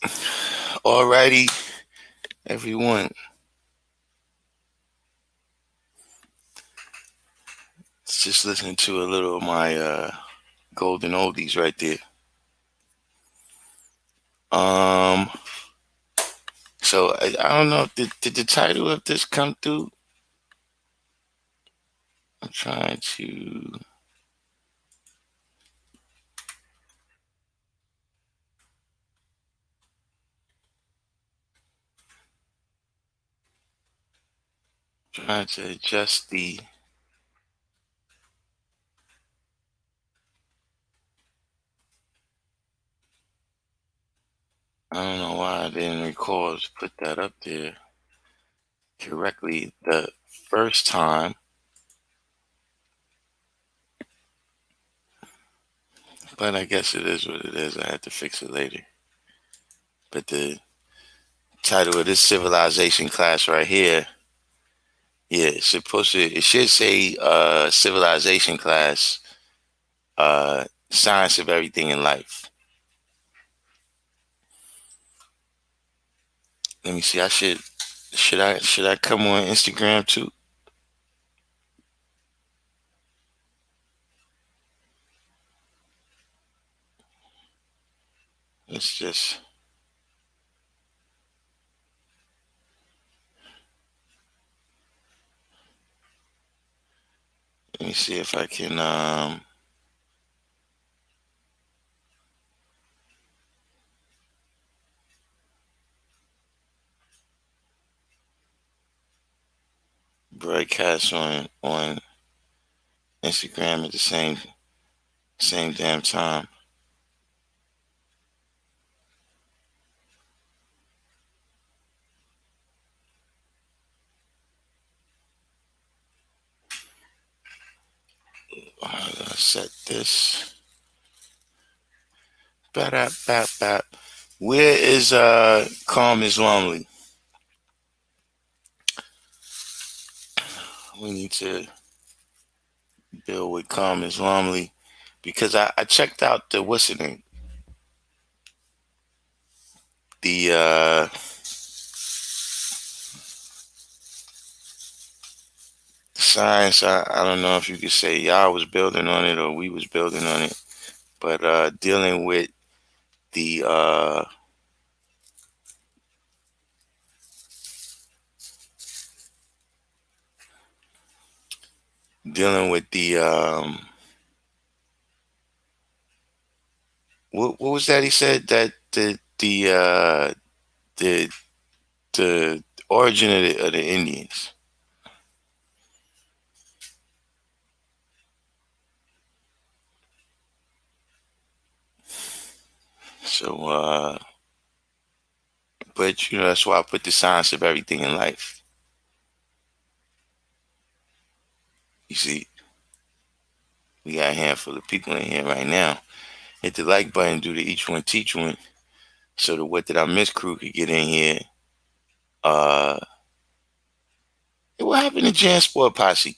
Alrighty, everyone. It's just listening to a little of my golden oldies right there. Um, so I don't know. Did the title of this come through? I'm trying to adjust the. I don't know why I didn't record to put that up there correctly the first time, but I guess it is what it is. I had to fix it later. But the title of this civilization class right here, yeah, it's supposed to. It should say civilization class, science of everything in life. Let me see. Should I come on Instagram too? Let's just let me see if I can broadcast on Instagram at the same damn time. Set this. Bap, bap, bap. Where is calm is lonely? We need to build with calm is lonely because I checked out the what's it name? The science. I don't know if you could say y'all was building on it or we was building on it, but dealing with the dealing with the what was that he said that the the origin of the Indians. So but that's why I put the science of everything in life. You see, we got a handful of people in here right now. Hit the like button, do the each one teach one, so the what did I miss crew could get in here. Uh, what happened to Jansport Posse?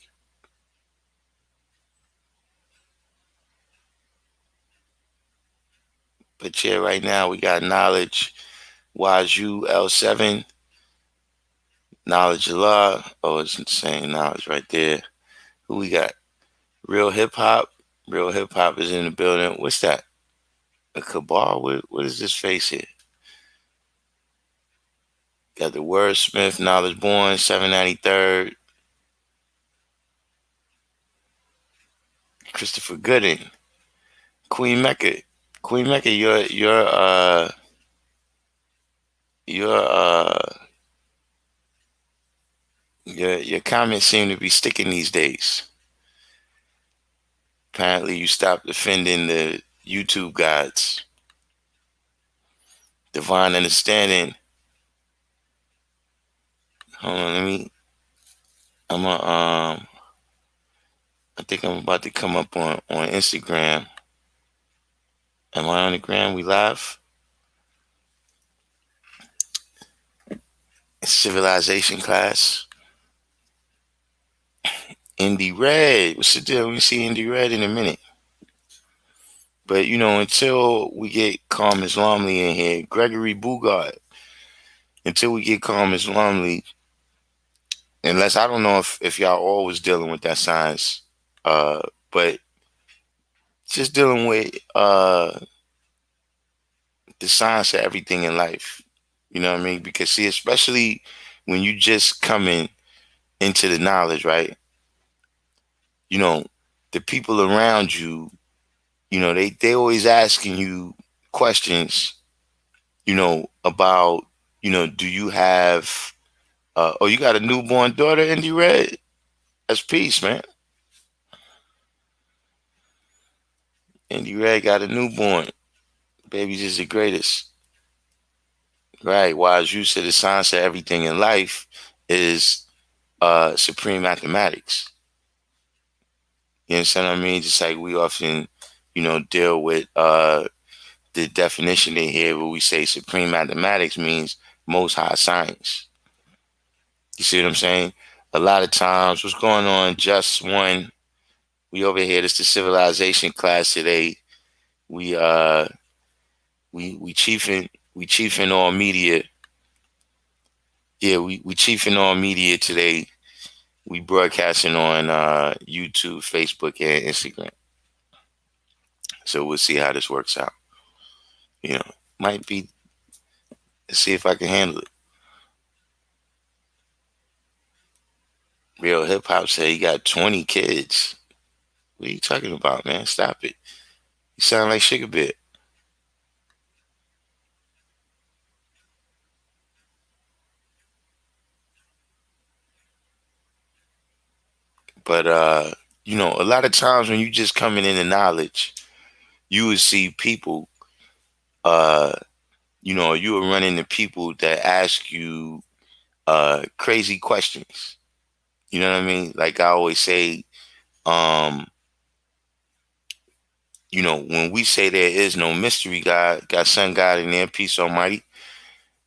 But yeah, right now we got knowledge. Waju L7, knowledge of law. Oh, it's saying knowledge right there. Who we got? Real hip hop. Real hip hop is in the building. What's that? A cabal? What is this face here? Got the wordsmith, knowledge born, 793rd, Christopher Gooden, Queen Mecca. Queen Mecca, your your comments seem to be sticking these days. Apparently you stopped defending the YouTube gods. Divine understanding. Hold on, I'm a I think I'm about to come up on Instagram. Am I on the gram? We live? Civilization class. Indie Red. What's the deal? We see Indie Red in a minute. But until we get Calm Islamly in here, Gregory Bugard, until we get Calm Islamly, unless I don't know if y'all always dealing with that science, but just dealing with the science of everything in life. You know what I mean? Because see, especially when you just coming into the knowledge, right? You know, the people around you, they always asking you questions, about, do you have oh, you got a newborn daughter, Indy Red? That's peace, man. Indy Red got a newborn. Baby's just the greatest. Right. Wise you said the science of everything in life is supreme mathematics. You understand what I mean? Just like we often, deal with the definition in here where we say supreme mathematics means most high science. You see what I'm saying? A lot of times, what's going on? Just one. We over here. This the civilization class today. We we chiefing on media. Yeah, we chiefing on media today. We broadcasting on YouTube, Facebook, and Instagram. So we'll see how this works out. You know, might be. Let's see if I can handle it. Real hip hop say he got 20 kids. What are you talking about, man? Stop it. You sound like Sugar Bear. But a lot of times when you just coming into knowledge, you would see people, uh, you will run into people that ask you crazy questions. You know what I mean? Like I always say, um, when we say there is no mystery God, got Son God in there, peace almighty.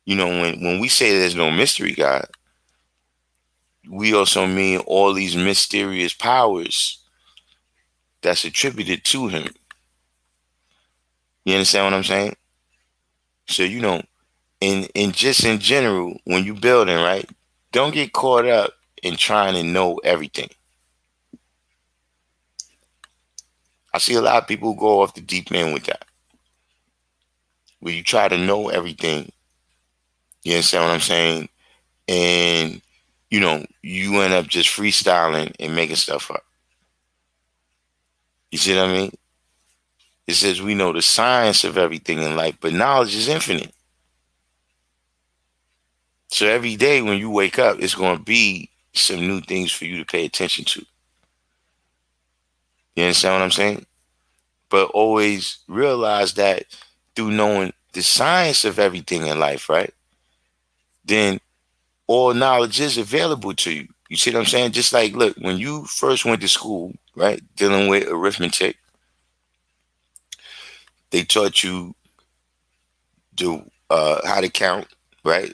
When we say there's no mystery God, we also mean all these mysterious powers that's attributed to him. You understand what I'm saying? So, in just in general, when you building, right, don't get caught up in trying to know everything. I see a lot of people go off the deep end with that. Where you try to know everything. You understand what I'm saying? And you end up just freestyling and making stuff up. You see what I mean? It says we know the science of everything in life, but knowledge is infinite. So every day when you wake up, it's going to be some new things for you to pay attention to. You understand what I'm saying? But always realize that through knowing the science of everything in life, right? Then all knowledge is available to you. You see what I'm saying? Just like, look, when you first went to school, right, dealing with arithmetic, they taught you how to count, right,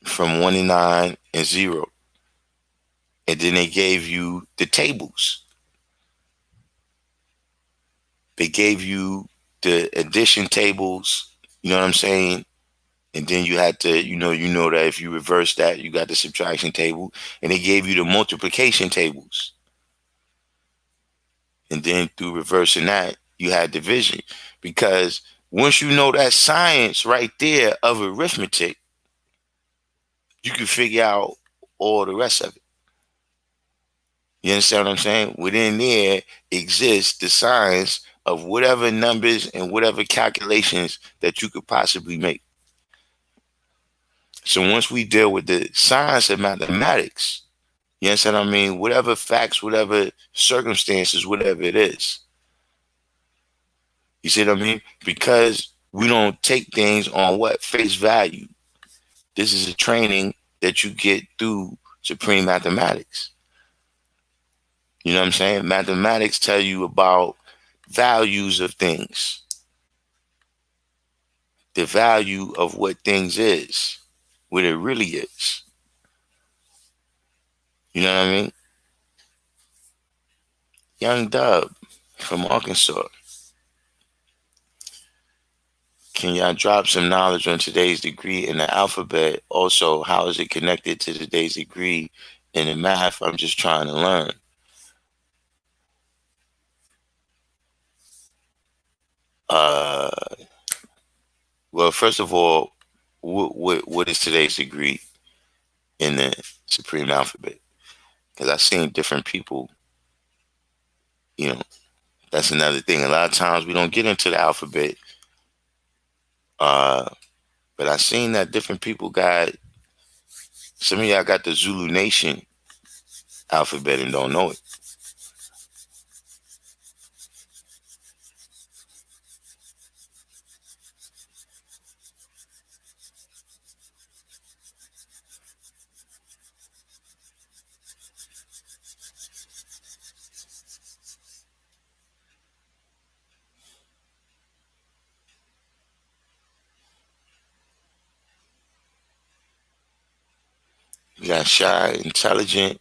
from 1 to 9 and 0. And then they gave you the tables. They gave you the addition tables, you know what I'm saying? And then you had to, that if you reverse that, you got the subtraction table. And they gave you the multiplication tables. And then through reversing that, you had division. Because once you know that science right there of arithmetic, you can figure out all the rest of it. You understand what I'm saying? Within there exists the science of whatever numbers and whatever calculations that you could possibly make. So once we deal with the science of mathematics, you understand what I mean? Whatever facts, whatever circumstances, whatever it is. You see what I mean? Because we don't take things on what? Face value. This is a training that you get through supreme mathematics. You know what I'm saying? Mathematics tell you about values of things, the value of what things is, what it really is. You know what I mean? Young Dub from Arkansas. Can y'all drop some knowledge on today's degree in the alphabet? Also, how is it connected to today's degree in the math? I'm just trying to learn. Uh, well, first of all, what is today's degree in the supreme alphabet? Because I've seen different people, you know, that's another thing. A lot of times we don't get into the alphabet, uh, but I've seen that different people got, some of y'all got the Zulu Nation alphabet and don't know it. You got Shy Intelligent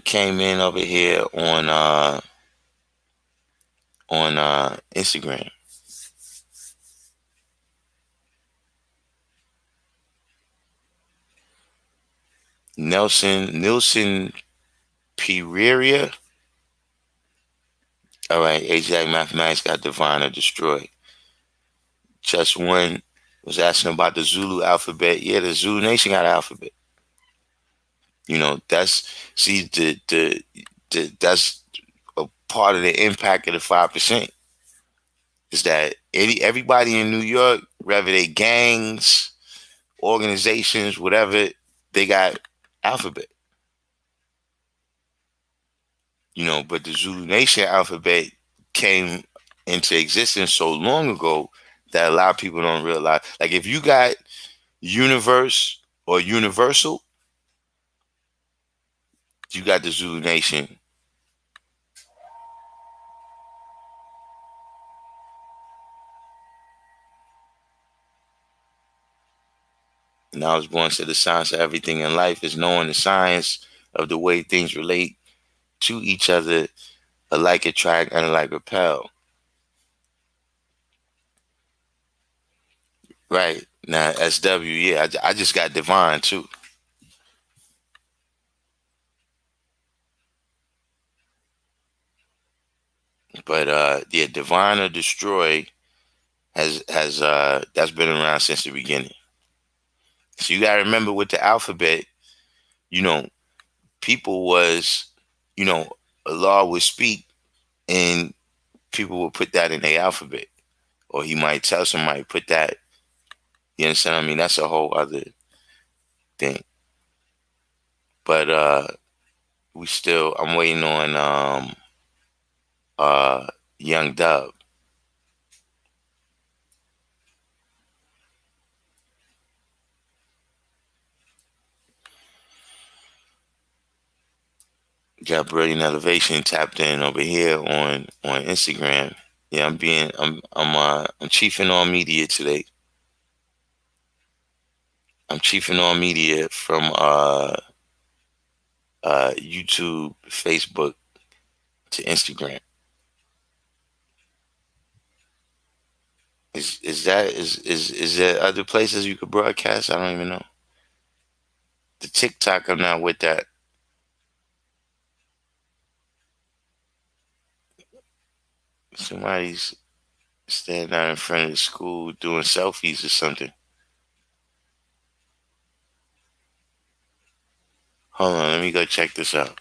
came in over here on Instagram. Nilson Pereira. All right, exact mathematics got divine or destroy. Just one was asking about the Zulu alphabet. Yeah, the Zulu Nation got an alphabet. You know, that's see the that's a part of the impact of the 5% is that everybody in New York, whether they gangs, organizations, whatever, they got alphabet. You know, but the Zulu Nation alphabet came into existence so long ago that a lot of people don't realize. Like if you got universe or universal, you got the Zulu Nation. And I was born said the science of everything in life is knowing the science of the way things relate to each other, alike attract and alike repel. Right. Now SW, yeah, I just got divine too. But yeah, divine or destroy has that's been around since the beginning. So you gotta remember with the alphabet, you know, people was, you know, Allah would speak and people would put that in their alphabet. Or he might tell somebody put that. You understand what I mean? That's a whole other thing. But we still I'm waiting on uh Young Dub. Got Brilliant Elevation tapped in over here on Instagram. Yeah, I'm chiefing on media today. I'm chiefing on media from YouTube, Facebook to Instagram. Is there other places you could broadcast? I don't even know. The TikTok, I'm not with that. Somebody's standing out in front of the school doing selfies or something. Hold on, let me go check this out.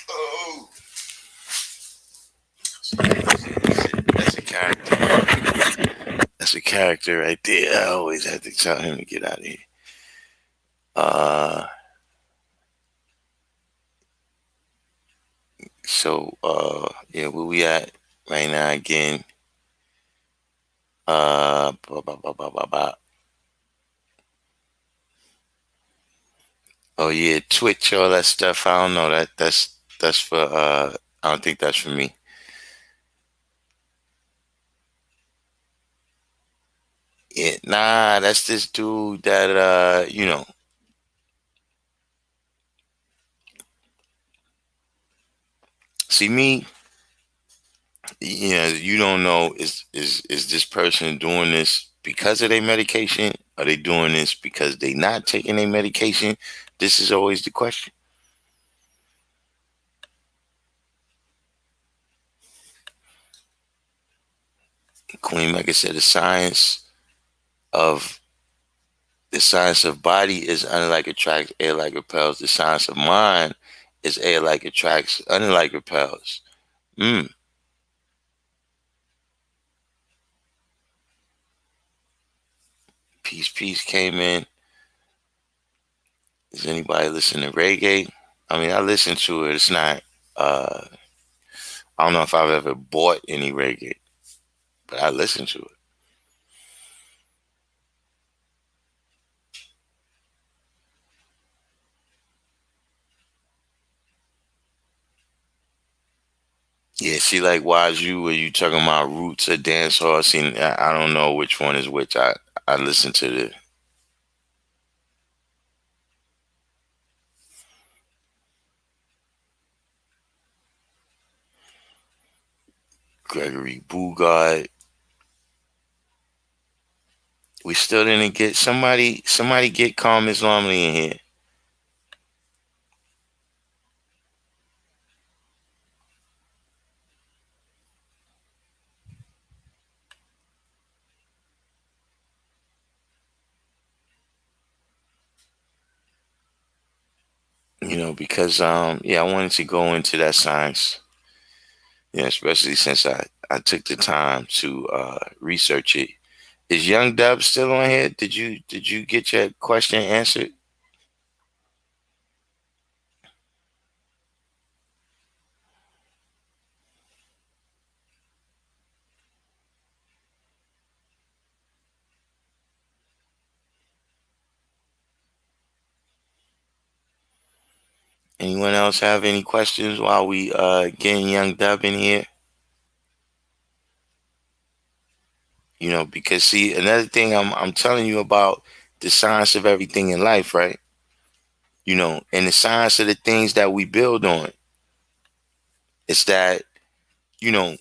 Oh, that's a character. That's a character right there. I always had to tell him to get out of here. Uh, yeah, where we at right now again? Ba, ba, ba, ba, ba, ba. Oh yeah, Twitch, all that stuff. I don't know that's for. I don't think that's for me. Yeah, nah, that's this dude that see me. You don't know is this person doing this because of their medication? Are they doing this because they not taking their medication? This is always the question. Queen Mecca said of the science of body is unlike attracts, air like repels. The science of mind is air like attracts, unlike repels. Mm. Peace came in. Does anybody listen to reggae? I mean, I listen to it. It's not. Uh, I don't know if I've ever bought any reggae, but I listen to it. Yeah, see, like Waju, where you talking about roots or dance hall? See, I don't know which one is which. I listen to the Gregory Bugard. We still didn't get somebody. Somebody get Calm Islamly in here. Because yeah, I wanted to go into that science. Yeah, especially since I took the time to research it. Is Young Dub still on here? Did you get your question answered? Anyone else have any questions while we getting Young Dub in here? Because see, another thing I'm telling you about the science of everything in life, right? And the science of the things that we build on. It's that, you know,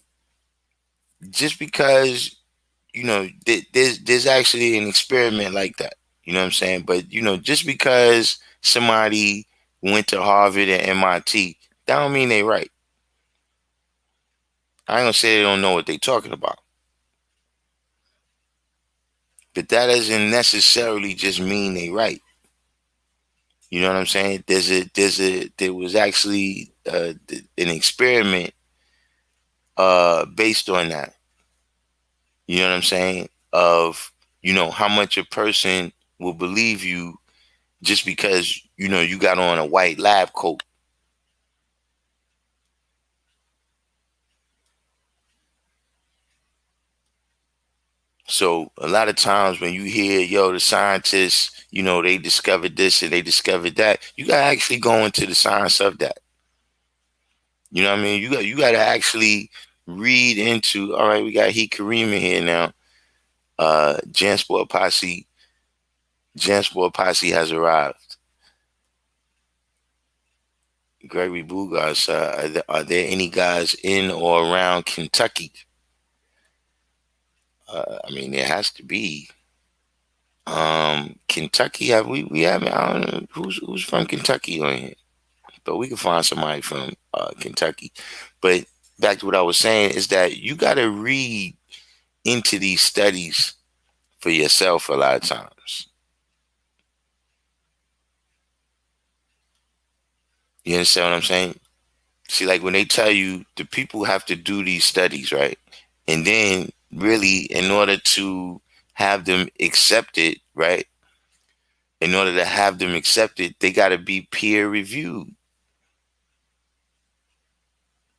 just because, there's actually an experiment like that. You know what I'm saying? But just because somebody went to Harvard and MIT, that don't mean they right. I ain't gonna say they don't know what they talking about. But that doesn't necessarily just mean they right. You know what I'm saying? There was actually an experiment based on that. You know what I'm saying? Of how much a person will believe you just because you got on a white lab coat. So a lot of times when you hear, yo, the scientists, they discovered this and they discovered that, you gotta actually go into the science of that. You know what I mean? You gotta actually read into. All right, we got Heat Kareem in here now. Jansport Posse has arrived. Gregory Bugars, are there any guys in or around Kentucky? I mean, there has to be. Kentucky, we have, I don't know who's from Kentucky on here, but we can find somebody from Kentucky. But back to what I was saying is that you got to read into these studies for yourself a lot of times. You understand what I'm saying? See, like when they tell you the people have to do these studies, right? And then really, in order to have them accepted, right? In order to have them accepted, they got to be peer reviewed.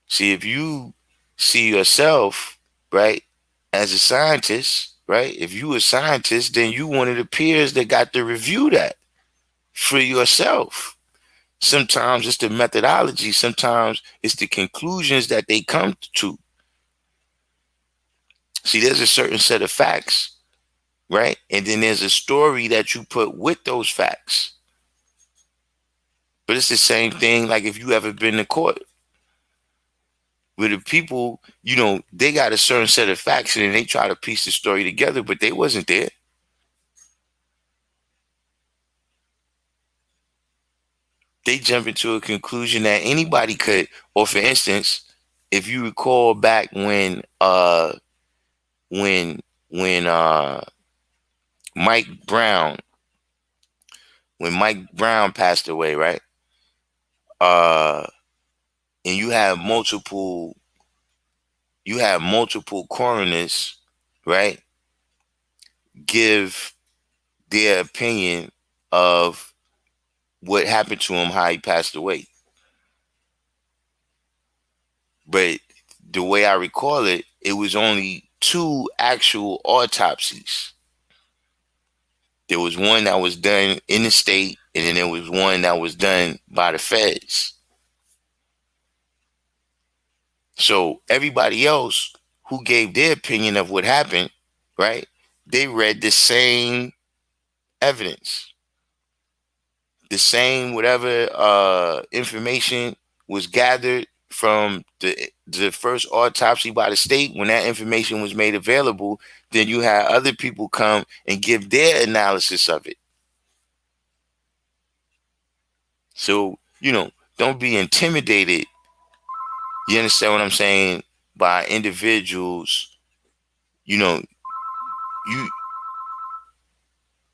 See, if you see yourself, right, as a scientist, right? If you a scientist, then you one of the peers that got to review that for yourself. Sometimes it's the methodology, sometimes it's the conclusions that they come to. See, there's a certain set of facts, right? And then there's a story that you put with those facts. But it's the same thing like if you ever been to court where the people, they got a certain set of facts and then they try to piece the story together, but they wasn't there. They jump into a conclusion that anybody could. Or for instance, if you recall back when Mike Brown when Mike Brown passed away, right? Uh and you have multiple coroners, right? Give their opinion of what happened to him, how he passed away. But the way I recall it, it was only two actual autopsies. There was one that was done in the state, and then there was one that was done by the feds. So everybody else who gave their opinion of what happened, right? They read the same evidence, the same whatever information was gathered from the first autopsy by the state, when that information was made available, then you had other people come and give their analysis of it. So, don't be intimidated, you understand what I'm saying, by individuals. You know, you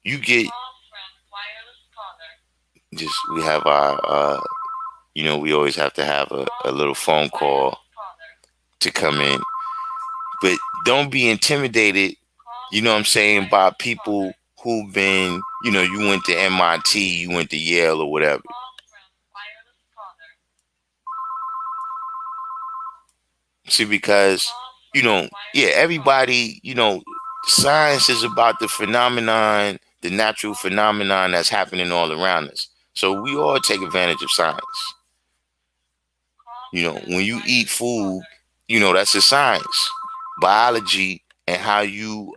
you get just we have our we always have to have a little phone call to come in. But don't be intimidated, what I'm saying, by people who've been, you went to MIT, you went to Yale or whatever. See, because, yeah, everybody, science is about the phenomenon, the natural phenomenon that's happening all around us. So we all take advantage of science. When you eat food, that's a science, biology, and how you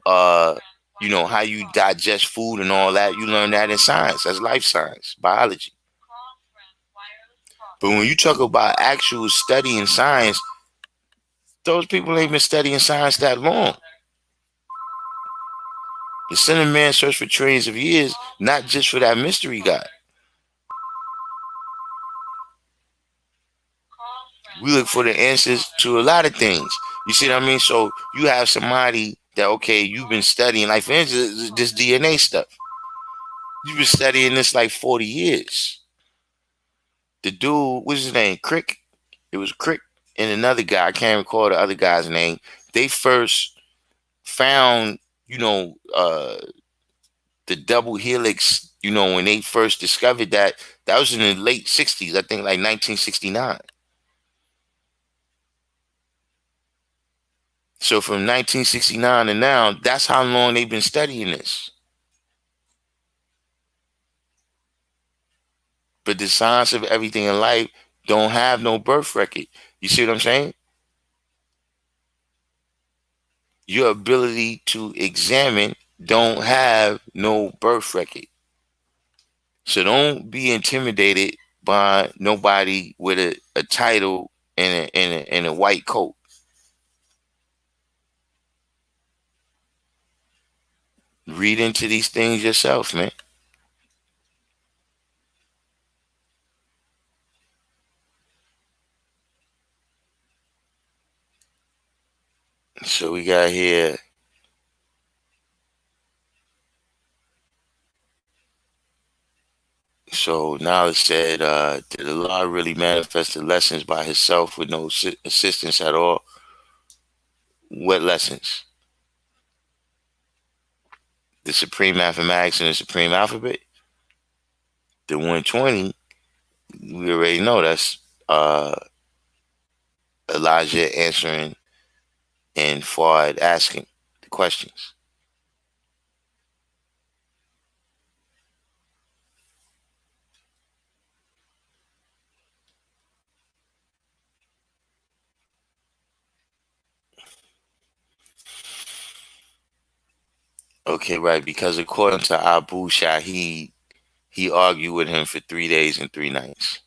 digest food and all that. You learn that in science. That's life science, biology. But when you talk about actual studying science, those people ain't been studying science that long. The Cinnamon Man searched for trillions of years, not just for that mystery god. We look for the answers to a lot of things. You see what I mean? So you have somebody that, okay, you've been studying, like, for instance, this DNA stuff. You've been studying this like 40 years. The dude, what's his name? Crick. It was Crick and another guy. I can't recall the other guy's name. They first found, the double helix, when they first discovered that was in the late 60s, I think like 1969. So from 1969 to now, that's how long they've been studying this. But the science of everything in life don't have no birth record. You see what I'm saying? Your ability to examine don't have no birth record. So don't be intimidated by nobody with a title and a white coat. Read into these things yourself, man. So we got here. So Knowledge said, did Allah really manifest the lessons by himself with no assistance at all? What lessons? The supreme mathematics and the supreme alphabet? The 120, we already know that's Elijah answering and Fuad asking the questions. Okay, right, because according to Abu Shahid, he argued with him for 3 days and 3 nights.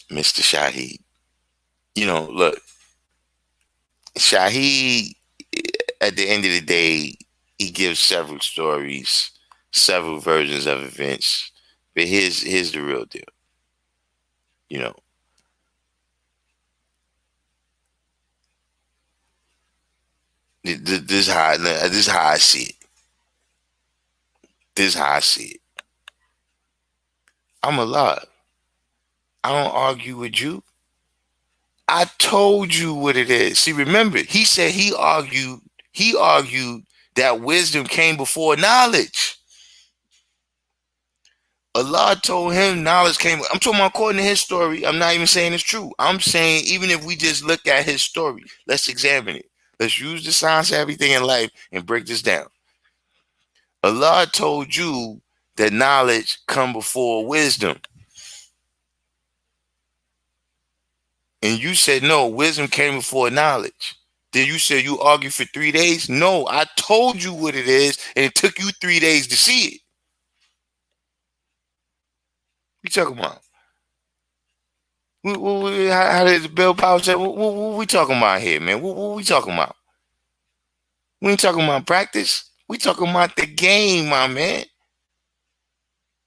Mr. Shahid. Look, Shahid, at the end of the day, he gives several stories, several versions of events. But here's the real deal. You know, this is how I see it. This is how I see it. I'm alive. I don't argue with you. I told you what it is. See, remember, he said he argued that wisdom came before knowledge. Allah told him knowledge came. I'm talking about according to his story. I'm not even saying it's true. I'm saying even if we just look at his story, let's examine it. Let's use the science of everything in life and break this down. Allah told you that knowledge come before wisdom. And you said, no, wisdom came before knowledge. Then you said you argued for 3 days? No, I told you what it is, and it took you 3 days to see it. What you talking about? How did Bill Powell say? What we talking about here, man? What we talking about? We ain't talking about practice. We talking about the game, my man.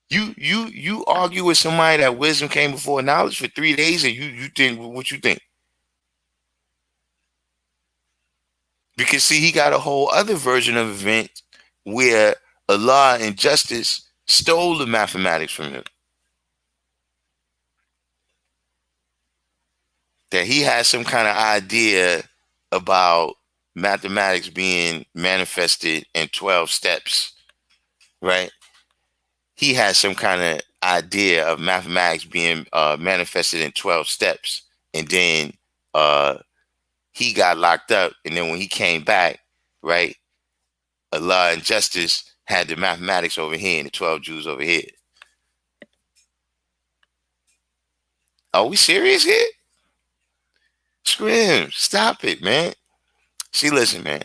You argue with somebody that wisdom came before knowledge for 3 days, and you think what you think? Because see, he got a whole other version of event where Allah and justice stole the mathematics from him. That he had some kind of idea about mathematics being manifested in 12 steps, right? He had some kind of idea of mathematics being manifested in 12 steps. And then he got locked up. And then when he came back, right, Allah and justice had the mathematics over here and the 12 Jews over here. Are we serious here? Scream. Stop it, man. See, listen, man.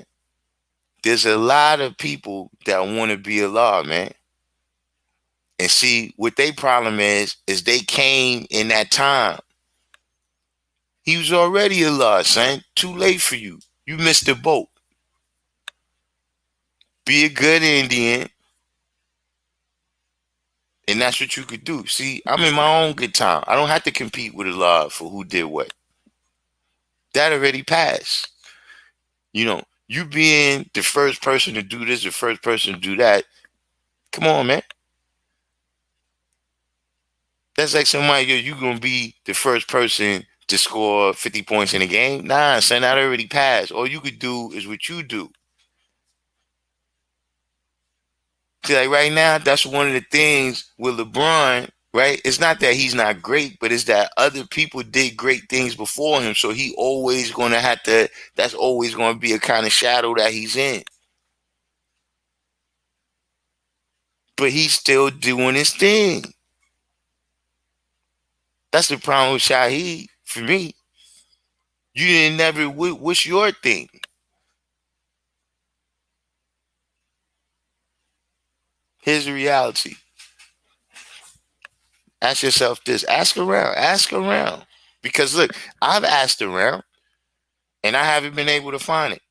There's a lot of people that want to be Allah, man. And see, what their problem is they came in that time. He was already Allah, son. Too late for you. You missed the boat. Be a good Indian. And that's what you could do. See, I'm in my own good time. I don't have to compete with Allah for who did what. That already passed. You being the first person to do this, the first person to do that. Come on, man. That's like somebody, you going to be the first person to score 50 points in a game. Nah, son, that already passed. All you could do is what you do. See, like right now, that's one of the things with LeBron, right? It's not that he's not great, but it's that other people did great things before him. So he always going to have to, that's always going to be a kind of shadow that he's in. But he's still doing his thing. That's the problem with Shaheed for me. You didn't never, what's your thing? Here's the reality. Ask yourself this. Ask around. Ask around. Because look, I've asked around and I haven't been able to find it.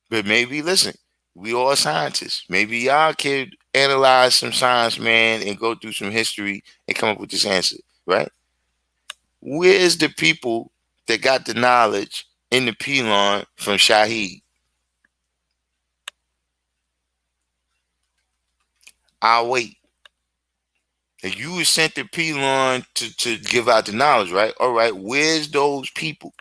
But maybe, listen, we all scientists. Maybe y'all could analyze some science, man, and go through some history and come up with this answer, right? Where's the people that got the knowledge in the P-line from Shaheed? I'll wait. If you were sent the P-line to give out the knowledge, right? All right, where's those people?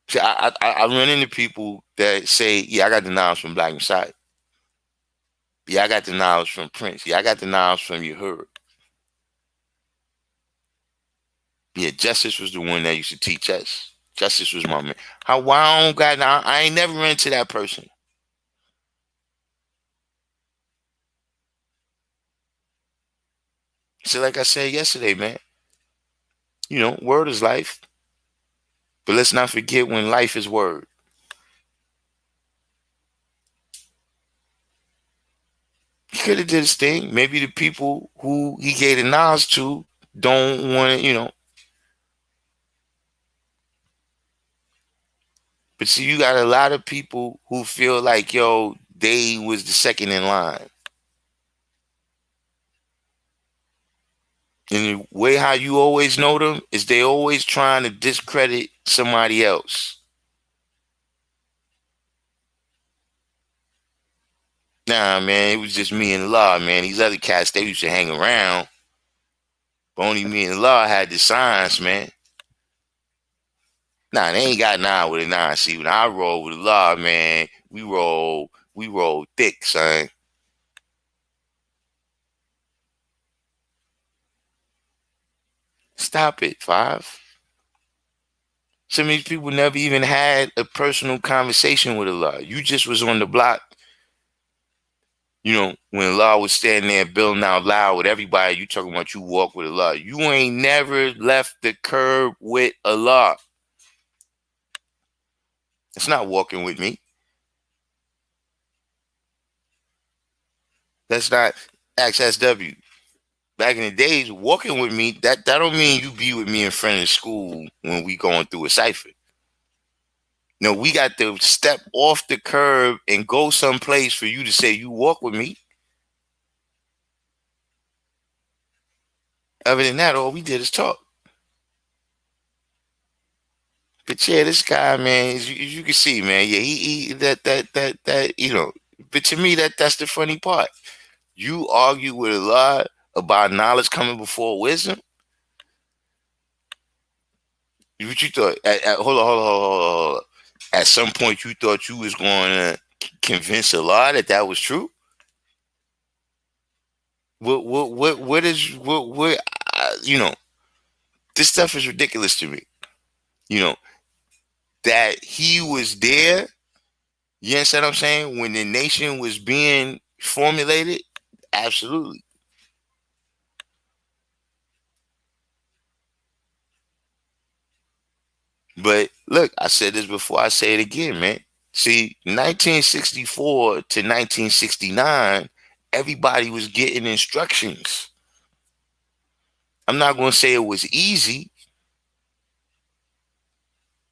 See, I run into people that say, yeah, I got the knowledge from Black Messiah. Yeah, I got the knowledge from Prince. Yeah, I got the knowledge from Uhuru. Yeah, Justice was the one that used to teach us. Justice was my man. Why I don't got, I ain't never run into that person. So like I said yesterday, man, word is life. But let's not forget when life is word. He could have did his thing. Maybe the people who he gave the knowledge to don't want to, But see, you got a lot of people who feel like, yo, they was the second in line. And the way how you always know them is they always trying to discredit somebody else. Nah, man, it was just me and Allah, man. These other cats, they used to hang around. But only me and Allah had the science, man. Nah, they ain't got nine with a nine. See, when I roll with Allah, man, we roll thick, son. Stop it, Five. Some of these people never even had a personal conversation with Allah. You just was on the block. When Allah was standing there building out loud with everybody, you talking about you walk with Allah. You ain't never left the curb with Allah. It's not walking with me. That's not XSW. Back in the days, walking with me, that don't mean you be with me in front of school when we going through a cipher. No, we got to step off the curb and go someplace for you to say you walk with me. Other than that, all we did is talk. But yeah, this guy, man, as you can see, man, yeah, he that. But to me, that's the funny part. You argue with a lot about knowledge coming before wisdom. What you thought? Hold on. At some point, you thought you was going to convince a lot that was true. What is what? This stuff is ridiculous to me. You know that he was there. You understand what I'm saying? When the nation was being formulated, absolutely. But look, I said this before. I say it again, man. See, 1964 to 1969, everybody was getting instructions. I'm not going to say it was easy,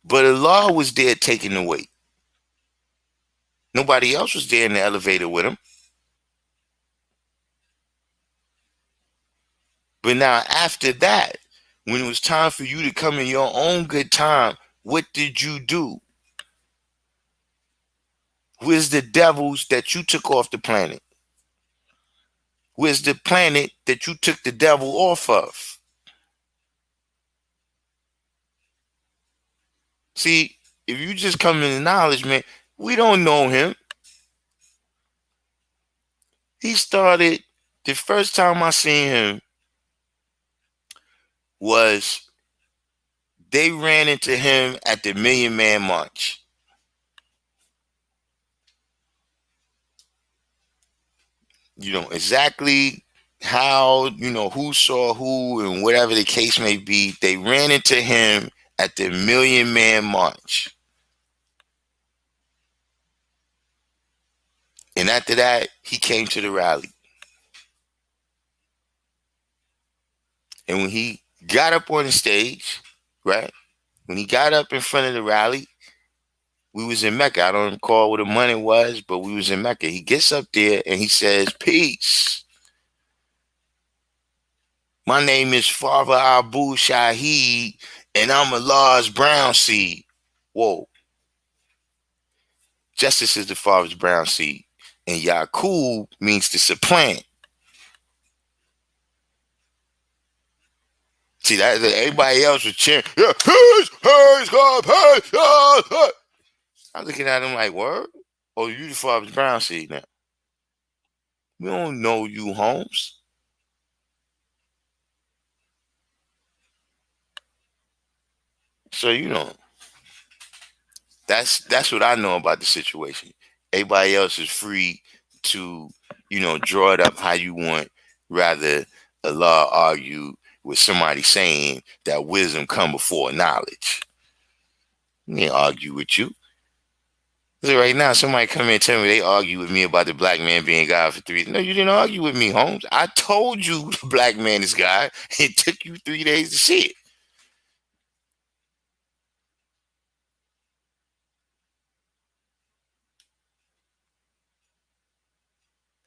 but Allah was there taking the weight. Nobody else was there in the elevator with him. But now, after that, when it was time for you to come in your own good time, what did you do? Where's the devils that you took off the planet? Where's the planet that you took the devil off of? See, if you just come into knowledge, man, we don't know him. He started, the first time I seen him was they ran into him at the Million Man March. Exactly how, who saw who and whatever the case may be. They ran into him at the Million Man March. And after that, he came to the rally. And when he got up on the stage, right? When he got up in front of the rally, we was in Mecca. I don't recall what the money was, but we was in Mecca. He gets up there and he says, "Peace. My name is Father Abu Shahid, and I'm Allah's brown seed." Whoa. Justice is the Father's brown seed. And Yaqub means to supplant. See, that everybody else was cheering. Yeah, I'm looking at him like, word? Oh, you the Father's brown seed now. We don't know you, Holmes. So, that's what I know about the situation. Everybody else is free to, draw it up how you want. Rather, Allah argue with somebody saying that wisdom come before knowledge. They ain't argue with you. So right now, somebody come in and tell me they argue with me about the black man being God for 3 days. No, you didn't argue with me, Holmes. I told you the black man is God. It took you 3 days to see it.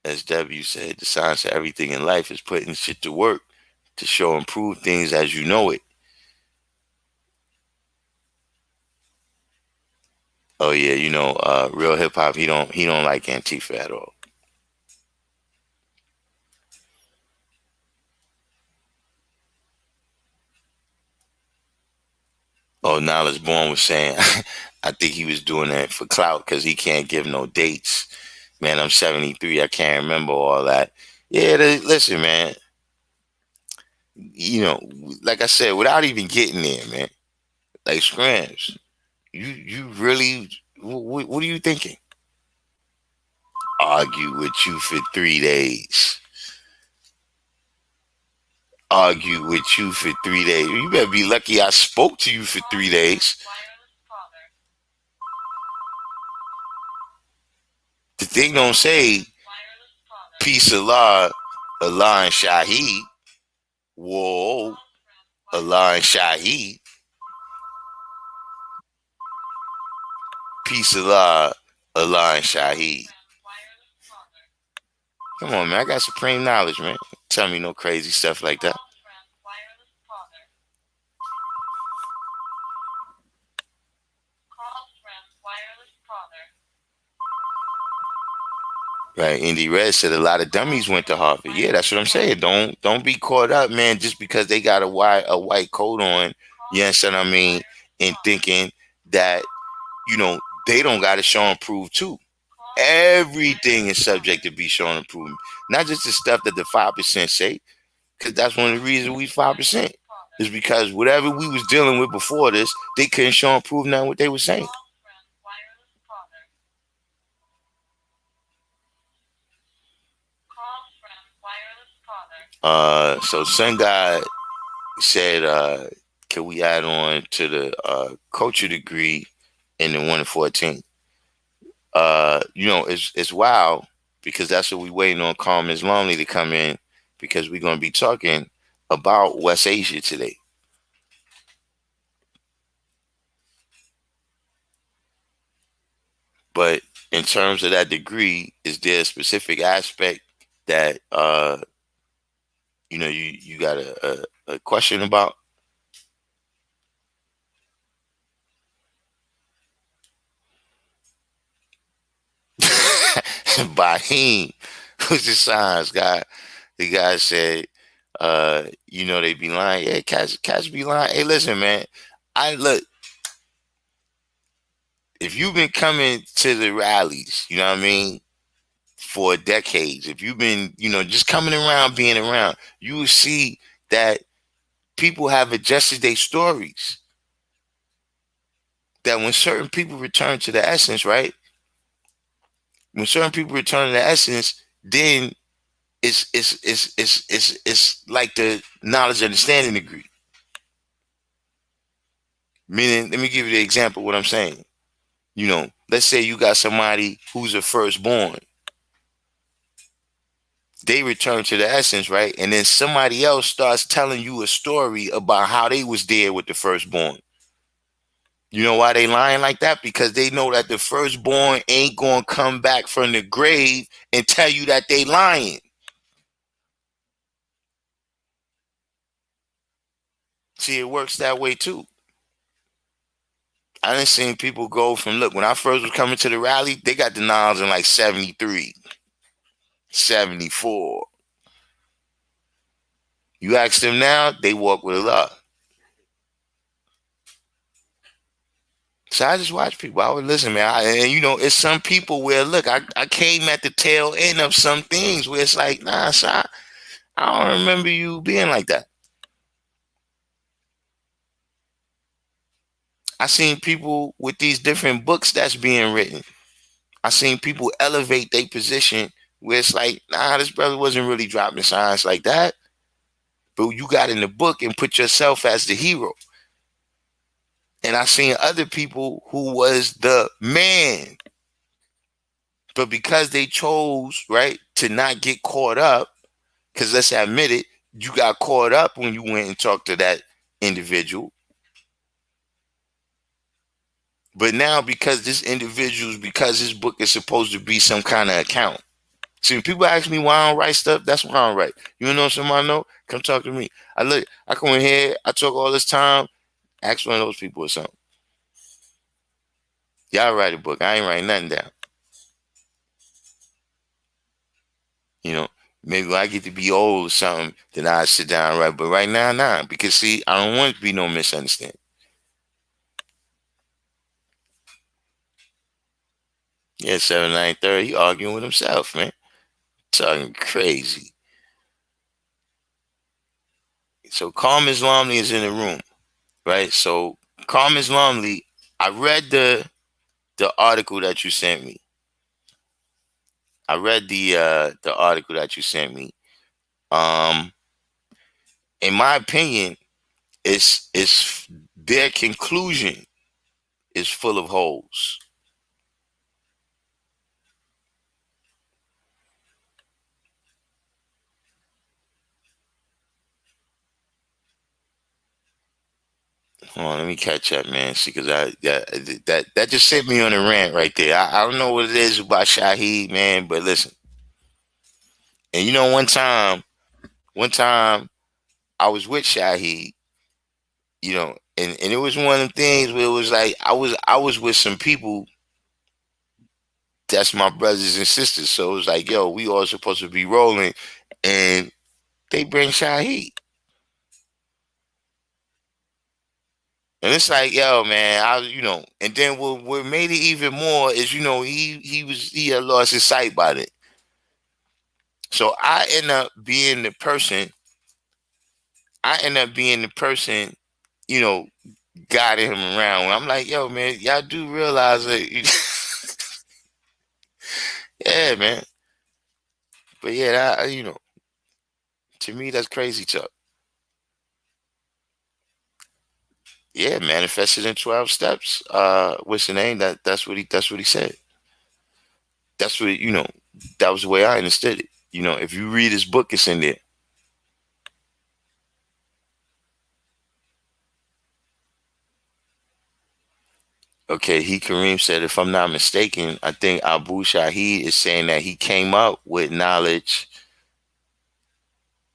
As W said, the science of everything in life is putting shit to work to show and prove things as you know it. Oh yeah, real hip hop. He don't like Antifa at all. Oh, Knowledge Born was saying, I think he was doing that for clout because he can't give no dates. Man, I'm 73. I can't remember all that. Yeah, listen, man. Like I said, without even getting there, man. Like Scrams, you really, what are you thinking? Argue with you for 3 days. Argue with you for 3 days. You better be lucky I spoke to you for 3 days. The thing don't say peace Allah, Allah and Shaheed. Whoa, Allah and Shaheed. Peace Allah, Allah and Shaheed. Come on, man. I got supreme knowledge, man. Tell me no crazy stuff like that. Right, Indy Red said a lot of dummies went to Harvard. Yeah, that's what I'm saying. Don't be caught up, man, just because they got a white coat on. You understand what I mean? And thinking that they don't got to show and prove too. Everything is subject to be shown and proven, not just the stuff that the 5% say. Because that's one of the reasons we 5% is because whatever we was dealing with before this, they couldn't show and prove now what they were saying. So Sun God said, can we add on to the culture degree in the 1 to 14? It's wild because that's what we waiting on Calm Islami to come in because we're gonna be talking about West Asia today. But in terms of that degree, is there a specific aspect that you got a question about? Bahim, who's the science guy? The guy said, they be lying. Yeah, cats be lying. Hey, listen, man. I look, if you've been coming to the rallies, you know what I mean, for decades, if you've been, just coming around, being around, you will see that people have adjusted their stories. That when certain people return to the essence, right? When certain people return to the essence, then it's like the knowledge understanding degree. Meaning, let me give you the example of what I'm saying. Let's say you got somebody who's a firstborn. They return to the essence, right? And then somebody else starts telling you a story about how they was there with the firstborn. You know why they lying like that? Because they know that the firstborn ain't gonna come back from the grave and tell you that they lying. See, it works that way too. I done seen people go from, look, when I first was coming to the rally, they got the knowledge in like 73, 74. You ask them now, they walk with a lot. So I just watch people. I would listen, man. It's some people where, look, I came at the tail end of some things where it's like, nah, son, I don't remember you being like that. I seen people with these different books that's being written. I seen people elevate their position where it's like, nah, this brother wasn't really dropping science like that. But you got in the book and put yourself as the hero. And I seen other people who was the man. But because they chose, right, to not get caught up, because let's admit it, you got caught up when you went and talked to that individual. But now because because this book is supposed to be some kind of account. See, when people ask me why I don't write stuff, that's why I don't write. You know somebody I know? Come talk to me. I come in here, I talk all this time, ask one of those people or something. Y'all write a book. I ain't writing nothing down. You know, maybe when I get to be old or something, then I sit down and write. But right now, nah. Because see, I don't want it to be no misunderstanding. Yeah, 7 9 30. He arguing with himself, man. Talking crazy. So Calm Islamli is in the room, right? So Calm Islamli, I read the article that you sent me. I read the article that you sent me. Um, in my opinion, it's their conclusion is full of holes. Hold on, let me catch up, man. See, because that just sent me on a rant right there. I don't know what it is about Shaheed, man, but listen. And you know, one time I was with Shaheed, and it was one of the things where it was like I was with some people that's my brothers and sisters. So it was like, yo, we all supposed to be rolling, and they bring Shaheed. And it's like, yo, man, and then what made it even more is, he had lost his sight by it. So I end up being the person, you know, guiding him around. I'm like, yo, man, y'all do realize that, yeah, man. But yeah, to me, that's crazy talk. Yeah, manifested in 12 steps. What's the name? That's what he said. That's what, that was the way I understood it. If you read his book, it's in there. Okay, Kareem said, if I'm not mistaken, I think Abu Shahid is saying that he came up with knowledge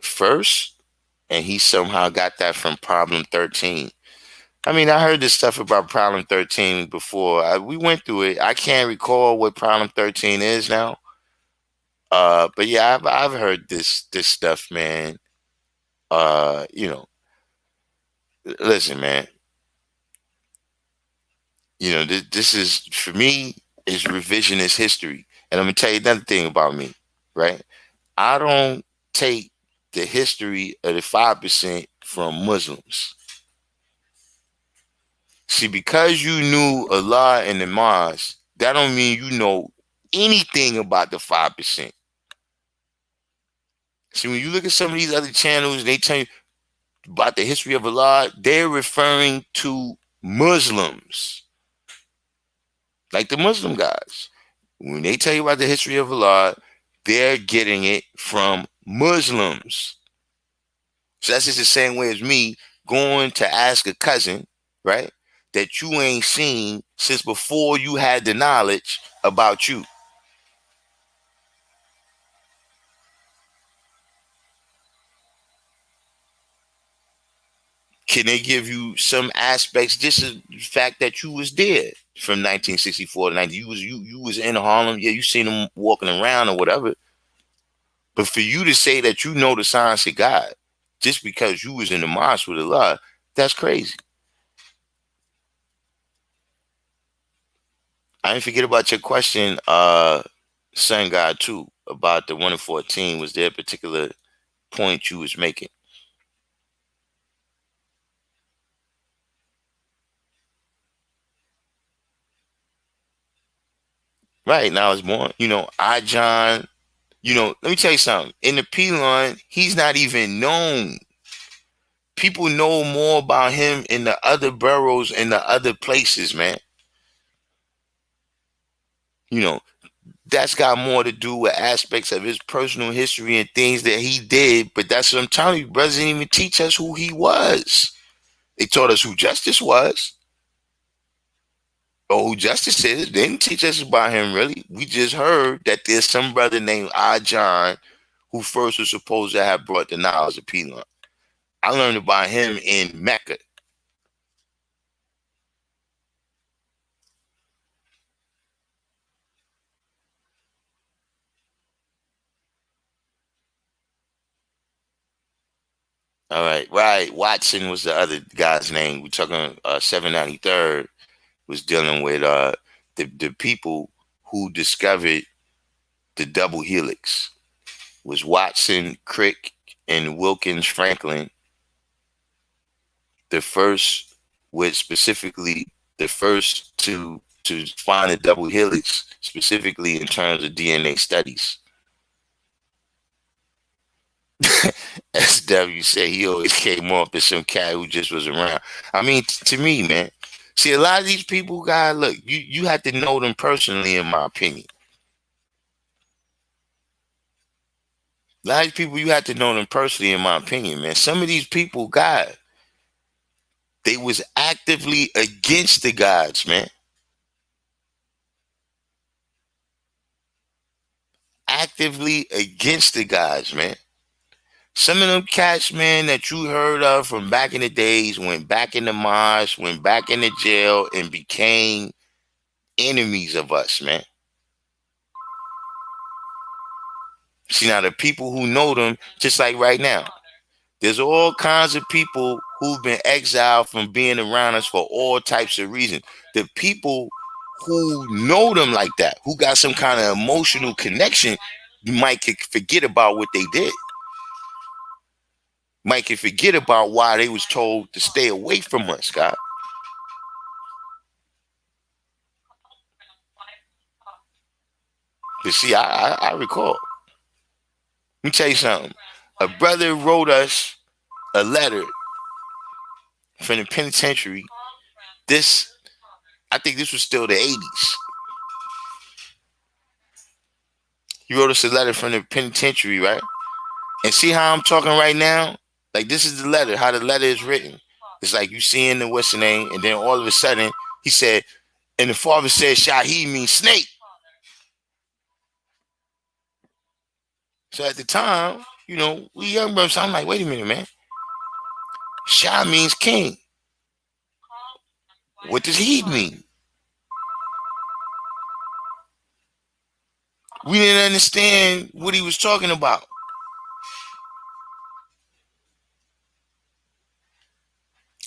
first, and he somehow got that from Problem 13. I mean, I heard this stuff about Problem 13 before. We went through it. I can't recall what Problem 13 is now. But yeah, I've heard this stuff, man. Uh, you know, Listen, man. This is for me is revisionist history, and I'm gonna tell you another thing about me, right? I don't take the history of the 5% from Muslims. See, because you knew Allah and the Mosque, that don't mean you know anything about the 5%. See, when you look at some of these other channels, they tell you about the history of Allah, they're referring to Muslims, like the Muslim guys. When they tell you about the history of Allah, they're getting it from Muslims. So that's just the same way as me going to ask a cousin, right, that you ain't seen since before you had the knowledge about you. Can they give you some aspects? Just the fact that you was there from 1964 to 90. You was in Harlem. Yeah, you seen them walking around or whatever. But for you to say that you know the science of God just because you was in the mosque with Allah, that's crazy. I didn't forget about your question, Sun God too, about the 1 in 14. Was there a particular point you was making? Right now it's more, I John, let me tell you something. In the P line, he's not even known. People know more about him in the other boroughs and the other places, man. You know, that's got more to do with aspects of his personal history and things that he did. But that's what I'm telling you. Brothers didn't even teach us who he was. They taught us who Justice was or who Justice is. They didn't teach us about him really. We just heard that there's some brother named I John who first was supposed to have brought the knowledge of Pelon. I learned about him in Mecca. All right, right. Watson was the other guy's name. We're talking 793rd was dealing with the people who discovered the double helix was Watson, Crick, and Wilkins Franklin. The first, with specifically the first to to find a double helix, specifically in terms of DNA studies. SW said he always came off as some cat who just was around. I mean, to me, man. See, a lot of these people, guys, look, you have to know them personally, in my opinion. A lot of people, you have to know them personally, in my opinion, man. Some of these people, God, they was actively against the gods, man. Actively against the gods, man. Some of them cats, man, that you heard of from back in the days, went back in the mosque, went back into jail, and became enemies of us, man. See, now the people who know them, just like right now, there's all kinds of people who've been exiled from being around us for all types of reasons. The people who know them like that, who got some kind of emotional connection, might forget about what they did. Might forget about why they was told to stay away from us, God. But see, I recall. Let me tell you something. A brother wrote us a letter from the penitentiary. I think this was still the 80s. He wrote us a letter from the penitentiary, right? And see how I'm talking right now? Like, this is the letter, how the letter is written. It's like you seeing the what's the name, and then all of a sudden he said, and the father said Shaheed means snake. So at the time, we young brothers, so I'm like, wait a minute, man. Shah means king. What does he mean? We didn't understand what he was talking about.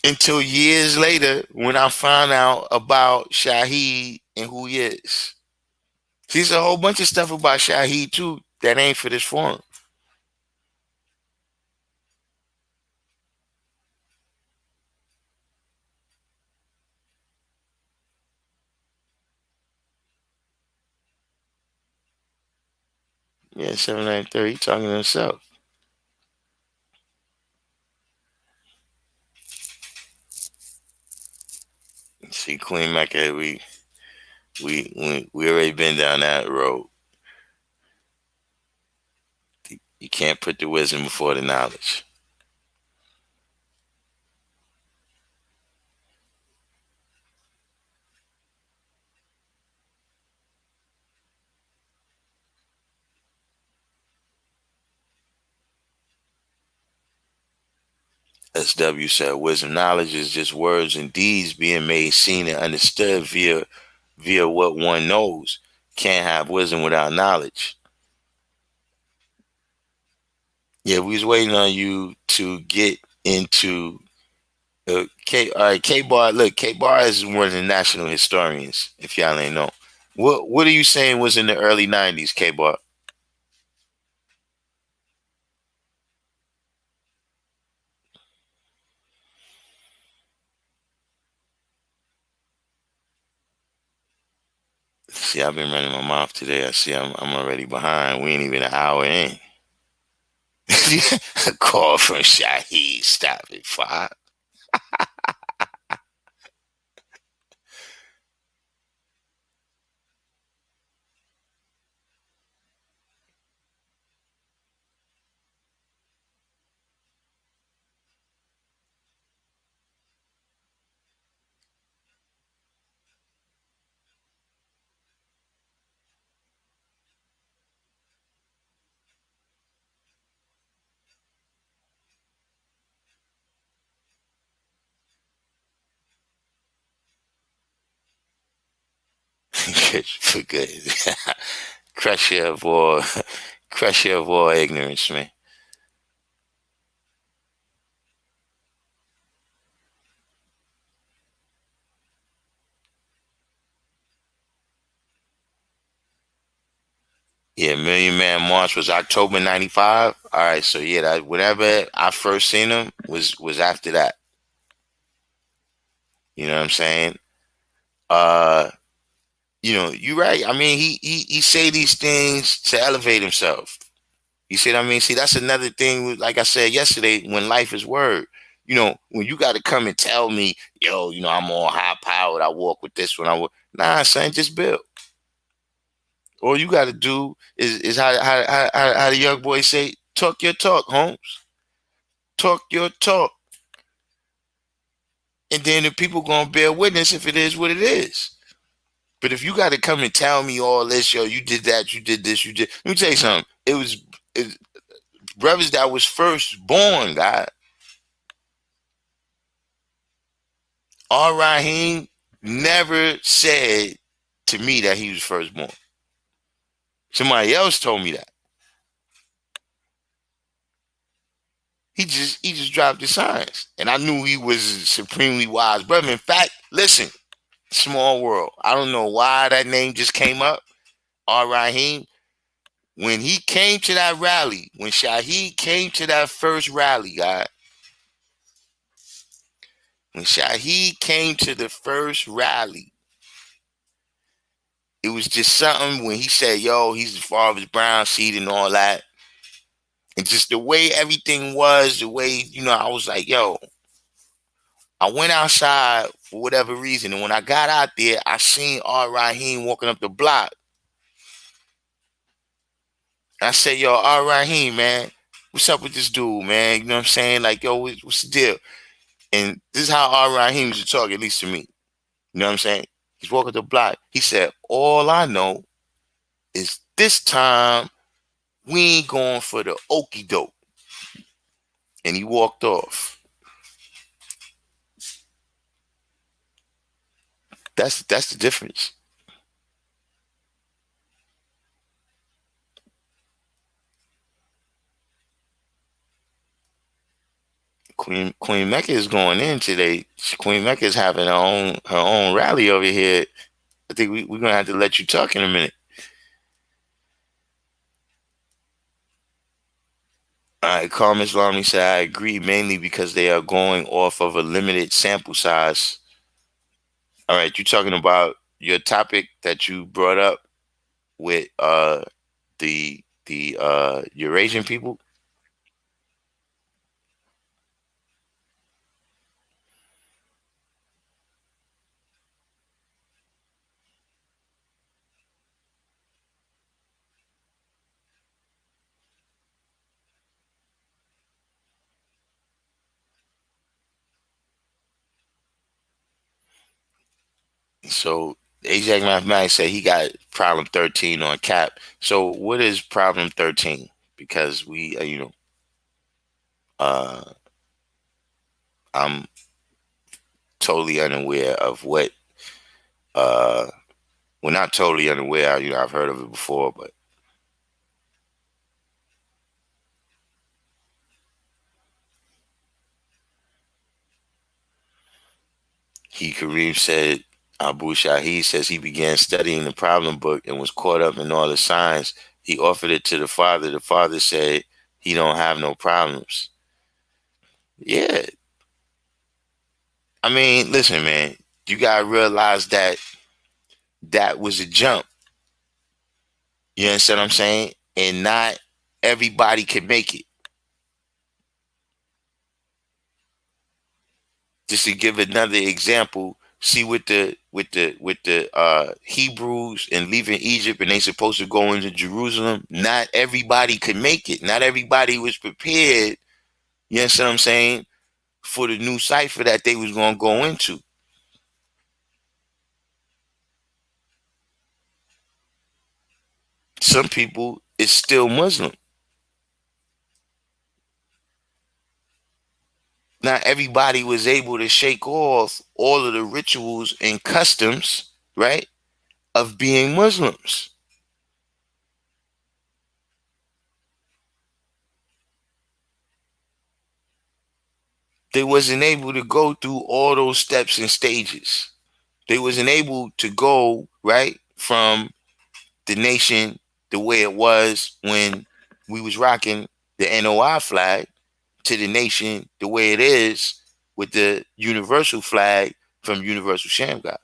Until years later, when I found out about Shaheed and who he is. There's a whole bunch of stuff about Shaheed too that ain't for this forum. Yeah, 793, he talking to himself. See, Queen Mecca, we already been down that road. You can't put the wisdom before the knowledge. SW said, wisdom knowledge is just words and deeds being made seen and understood via what one knows. Can't have wisdom without knowledge. Yeah, we was waiting on you to get into K. All right, K Bar. Look, K Bar is one of the national historians. If y'all ain't know, what are you saying was in the early '90s, K Bar? See, I've been running my mouth today. I see I'm already behind. We ain't even an hour in. A call from Shaheed. Stop it, five. For good. Crusher of all, crusher of all ignorance, man. Yeah, Million Man March was October '95. All right, so yeah, whenever I first seen him was after that. You know what I'm saying? Uh, you're right. I mean, he say these things to elevate himself. You see what I mean? See, that's another thing. Like I said yesterday, when life is word, when you got to come and tell me, yo, I'm all high powered. I walk with this one. I walk. Nah, son, just build. All you got to do is how the young boys say, talk your talk, Holmes. Talk your talk, and then the people gonna bear witness if it is what it is. But if you got to come and tell me all this, yo, you did that, you did this, you did. Let me tell you something. It, brothers that was first born, God. Raheem never said to me that he was firstborn. Somebody else told me that. He just dropped the science. And I knew he was a supremely wise brother. In fact, listen, small world. I don't know why that name just came up. Raheem. When he came to that rally, when Shaheed came to that first rally, God, when Shaheed came to the first rally, it was just something when he said, yo, he's the father's brown seed and all that. And just the way everything was, the way, I was like, yo, I went outside for whatever reason. And when I got out there, I seen Raheem walking up the block. And I said, yo, Raheem, man, what's up with this dude, man? You know what I'm saying? Like, yo, what's the deal? And this is how Raheem used to talk, at least to me. You know what I'm saying? He's walking the block. He said, all I know is this time we ain't going for the okie doke. And he walked off. That's the difference. Queen Mecca is going in today. Queen Mecca is having her own rally over here. I think we're gonna have to let you talk in a minute. All right, Carmen Islamni said, I agree mainly because they are going off of a limited sample size. All right, you're talking about your topic that you brought up with the Eurasian people. So Ajax Mathematics said he got problem 13 on cap. So what is problem 13? Because we, uh, I'm totally unaware of what, uh, well, not totally unaware. I've heard of it before, but Kareem said, Abu Shahid says he began studying the problem book and was caught up in all the signs. He offered it to the father. The father said he don't have no problems. Yeah. I mean, listen, man, you gotta realize that that was a jump. You understand what I'm saying? And not everybody can make it. Just to give another example, see with the Hebrews and leaving Egypt and they supposed to go into Jerusalem, not everybody could make it. Not everybody was prepared, you understand what I'm saying, for the new cipher that they was gonna go into. Some people is still Muslim. Not everybody was able to shake off all of the rituals and customs, right, of being Muslims. They wasn't able to go through all those steps and stages. They wasn't able to go right from the nation the way it was when we was rocking the NOI flag to the nation the way it is with the universal flag from Universal Shamgar.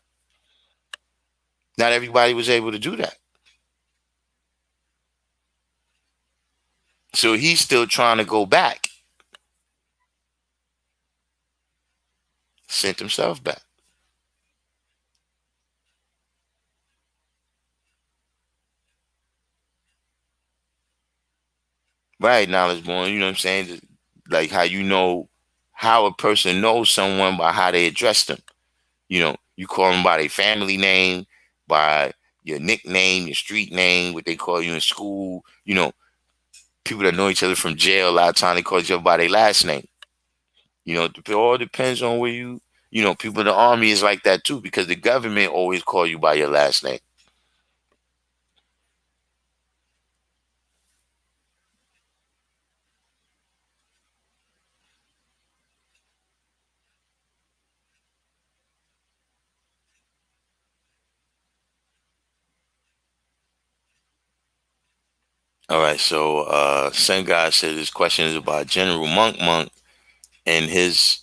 Not everybody was able to do that. So he's still trying to go back. Sent himself back. Right, knowledge born, you know what I'm saying? Like how you know how a person knows someone by how they address them. You call them by their family name, by your nickname, your street name, what they call you in school. People that know each other from jail, a lot of time they call each other by their last name. It all depends on where people in the army is like that too, because the government always call you by your last name. All right, so Sun God said this question is about General Monk and his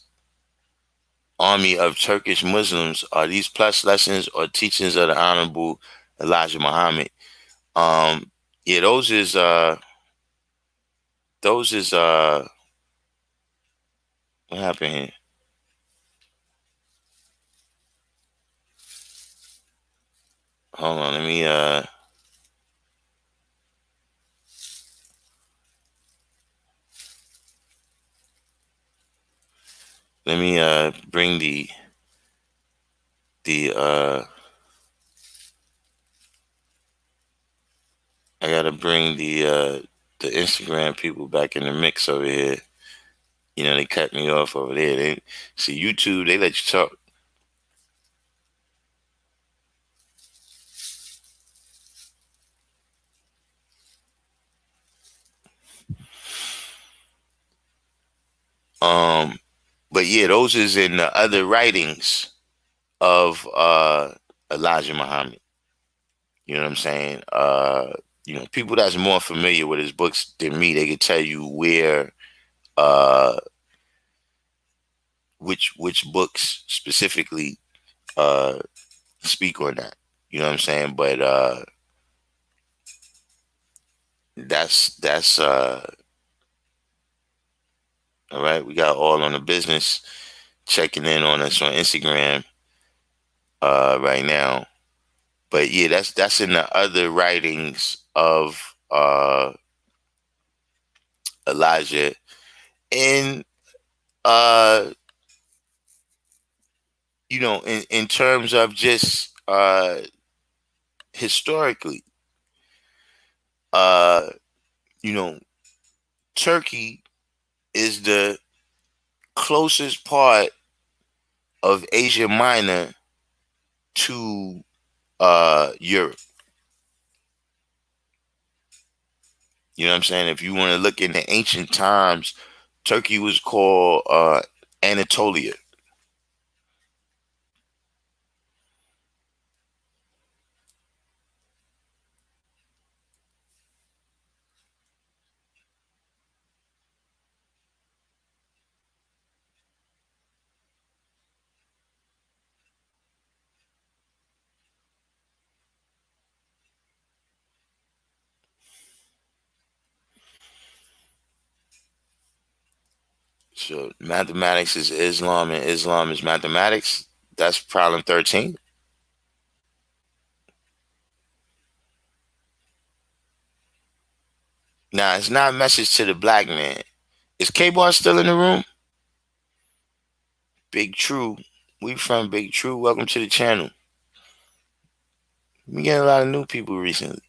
army of Turkish Muslims. Are these plus lessons or teachings of the Honorable Elijah Muhammad? Yeah, those is what happened here? Hold on, let me bring the I gotta bring the Instagram people back in the mix over here. They cut me off over there. They see YouTube, they let you talk. Um but yeah, those is in the other writings of Elijah Muhammad. You know what I'm saying? People that's more familiar with his books than me, they could tell you where uh which books specifically uh speak on that. You know what I'm saying? But that's all right. We got all on the business checking in on us on Instagram right now. But yeah, that's in the other writings of Elijah. And uh in terms of just historically, uh you know, Turkey is the closest part of Asia Minor to Europe. You know what I'm saying? If you want to look in the ancient times, Turkey was called Anatolia. So mathematics is Islam and Islam is mathematics. That's problem 13. Now, it's not a message to the black man. Is K-Bar still in the room? Big True. We from Big True. Welcome to the channel. We getting a lot of new people recently.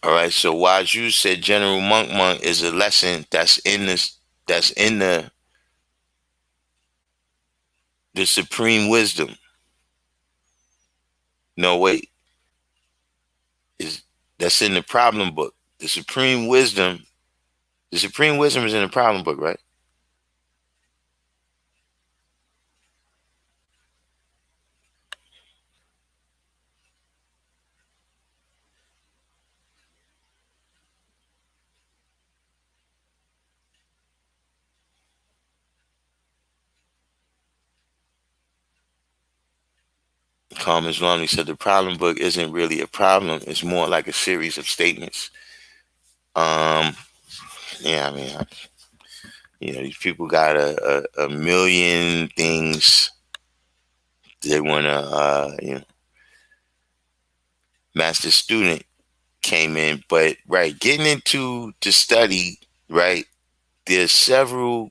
All right. So Waju said General Monk is a lesson that's in the supreme wisdom. No, wait. Is That's in the problem book. The supreme wisdom is in the problem book, right? Commons Romney said the problem book isn't really a problem. It's more like a series of statements. Um, yeah, I mean, these people got a million things they want to, master student came in, but right, getting into the study, right, there's several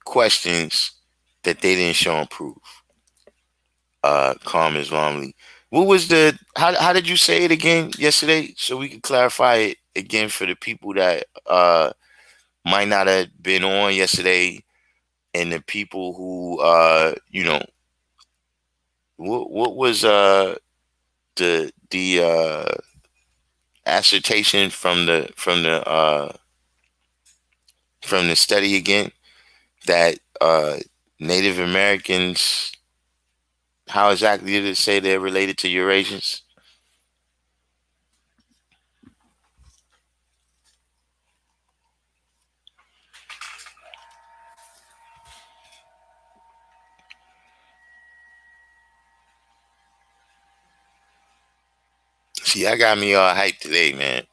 questions that they didn't show and prove. Commons Romney. What was how did you say it again yesterday? So we can clarify it again for the people that might not have been on yesterday, and the people who what was the assertion from the study again, that Native Americans, how exactly did it say they're related to Eurasians? See, I got me all hyped today, man.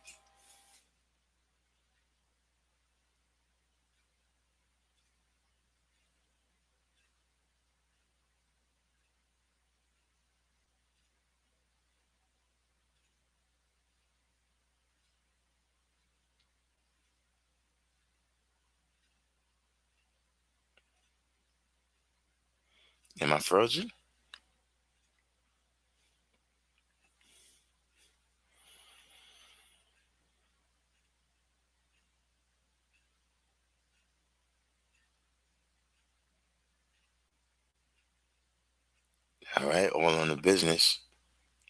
Am I frozen? All right, all on the business.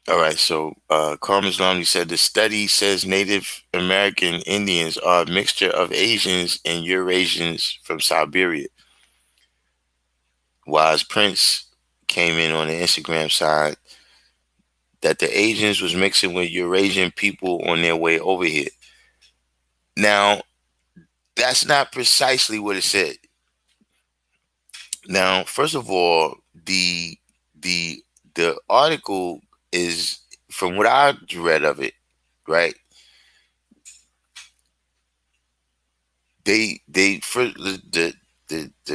All right, so Carmen Islamni said the study says Native American Indians are a mixture of Asians and Eurasians from Siberia. Wise Prince came in on the Instagram side that the Asians was mixing with Eurasian people on their way over here. Now, that's not precisely what it said. Now, first of all, the the article is, from what I read of it, right? They for the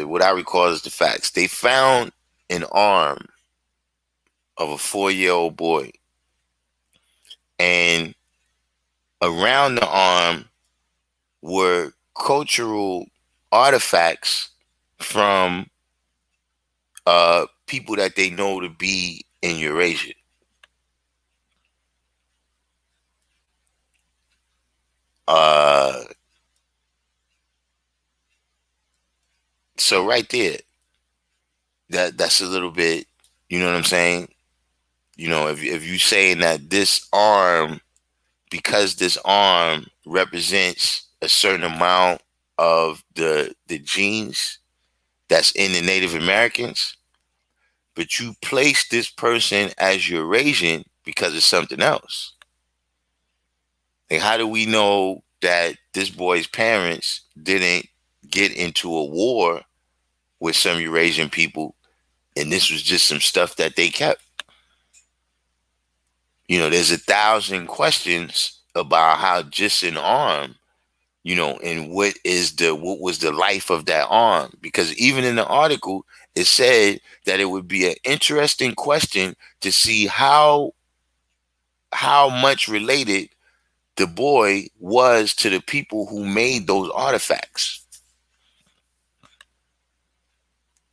what I recall as the facts. They found an arm of a 4-year-old boy, and around the arm were cultural artifacts from people that they know to be in Eurasia. Uh, so right there, that's a little bit, you know what I'm saying? If you saying that this arm, because this arm represents a certain amount of the genes that's in the Native Americans, but you place this person as Eurasian because of something else. Like, how do we know that this boy's parents didn't get into a war with some Eurasian people, and this was just some stuff that they kept? There's 1,000 questions about how just an arm, and what was the life of that arm? Because even in the article, it said that it would be an interesting question to see how much related the boy was to the people who made those artifacts.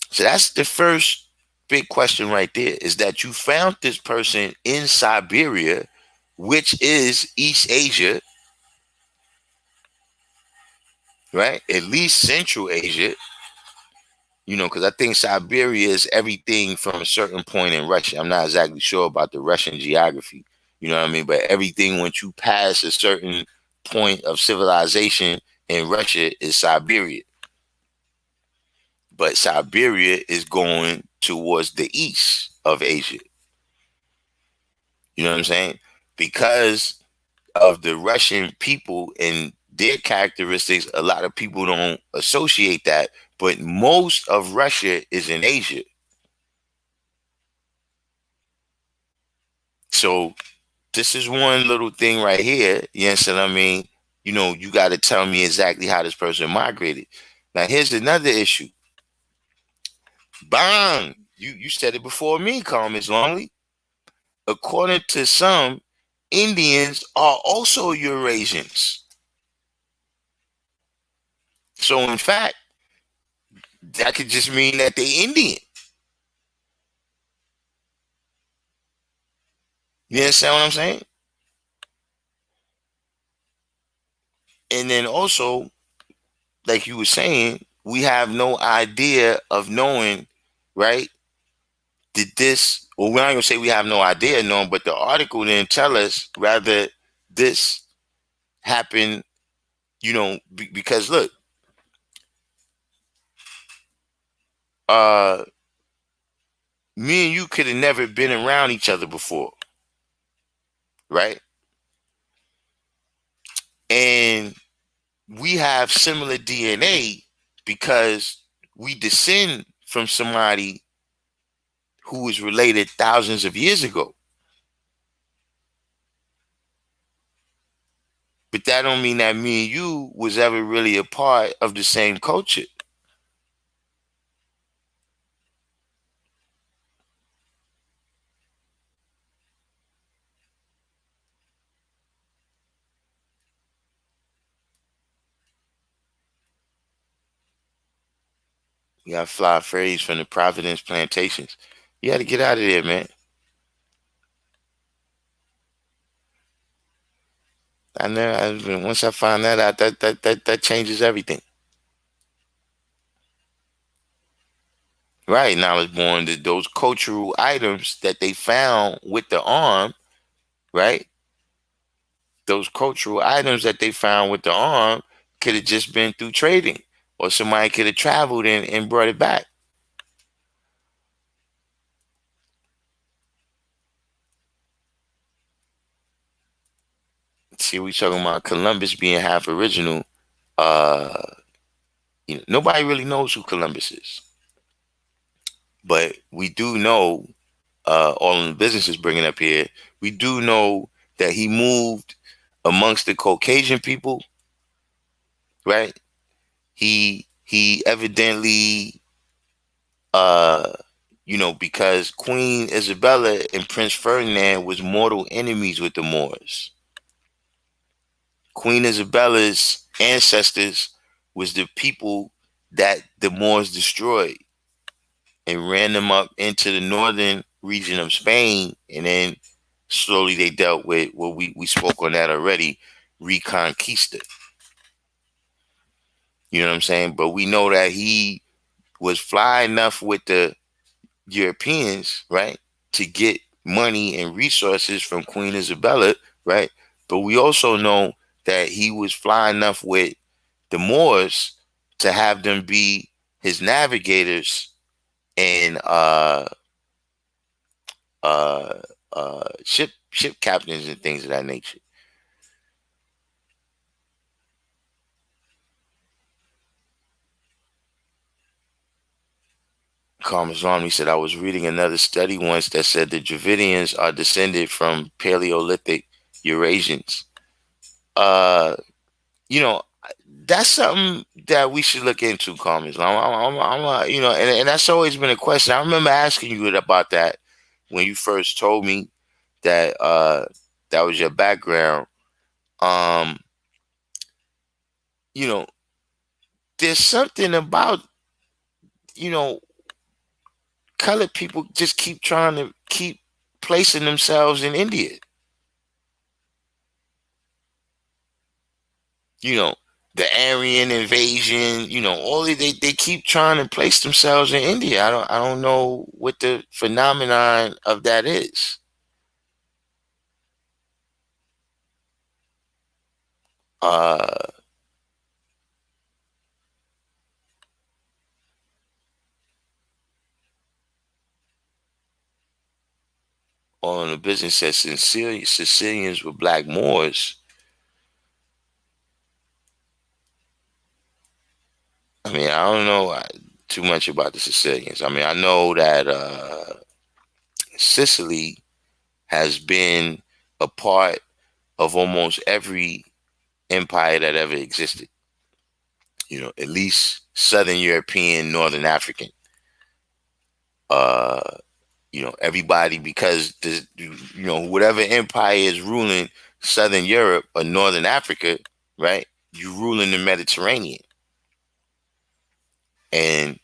So that's the first big question right there, is that you found this person in Siberia, which is East Asia, right? At least Central Asia, because I think Siberia is everything from a certain point in Russia. I'm not exactly sure about the Russian geography, you know what I mean? But everything, once you pass a certain point of civilization in Russia, is Siberia. But Siberia is going towards the east of Asia. You know what I'm saying? Because of the Russian people and their characteristics, a lot of people don't associate that. But most of Russia is in Asia. So this is one little thing right here. You understand what I mean? You got to tell me exactly how this person migrated. Now, here's another issue. Bang! You said it before me, Miss Longley. According to some, Indians are also Eurasians. So, in fact, that could just mean that they Indian. You understand what I'm saying? And then also, like you were saying, we have no idea of knowing, right? Did this, well, we're not gonna say we have no idea of knowing, but the article didn't tell us rather this happened, because look, uh, me and you could have never been around each other before, right? And we have similar DNA because we descend from somebody who was related thousands of years ago. But that don't mean that me and you was ever really a part of the same culture. You got fly phrase from the Providence plantations. You had to get out of there, man. I know. Once I find that out, that changes everything. Right now, it's born that those cultural items that they found with the arm, right? Those cultural items that they found with the arm could have just been through trading, or somebody could have traveled and brought it back. See, we talking about Columbus being half original. Uh, nobody really knows who Columbus is, but we do know. All in the businesses bringing up here, we do know that he moved amongst the Caucasian people, right? He evidently, uh, because Queen Isabella and Prince Ferdinand was mortal enemies with the Moors. Queen Isabella's ancestors was the people that the Moors destroyed and ran them up into the northern region of Spain, and then slowly they dealt with what we spoke on that already, Reconquista. You know what I'm saying? But we know that he was fly enough with the Europeans, right, to get money and resources from Queen Isabella, right? But we also know that he was fly enough with the Moors to have them be his navigators and uh, ship captains and things of that nature. Carmen Army said, I was reading another study once that said the Dravidians are descended from Paleolithic Eurasians. Uh, you know, that's something that we should look into, Carmen. And that's always been a question. I remember asking you about that when you first told me that that was your background. Um, you know, there's something about, you know, colored people just keep trying to keep placing themselves in India. You know, the Aryan invasion, all they keep trying to place themselves in India. I don't know what the phenomenon of that is. Uh on the business says Sicilians were black Moors. I mean, I don't know too much about the Sicilians. I mean, I know that Sicily has been a part of almost every empire that ever existed. At least Southern European, Northern African. Uh, everybody, because whatever empire is ruling Southern Europe or Northern Africa, right? You ruling the Mediterranean, and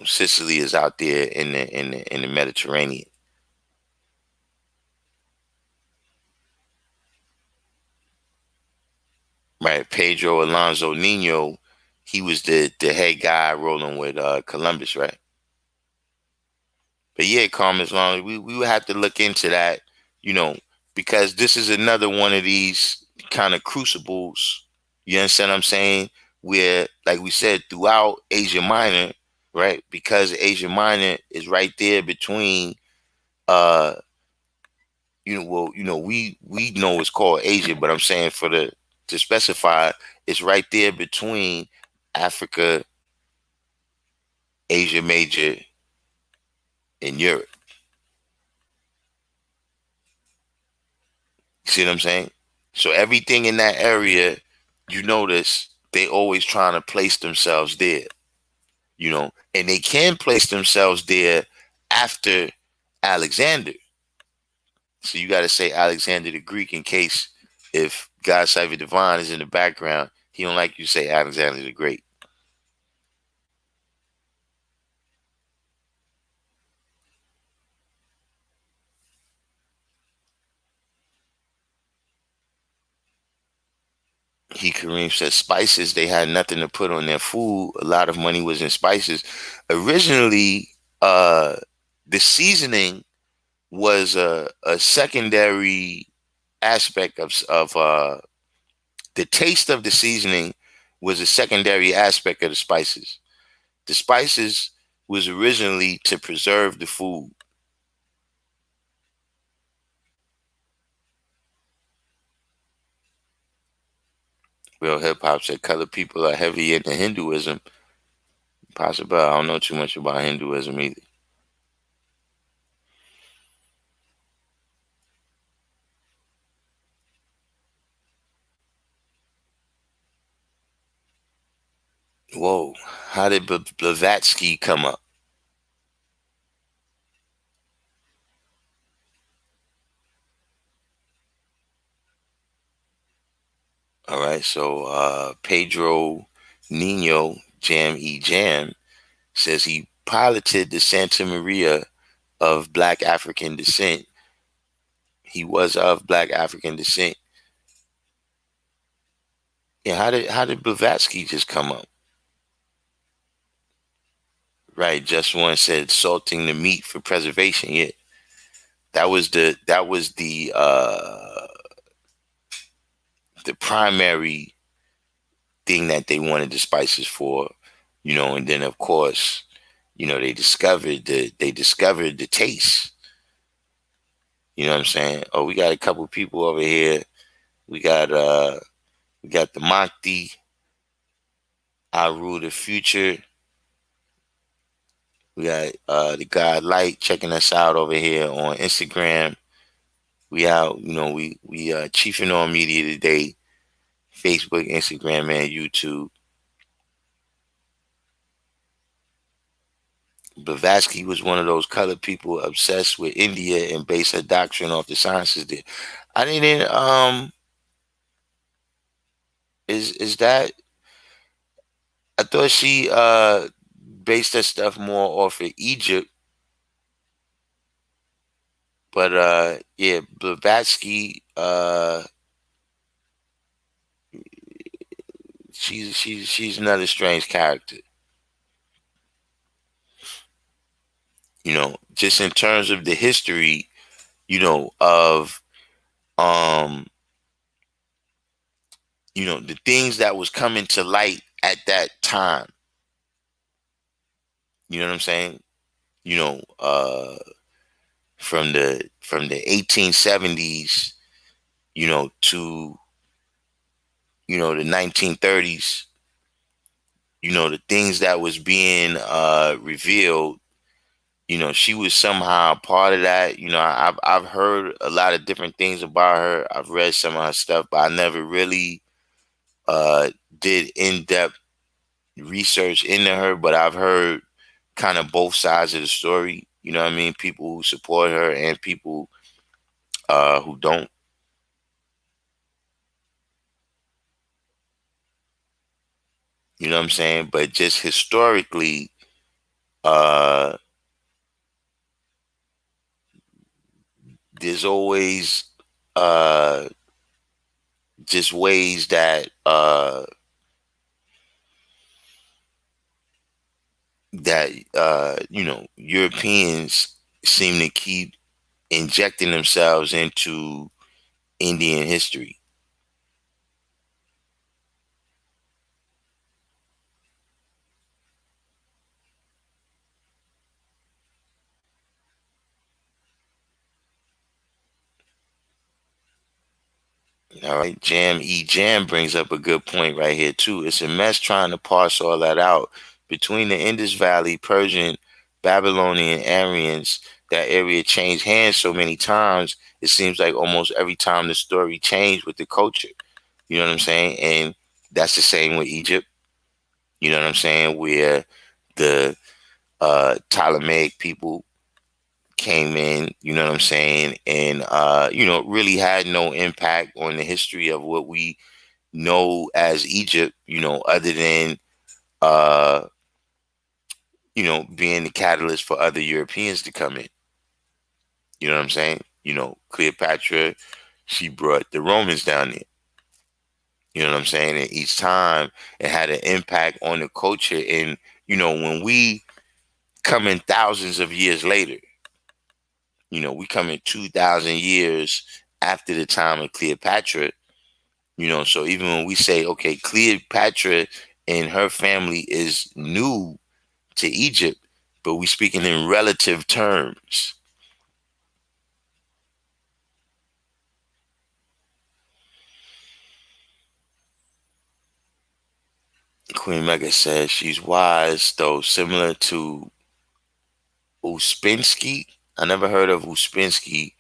Sicily is out there in the Mediterranean. Right, Pedro Alonso Nino, he was the head guy rolling with Columbus, right? But yeah, Carmen's long. We would have to look into that, you know, because this is another one of these kind of crucibles. You understand what I'm saying? Where, like we said, throughout Asia Minor, right? Because Asia Minor is right there between, uh, we know it's called Asia, but I'm saying to specify, it's right there between Africa, Asia Major, and Europe. You see what I'm saying? So everything in that area, you notice they always trying to place themselves there, and they can place themselves there after Alexander. So you got to say Alexander the Greek in case if God Cypher Divine is in the background, he don't like you to say Alexander the Great. He Kareem said spices, they had nothing to put on their food. A lot of money was in spices. Originally, the seasoning was a secondary aspect of the taste of the seasoning was a secondary aspect of the spices. The spices was originally to preserve the food. Real hip hop said colored people are heavy into Hinduism. Possible. I don't know too much about Hinduism either. Whoa, how did Blavatsky come up? All right, so Pedro Nino Jam E Jam says he piloted the Santa Maria of Black African descent. He was of Black African descent. Yeah, how did Blavatsky just come up? Right, just one said salting the meat for preservation. Yeah, that was the primary thing that they wanted the spices for, and then of course, they discovered the taste. You know what I'm saying? Oh, we got a couple people over here. We got the Makti, I rule the future. We got the God Light checking us out over here on Instagram. We out, we chiefing on media today, Facebook, Instagram, and YouTube. Blavatsky was one of those colored people obsessed with India and based her doctrine off the sciences there. I didn't is that I thought she based her stuff more off of Egypt, but yeah, Blavatsky she's another strange character. Just in terms of the history, of um the things that was coming to light at that time. You know what I'm saying? You know, from the 1870s, to the 1930s. The things that was being revealed. she was somehow part of that. I've heard a lot of different things about her. I've read some of her stuff, but I never really uh did in-depth research into her. But I've heard kind of both sides of the story. You know what I mean? People who support her and people who don't. You know what I'm saying? But just historically, uh there's always uh just ways that Europeans seem to keep injecting themselves into Indian history. All right, Jam brings up a good point right here too. It's a mess trying to parse all that out between the Indus Valley, Persian, Babylonian, Aryans. That area changed hands so many times. It seems like almost every time the story changed with the culture. You know what I'm saying? And that's the same with Egypt. You know what I'm saying? Where the Ptolemaic people came in, you know what I'm saying, and really had no impact on the history of what we know as Egypt, other than uh, being the catalyst for other Europeans to come in. You know what I'm saying? Cleopatra, she brought the Romans down there. You know what I'm saying? And each time it had an impact on the culture. And, when we come in thousands of years later, we come in 2,000 years after the time of Cleopatra. So even when we say, okay, Cleopatra and her family is new to Egypt, but we speaking in relative terms. Queen Mega says she's wise, though similar to Uspensky. I never heard of Uspensky.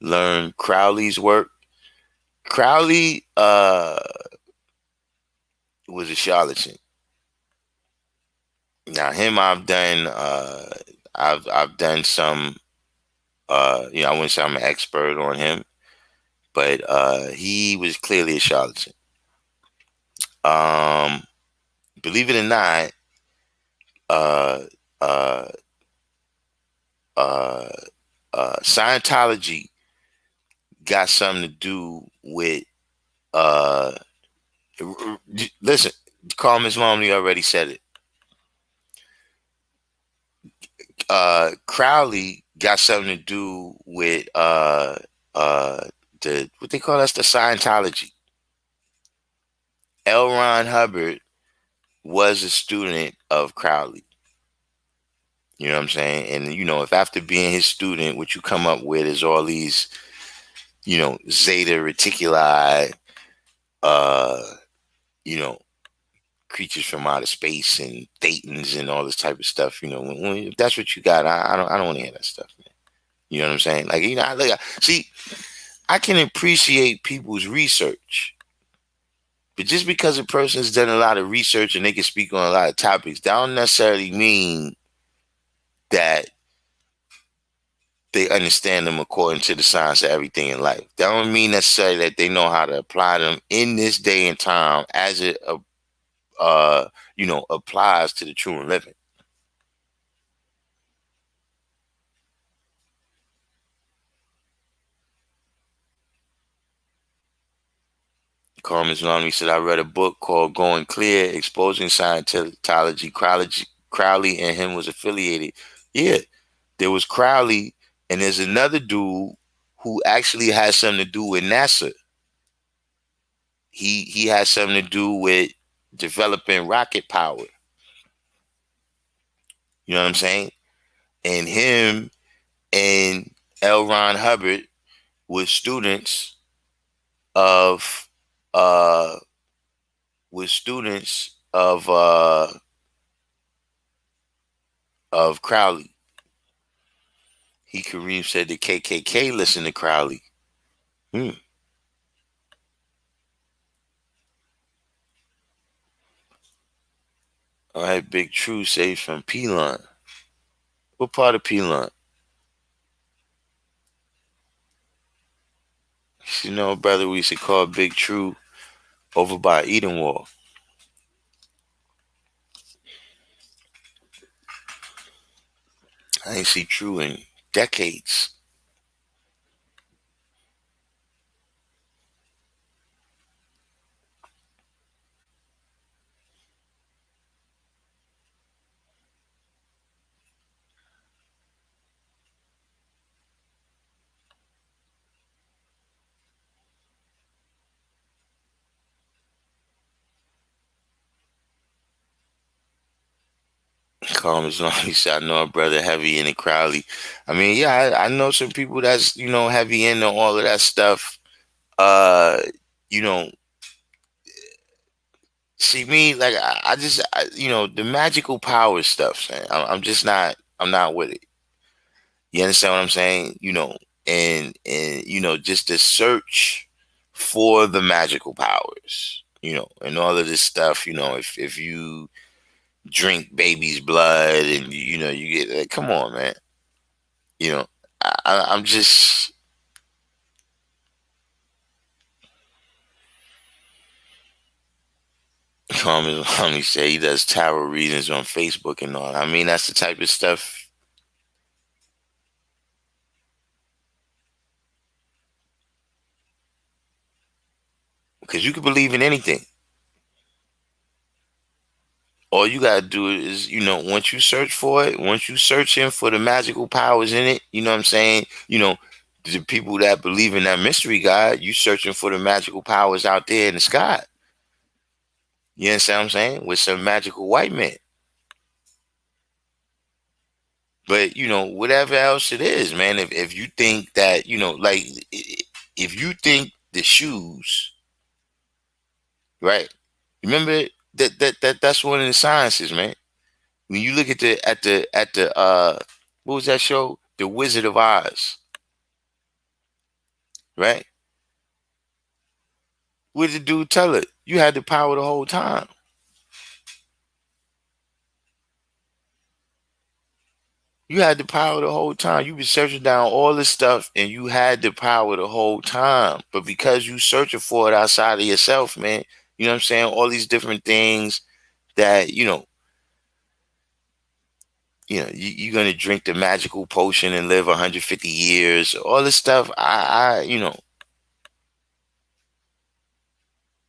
Learn Crowley's work. Crowley was a charlatan. Now him I've done some I wouldn't say I'm an expert on him, but he was clearly a charlatan. Um, believe it or not, uh, uh, uh, Scientology got something to do with. Uh, Listen, Carl Miss Lonely already said it. Crowley got something to do with uh, the what they call us, the Scientology. L. Ron Hubbard was a student of Crowley. You know what I'm saying? And if after being his student, what you come up with is all these, Zeta Reticuli, uh, you know, creatures from outer space and Thetans and all this type of stuff. If that's what you got, I don't want to hear that stuff, man. You know what I'm saying? Like, see, I can appreciate people's research, but just because a person's done a lot of research and they can speak on a lot of topics, that don't necessarily mean that they understand them according to the science of everything in life. That don't mean necessarily that they know how to apply them in this day and time as it applies to the true and living. Carmen Zalami said, I read a book called Going Clear, Exposing Scientology. Crowley and him was affiliated. Yeah, there was Crowley, and there's another dude who actually has something to do with NASA. He has something to do with developing rocket power. You know what I'm saying? And him and L. Ron Hubbard were students of uh were students of Crowley. He Kareem said the KKK listened to Crowley. Hmm. All right, Big True says from Pelon. What part of Pelon? You know, brother, we used to call Big True over by Edenwall. I ain't see True in decades. Calm as long he said, I know a brother heavy in the Crowley. I mean, yeah, I know some people that's, heavy into all of that stuff. Uh, you know, see me, like, I just, the magical power stuff, man. I'm just not, I'm not with it. You understand what I'm saying? And just the search for the magical powers, and all of this stuff, if you drink baby's blood and you get like, come on, man. You know, I'm just calm as Mommy say he does tarot readings on Facebook and all. I mean, that's the type of stuff because you can believe in anything. All you gotta do is, once you search for it, once you searching for the magical powers in it, you know what I'm saying? The people that believe in that mystery God, you searching for the magical powers out there in the sky. You understand what I'm saying? With some magical white man. But whatever else it is, man, if you think that, like if you think the shoes, right? Remember that's one of the sciences, man. When you look at the what was that show? The Wizard of Oz, right? What did the dude tell it? You had the power the whole time. You had the power the whole time. You been searching down all this stuff and you had the power the whole time. But because you searching for it outside of yourself, man, you know what I'm saying? All these different things that, you're gonna drink the magical potion and live 150 years. All this stuff,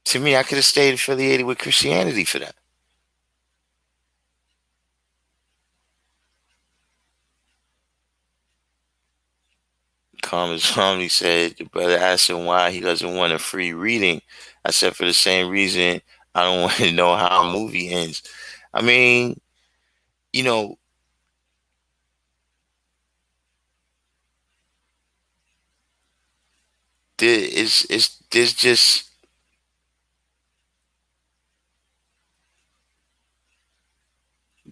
to me, I could have stayed affiliated with Christianity for that. Common Swami said the brother asked him why he doesn't want a free reading. I said for the same reason I don't want to know how a movie ends. I mean, you know, it's there's just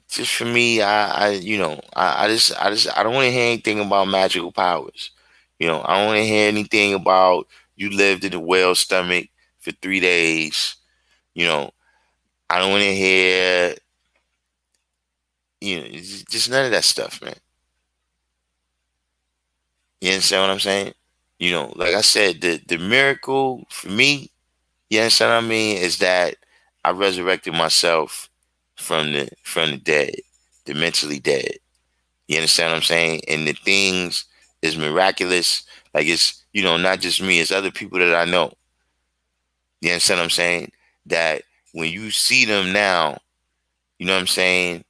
for me, I don't want to hear anything about magical powers. I don't want to hear anything about you lived in a whale's stomach for 3 days. You know, I don't want to hear, just none of that stuff, man. You understand what I'm saying? Like I said, the miracle for me, you understand what I mean, is that I resurrected myself from the dead, the mentally dead. You understand what I'm saying? And the things is miraculous. Like it's, not just me, it's other people that I know. You understand what I'm saying? That when you see them now, you know what I'm saying?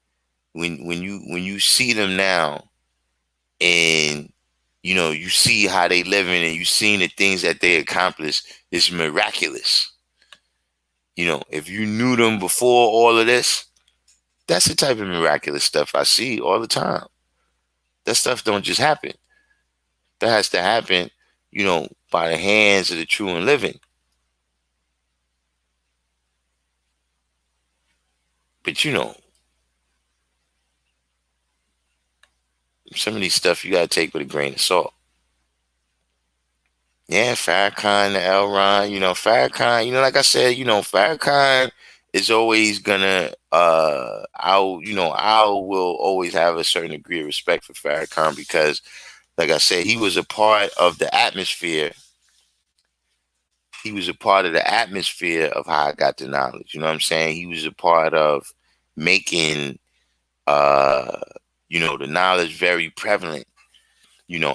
When you see them now and you see how they living and you seen the things that they accomplished, it's miraculous. If you knew them before all of this, that's the type of miraculous stuff I see all the time. That stuff don't just happen. That has to happen, by the hands of the true and living. But some of these stuff you gotta take with a grain of salt. Yeah, Farrakhan, the Elron, Farrakhan, like I said, Farrakhan is always gonna I will always have a certain degree of respect for Farrakhan because like I said, he was a part of the atmosphere. He was a part of the atmosphere of how I got the knowledge. You know what I'm saying? He was a part of making uh the knowledge very prevalent,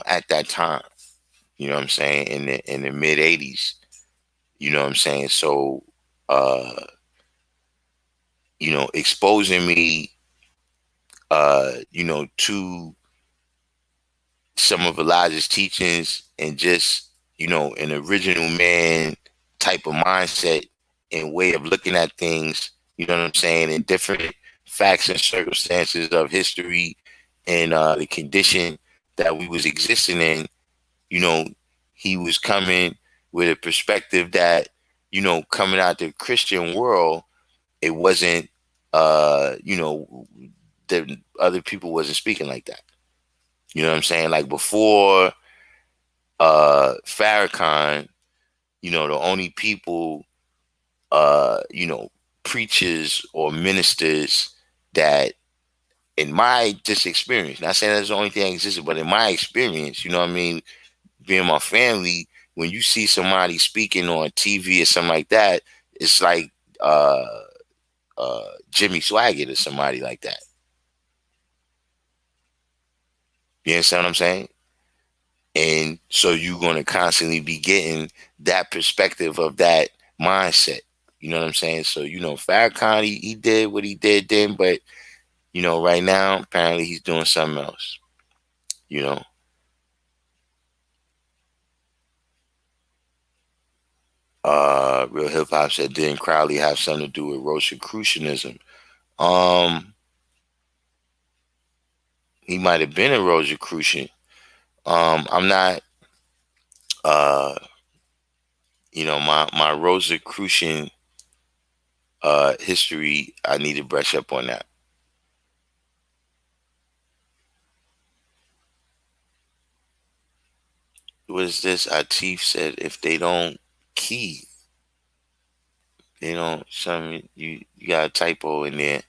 at that time. You know what I'm saying? In the mid 80s. You know what I'm saying? So uh, exposing me to some of Elijah's teachings and just, an original man type of mindset and way of looking at things, you know what I'm saying, in different facts and circumstances of history and the condition that we was existing in, you know, he was coming with a perspective that, coming out the Christian world, it wasn't, the other people wasn't speaking like that. You know what I'm saying? Like before Farrakhan, the only people, preachers or ministers that in my just experience, not saying that's the only thing that existed, but in my experience, you know what I mean, being my family, when you see somebody speaking on TV or something like that, it's like uh Jimmy Swaggart or somebody like that. You understand what I'm saying? And so you're going to constantly be getting that perspective of that mindset. You know what I'm saying? So, Farrakhan, he did what he did then, but, right now, apparently he's doing something else, you know. Real Hip Hop said, didn't Crowley have something to do with Rosicrucianism? Um, he might have been a Rosicrucian. I'm not, uh, my Rosicrucian history, I need to brush up on that. What is this? Atif said, if they don't key, they don't, some, you got a typo in there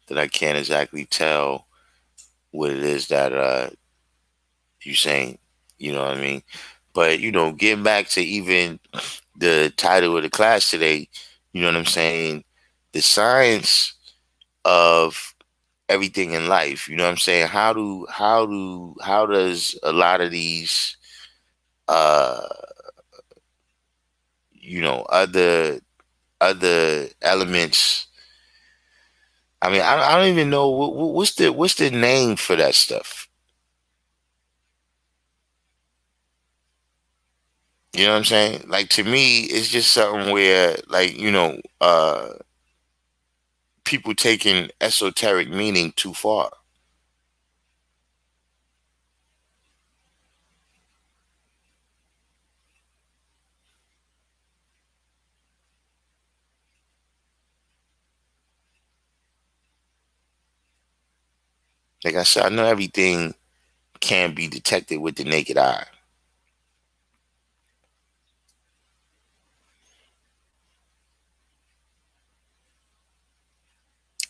that I can't exactly tell what it is that you saying. You know what I mean? But getting back to even the title of the class today, you know what I'm saying? The science of everything in life. You know what I'm saying? How does a lot of these uh other elements. I mean, I don't even know what's the name for that stuff. You know what I'm saying? Like to me, it's just something where like people taking esoteric meaning too far. Like I said, I know everything can be detected with the naked eye.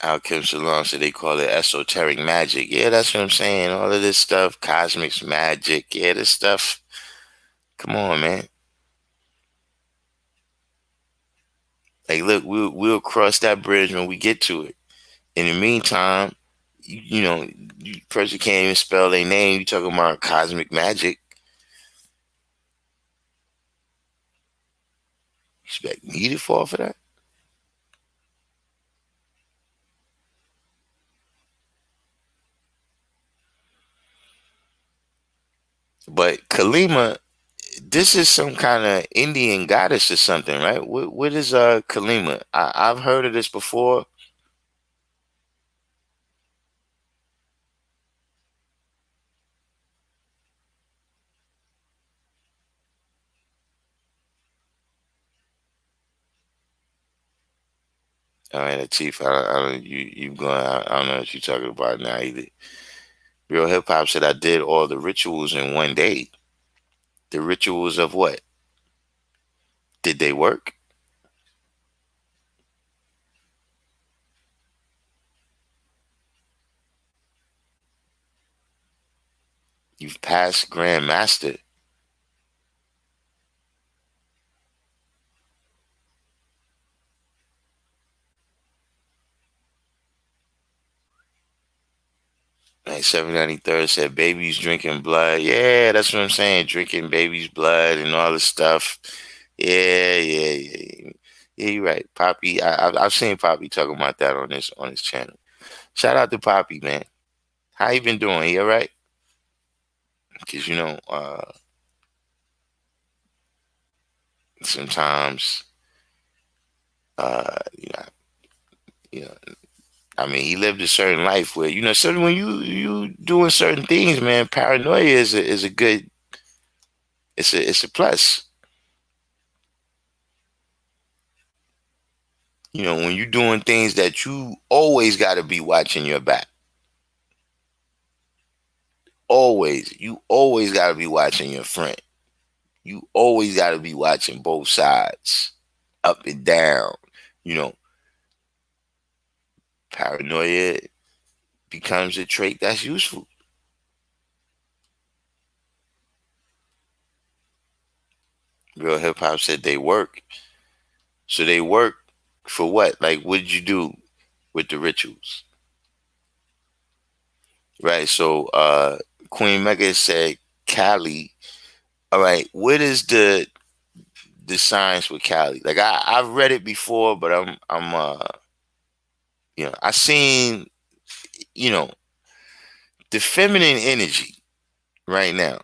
Al Kim Salon said they call it esoteric magic. Yeah, that's what I'm saying. All of this stuff, cosmic magic. Yeah, this stuff. Come on, man. Like, look, we'll cross that bridge when we get to it. In the meantime, person can't even spell their name. You talking about cosmic magic? You expect me to fall for that? But Kalima, this is some kind of Indian goddess or something, right? What is Kalima? I've heard of this before. All right, Chief. I don't you going. I don't know what you're talking about now either. Real hip hop said I did all the rituals in one day. The rituals of what? Did they work? You've passed Grandmaster. Like 793rd said, babies drinking blood. Yeah, that's what I'm saying. Drinking baby's blood and all this stuff. Yeah, yeah, yeah. Yeah, you're right. Poppy, I've seen Poppy talking about that on his channel. Shout out to Poppy, man. How you been doing? You all right? Because, sometimes, you know, you know, I mean, he lived a certain life where, certain when you doing certain things, man, paranoia is a good, it's a plus. When you're doing things that you always got to be watching your back. Always. You always got to be watching your front. You always got to be watching both sides, up and down. You know, Paranoia becomes a trait that's useful. Real hip hop said they work. So they work for what? Like, what did you do with the rituals? Right. So Queen Mega said Cali. All right, what is the science with Cali? Like I've read it before, but I seen, you know, the feminine energy right now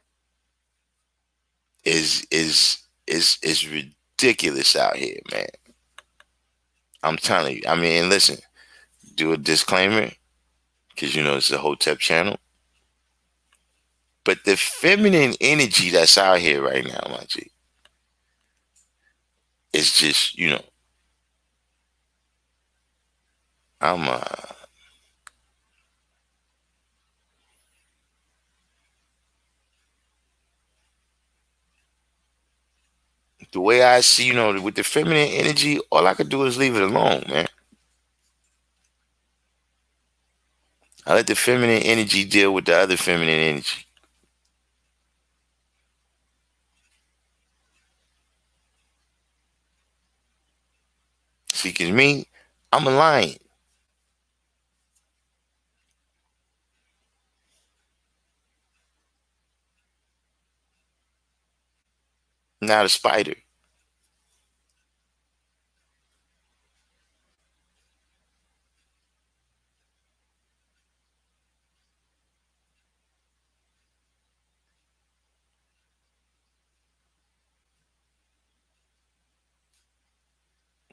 is ridiculous out here, man. I'm telling you. I mean, and listen, do a disclaimer, because it's a Hotep channel. But the feminine energy that's out here right now, my G, it's just, I'm the way I see, with the feminine energy, all I could do is leave it alone, man. I let the feminine energy deal with the other feminine energy. See, cause me, I'm a lion, not a spider.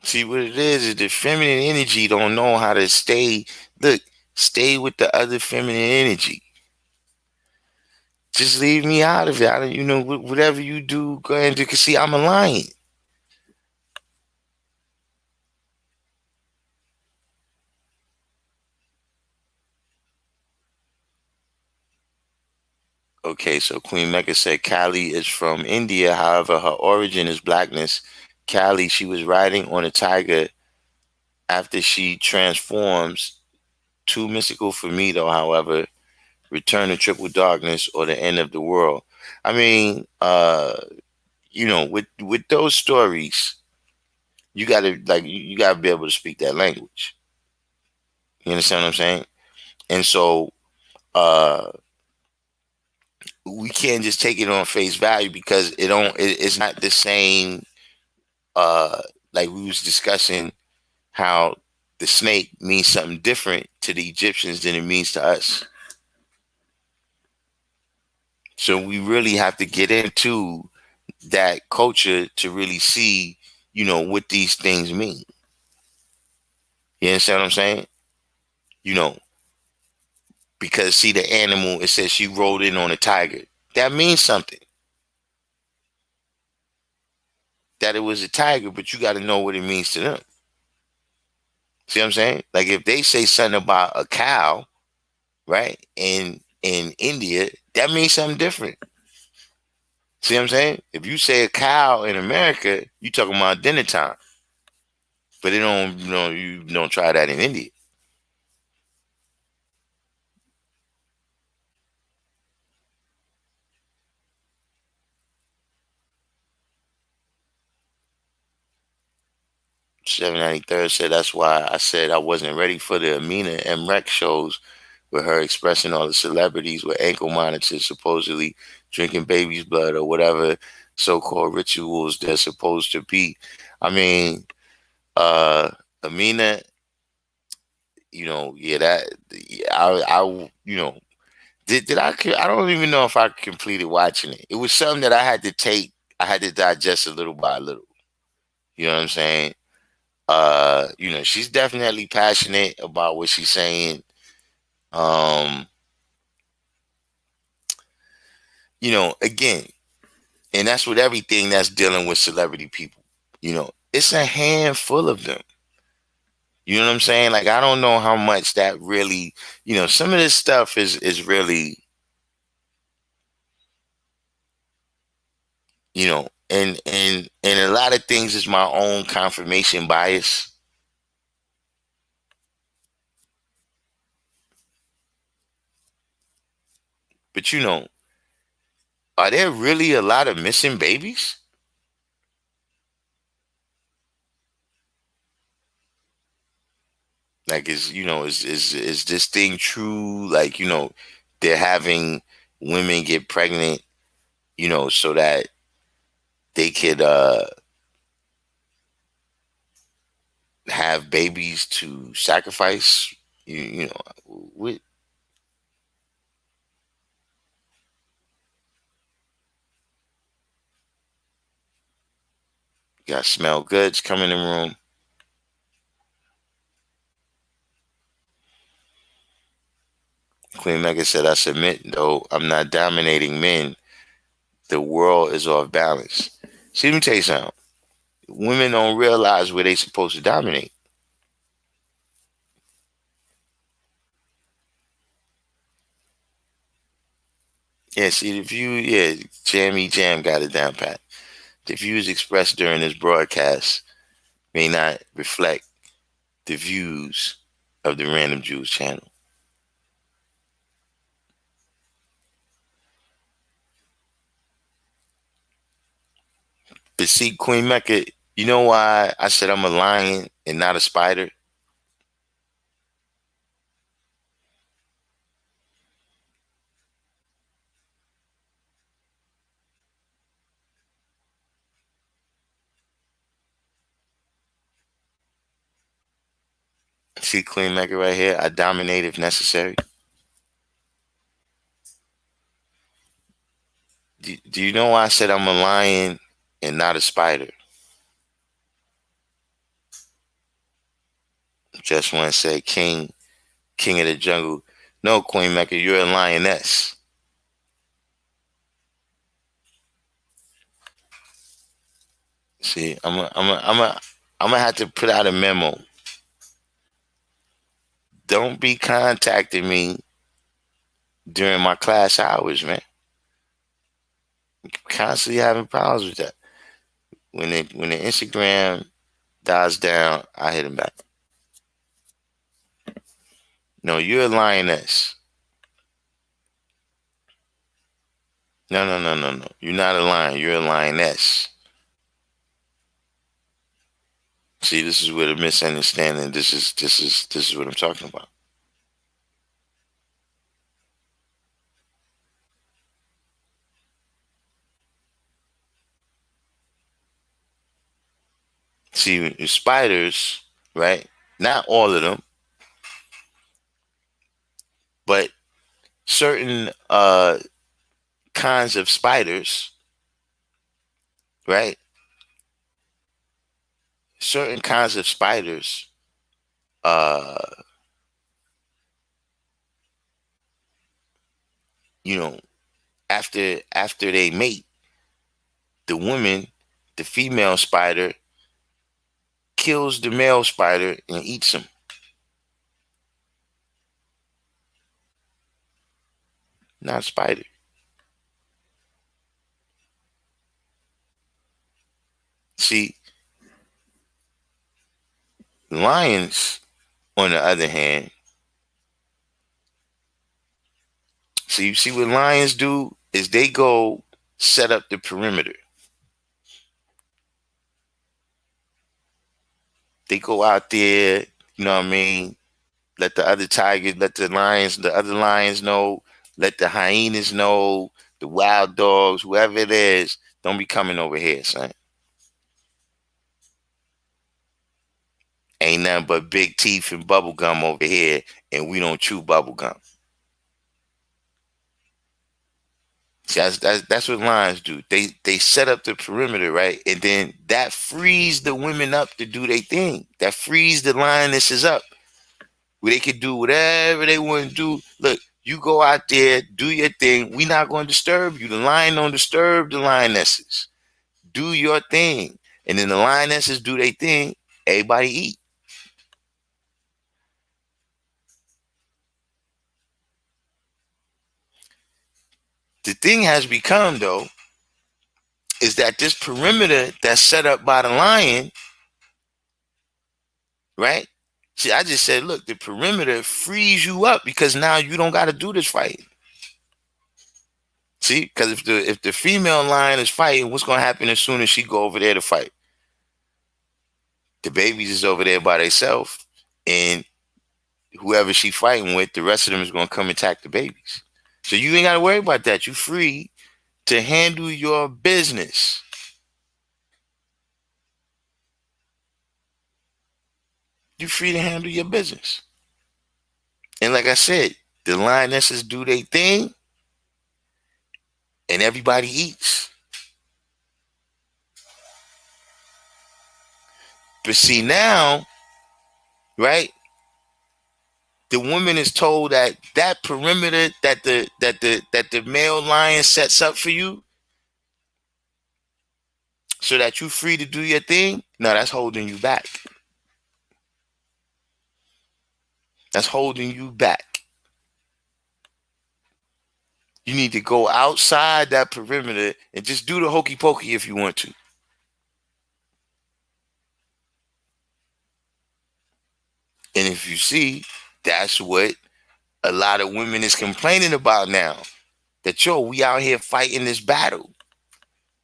See what it is the feminine energy don't know how to stay. Look, stay with the other feminine energy. Just leave me out of it. I don't, whatever you do, go ahead and do. Cause see, I'm a lion. Okay, so Queen Mecca said Kali is from India. However, her origin is blackness. Kali, she was riding on a tiger after she transforms. Too mystical for me, though. However, Return to Triple Darkness or the End of the World. I mean, with those stories, you gotta you gotta be able to speak that language. You understand what I'm saying? And so uh we can't just take it on face value because it's not the same. uh like we was discussing how the snake means something different to the Egyptians than it means to us. So we really have to get into that culture to really see, what these things mean. You understand what I'm saying? You know, because see the animal, it says she rode in on a tiger. That means something. That it was a tiger, but you got to know what it means to them. See what I'm saying? Like if they say something about a cow, right? And in India, that means something different. See what I'm saying? If you say a cow in America, you talking about dinner time. But they don't, you don't try that in India. 793rd said that's why I said I wasn't ready for the Amina M. Rec shows with her expressing all the celebrities with ankle monitors supposedly drinking baby's blood or whatever so-called rituals they're supposed to be. I mean, uh Amina, yeah, that I did I don't even know if I completed watching it. It was something that I had to digest a little by little. You know what I'm saying? She's definitely passionate about what she's saying. Um, again, and that's with everything that's dealing with celebrity people. It's a handful of them. You know what I'm saying? Like I don't know how much that really, some of this stuff is really, and a lot of things is my own confirmation bias. But are there really a lot of missing babies? Like is this thing true? Like, they're having women get pregnant, so that they could have babies to sacrifice. What got smell goods come in the room. Queen Mega said, I submit though, I'm not dominating men. The world is off balance. See, let me tell you something. Women don't realize where they supposed to dominate. Yeah, see the view, yeah, Jammy Jam got it down pat. The views expressed during this broadcast may not reflect the views of the Random Jews channel. But see, Queen Mecca, you know why I said I'm a lion and not a spider? See, Queen Mecca right here, I dominate if necessary. Do you know why I said I'm a lion and not a spider? Just want to say king of the jungle. No, Queen Mecca, you're a lioness. See, I'm gonna have to put out a memo. Don't be contacting me during my class hours, man. Constantly having problems with that. When the Instagram dies down, I hit him back. No, you're a lioness. No, no, no, no, no. You're not a lion. You're a lioness. See, this is where the misunderstanding. This is what I'm talking about. See, spiders, right? Not all of them, but certain kinds of spiders, right? Certain kinds of spiders, uh, you know, after they mate, the woman, the female spider, kills the male spider and eats him. not a spider. See, lions, on the other hand, see, you see what lions do is they go set up the perimeter. They go out there, you know what I mean? Let the other tigers, let the lions, the other lions know, let the hyenas know, the wild dogs, whoever it is, don't be coming over here, son. Ain't nothing but big teeth and bubble gum over here, and we don't chew bubble gum. See, that's what lions do. They set up the perimeter, right? And then that frees the women up to do their thing. That frees the lionesses up where they can do whatever they want to do. Look, you go out there, do your thing. We not going to disturb you. The lion don't disturb the lionesses. Do your thing. And then the lionesses do their thing. Everybody eat. The thing has become, though, is that this perimeter that's set up by the lion, right? See, I just said, look, the perimeter frees you up because now you don't got to do this fighting. See, because if the female lion is fighting, what's gonna happen as soon as she go over there to fight? The babies is over there by themselves, and whoever she fighting with, the rest of them is gonna come attack the babies. So you ain't gotta worry about that. You free to handle your business. You free to handle your business. And like I said, the lionesses do their thing, and everybody eats. But see now, right? The woman is told that that perimeter that the male lion sets up for you, so that you free to do your thing. No, that's holding you back. That's holding you back. You need to go outside that perimeter and just do the hokey pokey if you want to. And if you see, that's what a lot of women is complaining about now. That yo, we out here fighting this battle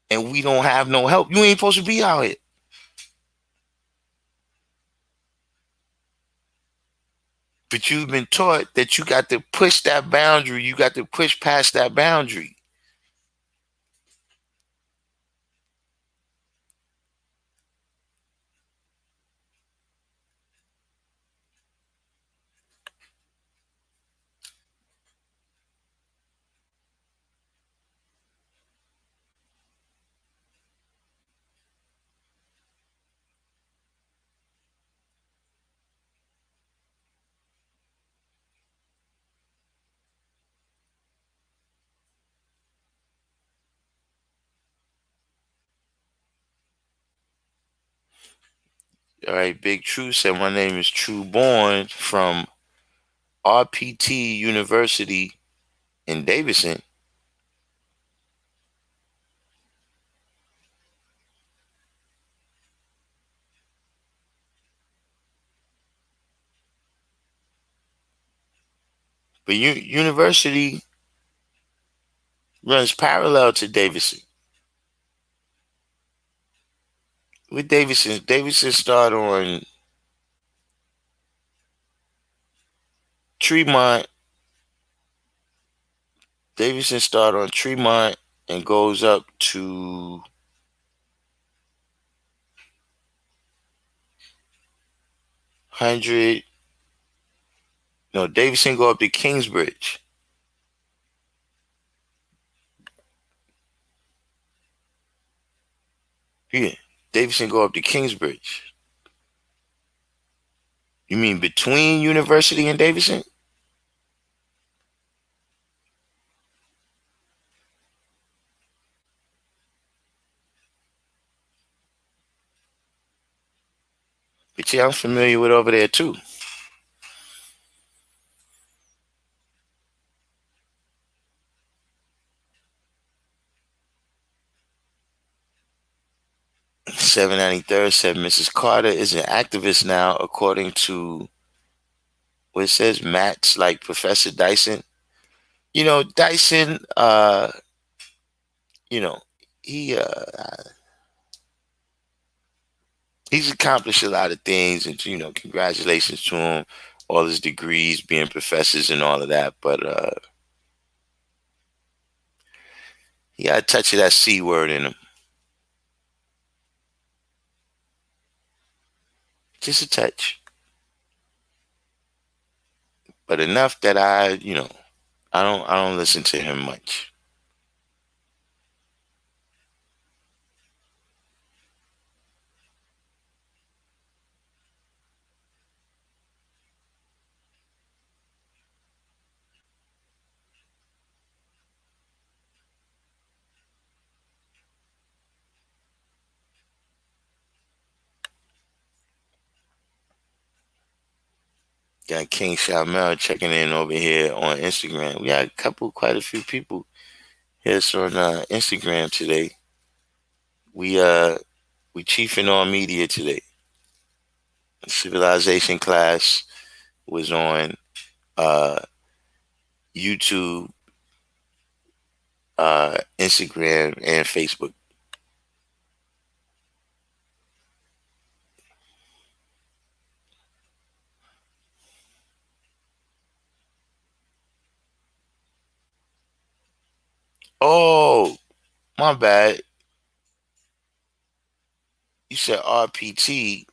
and we don't have no help. You ain't supposed to be out here. But you've been taught that you got to push that boundary. You got to push past that boundary. All right, Big True said, my name is True Born from RPT University in Davidson. But university runs parallel to Davidson. With Davidson start on Tremont. Davidson start on Tremont and goes up to Hundred. No, Davidson go up to Kingsbridge. Yeah, Davidson go up to Kingsbridge. You mean between University and Davidson? But yeah, I'm familiar with over there too. 793rd said Mrs. Carter is an activist now, according to what it says. Matt's like Professor Dyson. Dyson. You know, he he's accomplished a lot of things, and congratulations to him, all his degrees, being professors, and all of that. But he got a touch of that C word in him, just a touch, but enough that I don't listen to him much. Got King Shamel checking in over here on Instagram. We got quite a few people here on Instagram today. We chiefing on media today. Civilization class was on uh, YouTube, Instagram, and Facebook. Oh, my bad. You said RPT.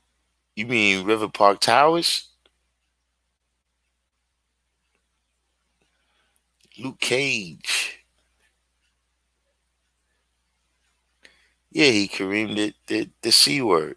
You mean River Park Towers? Luke Cage. Yeah, he Kareem the C word.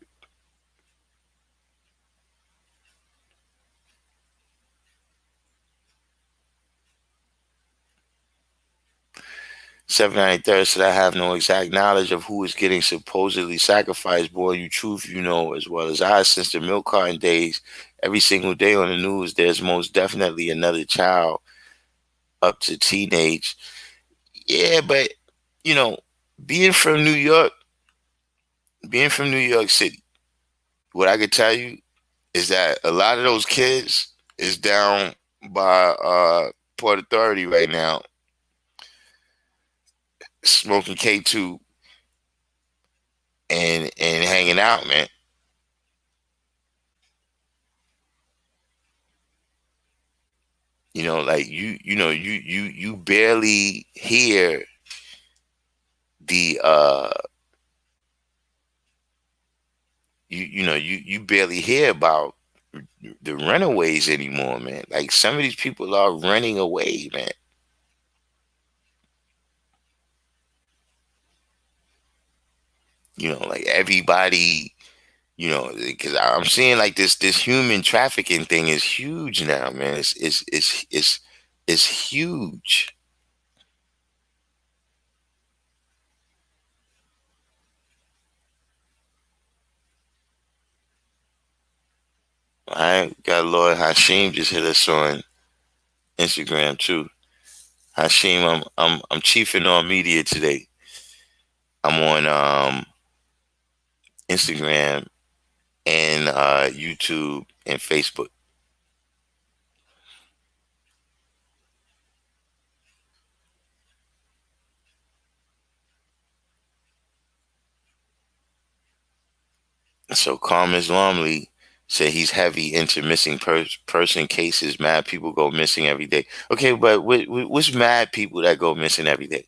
793rd said, I have no exact knowledge of who is getting supposedly sacrificed. Boy, you truth, as well as I. Since the milk carton days, every single day on the news, there's most definitely another child up to teenage. Yeah, but, you know, being from New York, being from New York City, what I could tell you is that a lot of those kids is down by Port Authority right now, smoking K2 and hanging out, man. Like you barely hear the you barely hear about the runaways anymore, man. Like some of these people are running away, man. Like everybody, because I'm seeing like this human trafficking thing is huge now, man. It's huge. I got Lord Hashim just hit us on Instagram too. Hashim, I'm chiefing on media today. I'm on Instagram and YouTube and Facebook. So Carmen Lumley said he's heavy into missing person cases. Mad people go missing every day. Okay, but what's mad people that go missing every day?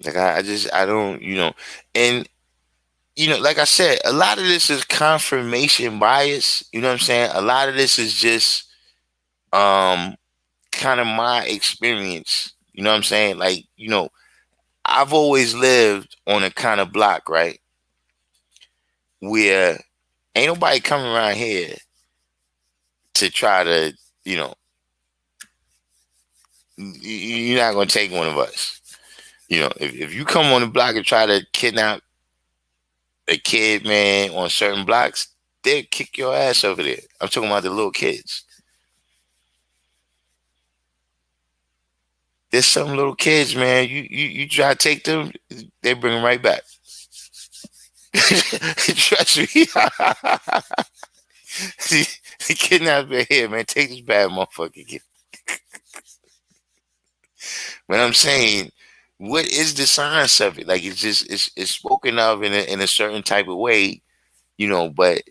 Like I don't, and like I said, a lot of this is confirmation bias. You know what I'm saying? A lot of this is just um kind of my experience. You know what I'm saying? Like, I've always lived on a kind of block, right? where ain't nobody coming around here to try to, you know, you're not gonna take one of us. You know, if you come on the block and try to kidnap a kid, man, on certain blocks, they'll kick your ass over there. I'm talking about the little kids. There's some little kids, man. You try to take them, they bring them right back. Trust me. The kidnapper here, man. Take this bad motherfucker. But I'm saying, what is the science of it? Like it's just it's spoken of in a certain type of way, you know. But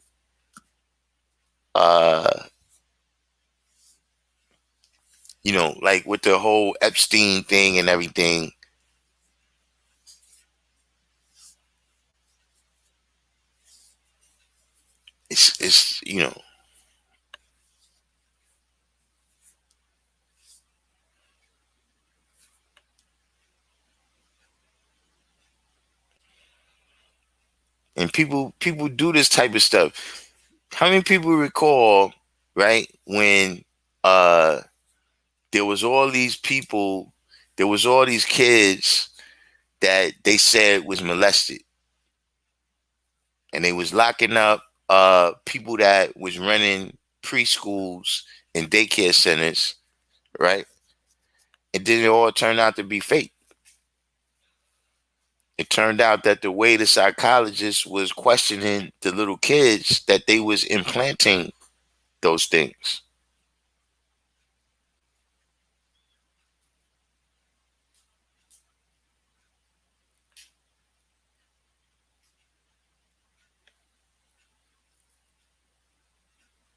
uh, you know, like with the whole Epstein thing and everything, it's you know, and people do this type of stuff. How many people recall, right, when uh there was all these people, there was all these kids that they said was molested, and they was locking up people that was running preschools and daycare centers, right? And then it all turned out to be fake. It turned out that the way the psychologist was questioning the little kids, that they was implanting those things.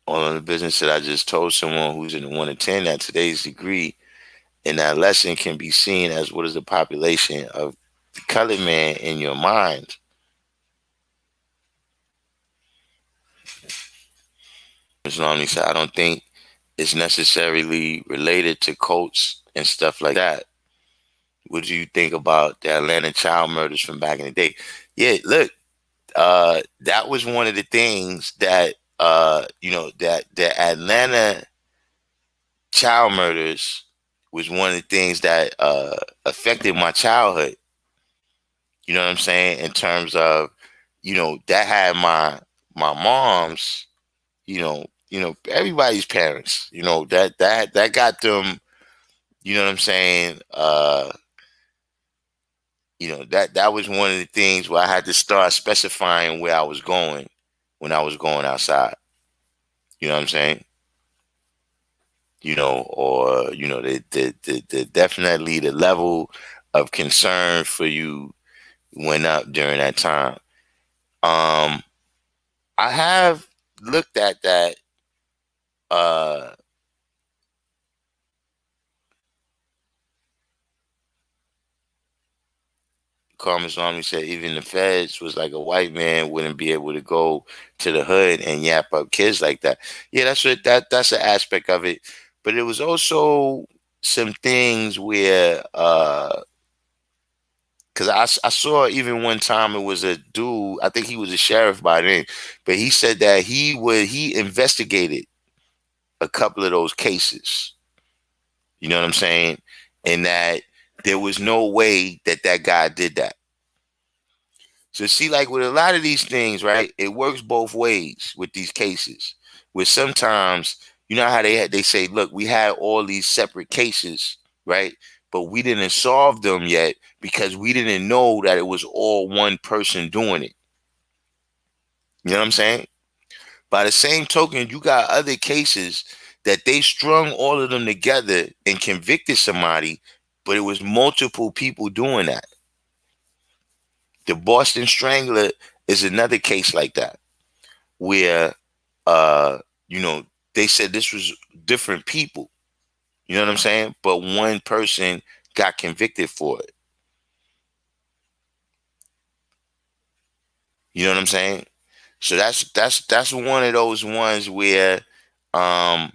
All in the business that I just told someone who's in the 1 to 10 that today's degree in that lesson can be seen as what is the population of the colored man in your mind. As long as I don't think it's necessarily related to cults and stuff like that. What do you think about the Atlanta child murders from back in the day? Yeah, look, that was one of the things that you know, that the Atlanta child murders was one of the things that affected my childhood. You know what I'm saying? In terms of, you know, that had my mom's, everybody's parents, that got them, you know what I'm saying? That was one of the things where I had to start specifying where I was going when I was going outside. You know what I'm saying? Or the definitely the level of concern for you went up during that time. Um, I have looked at that. Uh, Carmen Swami said even the feds was like a white man wouldn't be able to go to the hood and yap up kids like that. Yeah, that's an aspect of it. But it was also some things where because I saw even one time it was a dude, I think he was a sheriff by then, but he said that he investigated a couple of those cases. You know what I'm saying? And that there was no way that that guy did that. So see, like with a lot of these things, right? It works both ways with these cases. Where sometimes, you know how they say, look, we had all these separate cases, right? But we didn't solve them yet because we didn't know that it was all one person doing it. You know what I'm saying? By the same token, you got other cases that they strung all of them together and convicted somebody, but it was multiple people doing that. The Boston Strangler is another case like that, where uh, you know, they said this was different people. You know what I'm saying? But one person got convicted for it. You know what I'm saying? So that's one of those ones where um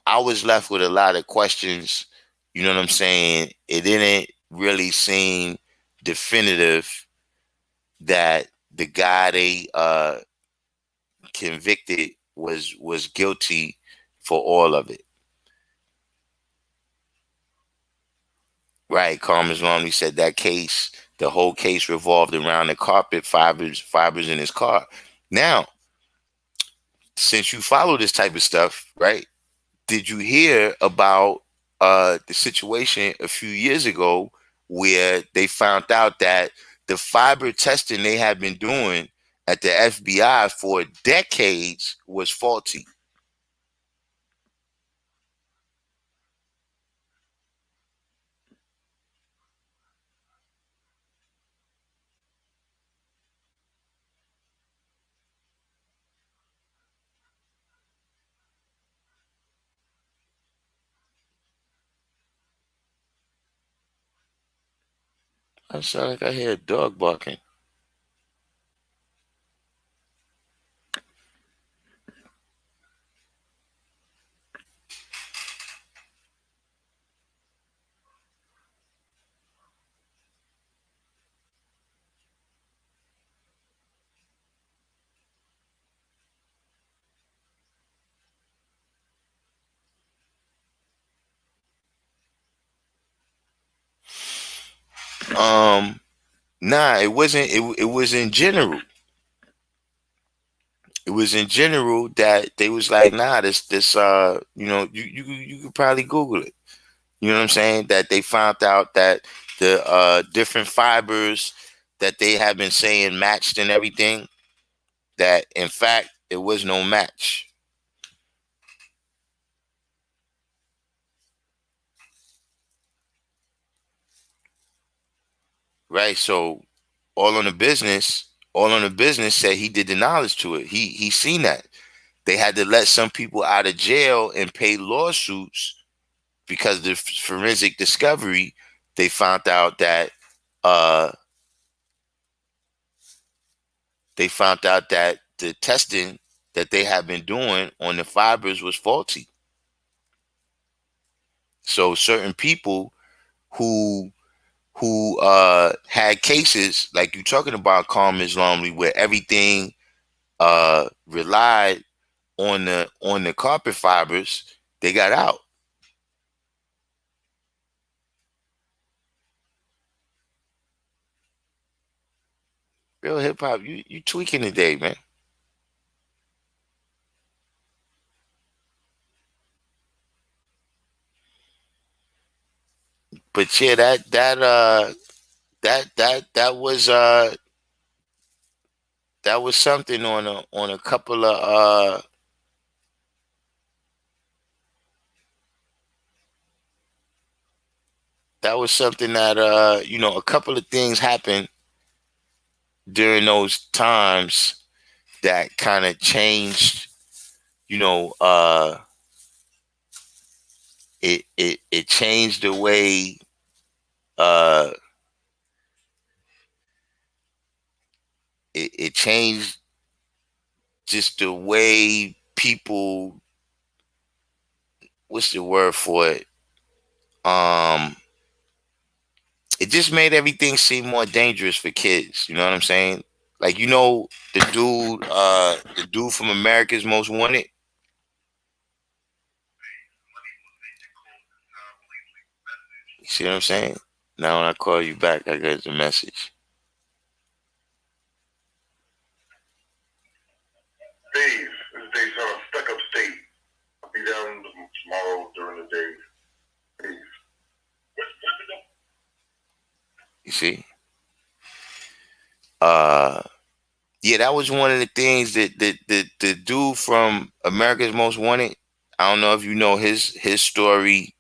I was left with a lot of questions. You know what I'm saying? It didn't really seem definitive that the guy they convicted was guilty for all of it. Right. Carmen's Lonely said that case, the whole case revolved around the carpet fibers in his car. Now, since you follow this type of stuff, right? Did you hear about the situation a few years ago where they found out that the fiber testing they had been doing at the FBI for decades was faulty? I sound like I hear a dog barking. Um, nah, it wasn't. It was in general. It was in general that they was like, nah, you could probably Google it. You know what I'm saying? That they found out that the different fibers that they have been saying matched and everything, that in fact it was no match. Right. So all on the business said he did the knowledge to it. He seen that. They had to let some people out of jail and pay lawsuits because the forensic discovery, they found out that uh the testing that they had been doing on the fibers was faulty. So certain people who had cases like you talking about, Carm Islamly, where everything relied on the carpet fibers, they got out. Real hip hop, you tweaking today, man. But yeah, that was something on a couple of that was something that a couple of things happened during those times that kind of changed, you know, it changed the way uh it changed just the way people, what's the word for it? Um it just made everything seem more dangerous for kids. You know what I'm saying? Like the dude from America's Most Wanted. You see what I'm saying? Now when I call you back, I get the message. Dave, this is Dave from Stuck Up State. I'll be down tomorrow during the day. Dave. You see? Uh yeah, that was one of the things that the dude from America's Most Wanted. I don't know if you know his story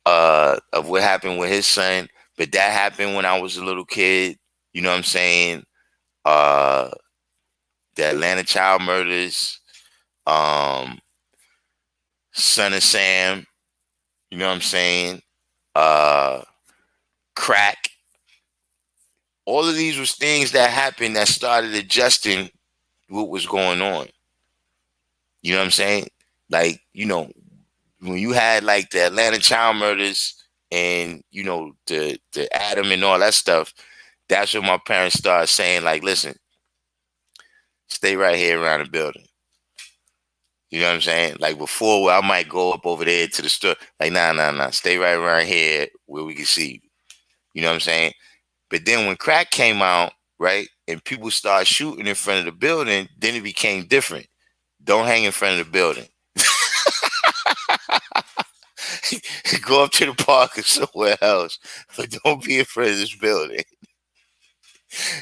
of what happened with his son, but that happened when I was a little kid. You know what I'm saying? Uh the Atlanta child murders, um, Son of Sam, you know what I'm saying? Uh Crack. All of these was things that happened that started adjusting what was going on. You know what I'm saying? Like, when you had like the Atlanta child murders and the Adam and all that stuff, that's when my parents started saying, like, listen, Stay right here around the building. You know what I'm saying? Like before, where I might go up over there to the store. Like, nah, nah, nah. Stay right around here where we can see you. You know what I'm saying? But then when crack came out, right, and people started shooting in front of the building, then it became different. Don't hang in front of the building. Go up to the park or somewhere else, but don't be in front of this building.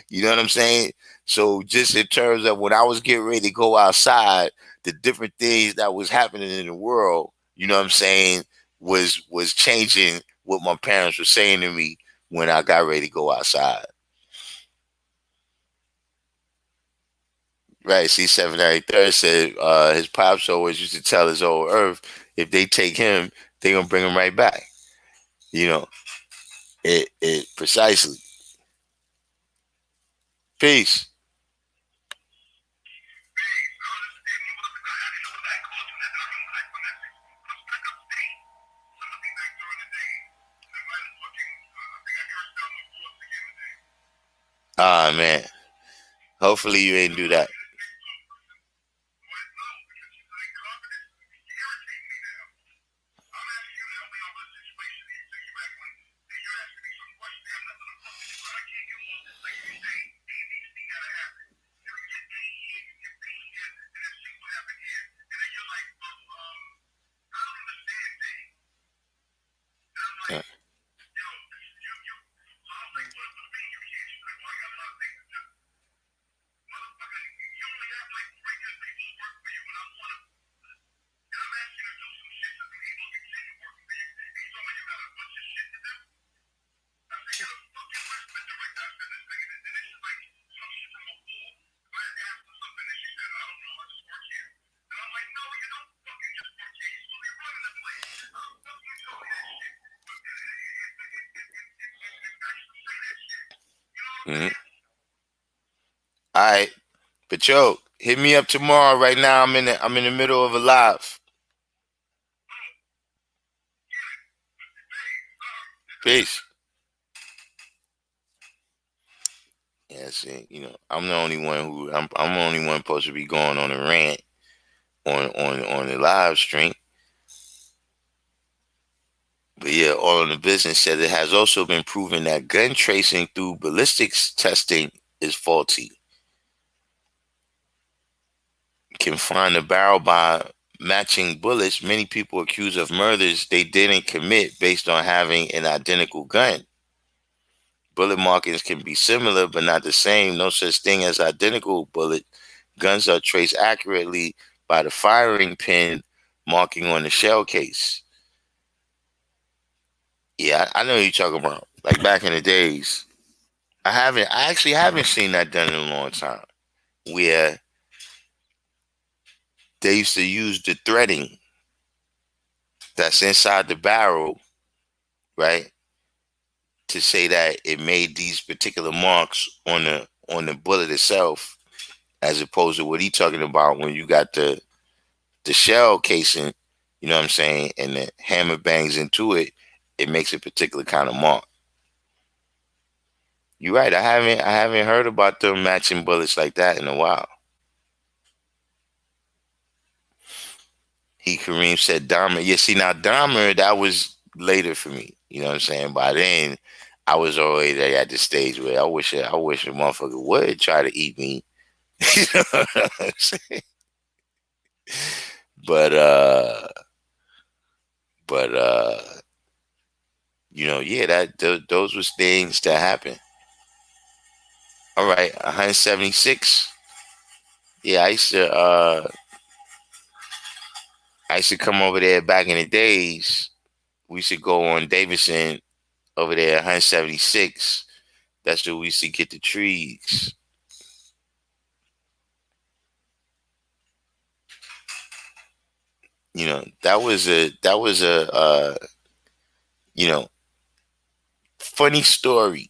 You know what I'm saying? So just in terms of when I was getting ready to go outside, the different things that was happening in the world, you know what I'm saying, was changing what my parents were saying to me when I got ready to go outside. Right. See, 793rd said his pops always used to tell his old Earth, if they take him, they gonna bring him right back. You know, it precisely. Peace. Ah man. Hopefully you ain't do that. Yeah. Mhm. All right. But yo, hit me up tomorrow. Right now I'm in the middle of a live. Peace. Yeah, see, I'm the only one I'm the only one supposed to be going on a rant on the live stream. But yeah, all in the business said it has also been proven that gun tracing through ballistics testing is faulty. Can find the barrel by matching bullets. Many people accused of murders they didn't commit based on having an identical gun. Bullet markings can be similar but not the same. No such thing as identical bullet. Guns are traced accurately by the firing pin marking on the shell case. Yeah, I know what you're talking about. Like back in the days. I actually haven't seen that done in a long time. Where they used to use the threading that's inside the barrel, right? To say that it made these particular marks on the bullet itself, as opposed to what he talking about when you got the shell casing, you know what I'm saying, and the hammer bangs into it, it makes a particular kind of mark. You're right. I haven't heard about them matching bullets like that in a while. He Kareem said Dahmer. Yeah, see now Dahmer, that was later for me. You know what I'm saying? By then, I was already at the stage where I wish a motherfucker would try to eat me. You know what I'm saying? But but yeah, those was things that happened. All right, 176. Yeah, I used to come over there back in the days. We used to go on Davidson over there, 176. That's where we used to get the trees. That was a you know funny story.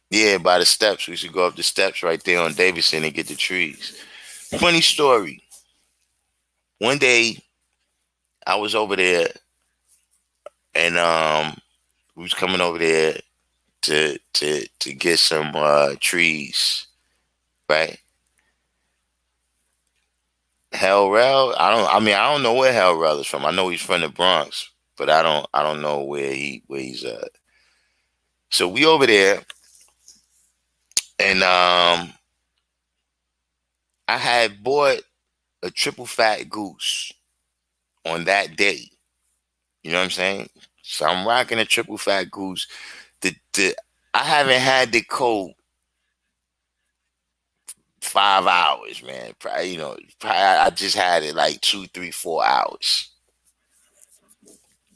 Yeah, by the steps. We should go up the steps right there on Davidson and get the trees. Funny story. One day I was over there and we was coming over there to get some trees. right? Hell Rel, I don't. I mean, I don't know where Hell Rel is from. I know he's from the Bronx, but I don't. I don't know where he's at. So we over there, and I had bought a triple fat goose on that day. You know what I'm saying? So I'm rocking a triple fat goose. The I haven't had the coat 5 hours, man. Probably, I just had it like 2, 3, 4 hours.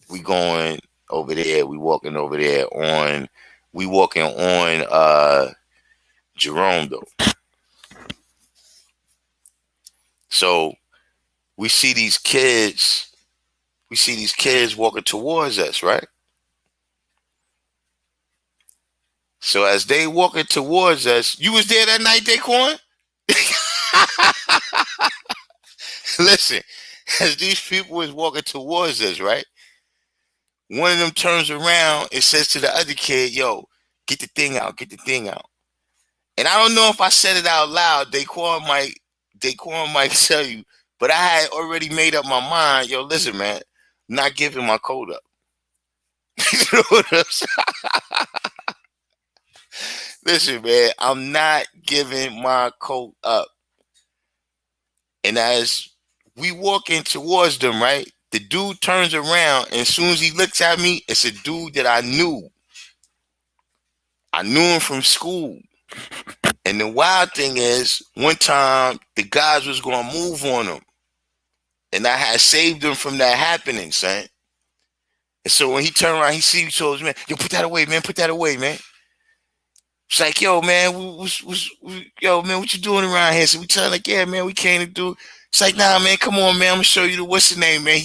We going over there. We walking over there on. We walking on Jerome though. So we see these kids. We see these kids walking towards us, right? So as they walking towards us, you was there that night, Daquan? Listen, as these people was walking towards us, right? One of them turns around and says to the other kid, "Yo, get the thing out, get the thing out." And I don't know if I said it out loud. Daquan might tell you, but I had already made up my mind. Yo, listen, man, I'm not giving my code up. You know what I'm saying? Listen, man, I'm not giving my coat up. And as we walking towards them, right, the dude turns around, and as soon as he looks at me, it's a dude that I knew. I knew him from school. And the wild thing is, one time the guys was gonna move on him, and I had saved him from that happening, son. And so when he turned around, he see me, told me, "Yo, put that away, man. Put that away, man." It's like, "Yo, man, yo, man, what you doing around here?" So we tell him, like, "Yeah, man, we came to do." It's like, "Nah, man, come on, man. I'm gonna show you the what's the name, man."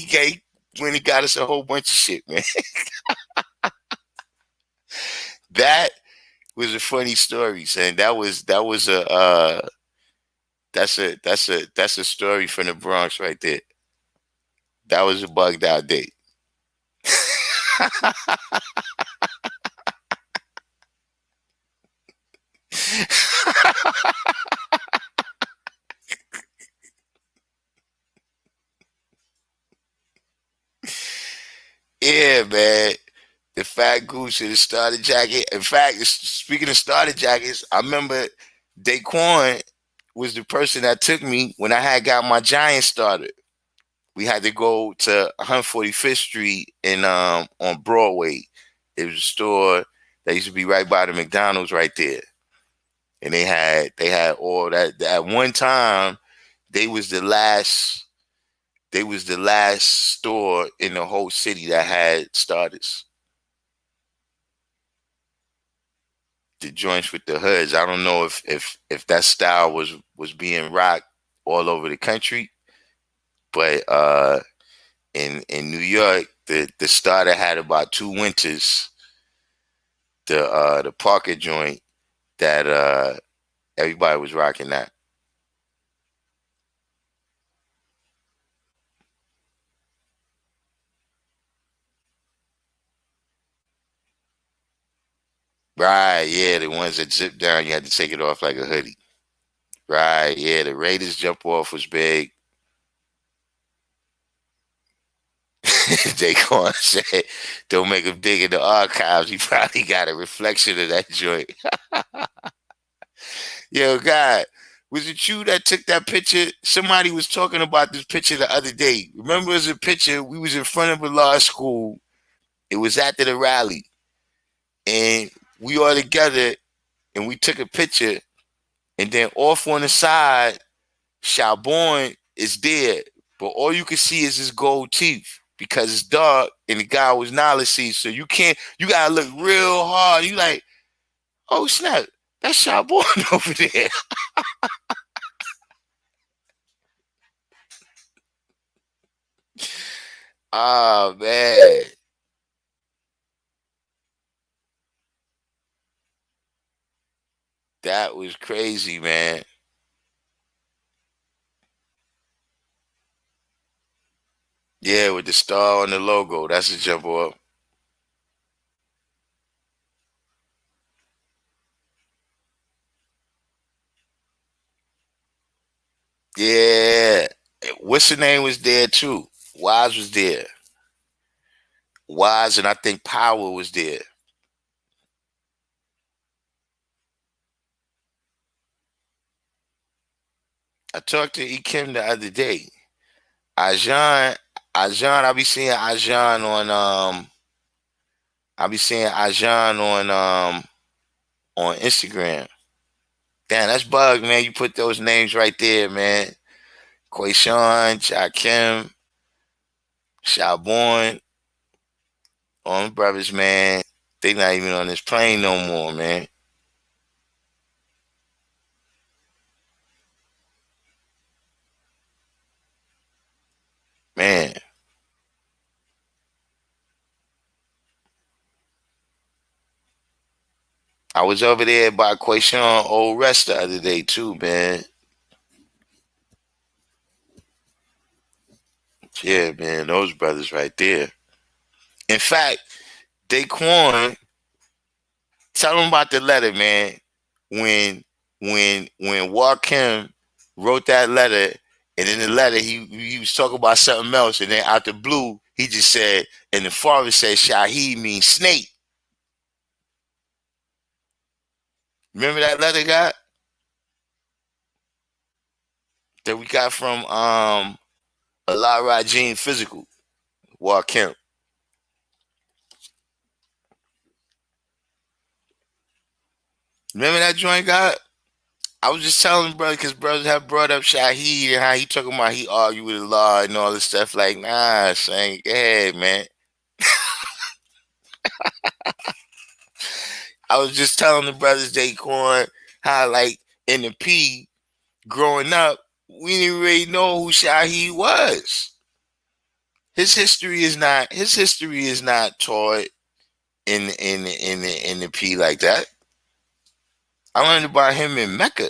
When he got us a whole bunch of shit, man. That was a funny story, son. That was a that's a story from the Bronx right there. That was a bugged out date. Yeah, man. The fat goose and the starter jacket. In fact, speaking of starter jackets, I remember Daquan was the person that took me when I had got my Giant started. We had to go to 145th Street in on Broadway. It was a store that used to be right by the McDonald's right there. And they had all that at one time they was the last store in the whole city that had starters. The joints with the hoods. I don't know if that style was being rocked all over the country, but in New York, the starter had about 2 winters. The Parker joint that everybody was rocking that. Right, yeah, the ones that zip down, you had to take it off like a hoodie. Right, yeah, the Raiders jump off was big. Daquan said, "Don't make him dig in the archives. He probably got a reflection of that joint." Yo, God, was it you that took that picture? Somebody was talking about this picture the other day. Remember, it was a picture. We was in front of a law school. It was after the rally, and we all together, and we took a picture. And then off on the side, Shalborn is there, but all you can see is his gold teeth because it's dark, and the guy was knowledge see. So you can't. You gotta look real hard. You like, oh snap, that's Shalborn over there. Oh man, that was crazy, man. Yeah, with the star on the logo. That's a jump up. Yeah. What's the name was there too? Wise was there. Wise and I think Power was there. I talked to E Kim the other day. Ajan, Ajan, I be seeing Ajan on Instagram. Damn, that's bug, man. You put those names right there, man. Quayshawn, Jakim, Shalborn, on the brothers, man. They not even on this plane no more, man. Man, I was over there by Quayshawn Old Rest the other day too, man. Yeah, man, those brothers right there. In fact, Daquan, tell them about the letter, man. When when Kim wrote that letter, and in the letter he was talking about something else, and then out the blue he just said, and the father said Shaheed means snake. Remember that letter got that we got from Allah Rajin Physical, Kim. Remember that joint got? I was just telling brother because brothers have brought up Shaheed and how he talking about he argued with Allah and all this stuff. Like, nah, saying, go ahead, man. I was just telling the brothers Daquan how like in the P growing up, we didn't really know who Shaheed was. His history is not taught in the P like that. I learned about him in Mecca.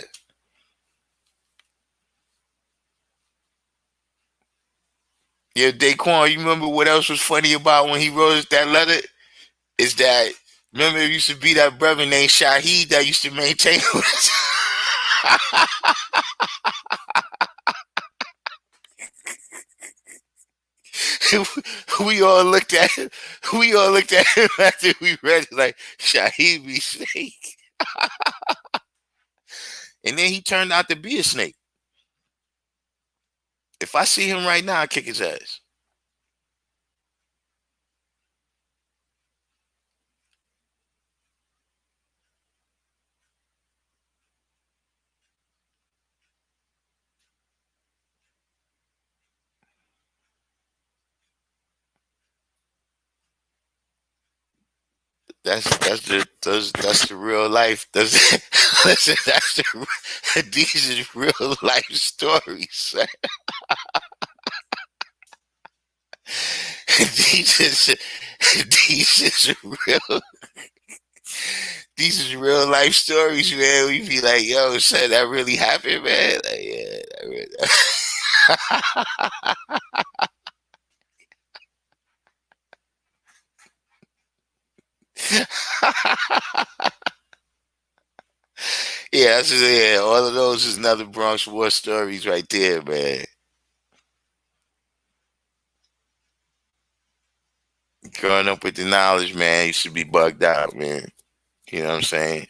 Yeah, Daquan, you remember what else was funny about when he wrote us that letter? Is that remember it used to be that brother named Shaheed that used to maintain we all looked at him. We all looked at him after we read it like Shaheed be snake. And then he turned out to be a snake. If I see him right now, I kick his ass. That's the real life. Listen, these is real life stories. these is these is real these is real life stories, man. We be like, yo, son, that really happened, man. Like, yeah, that really. Yeah, yeah. All of those is another Bronx war stories right there, man. Growing up with the knowledge, man, you should be bugged out, man. You know what I'm saying?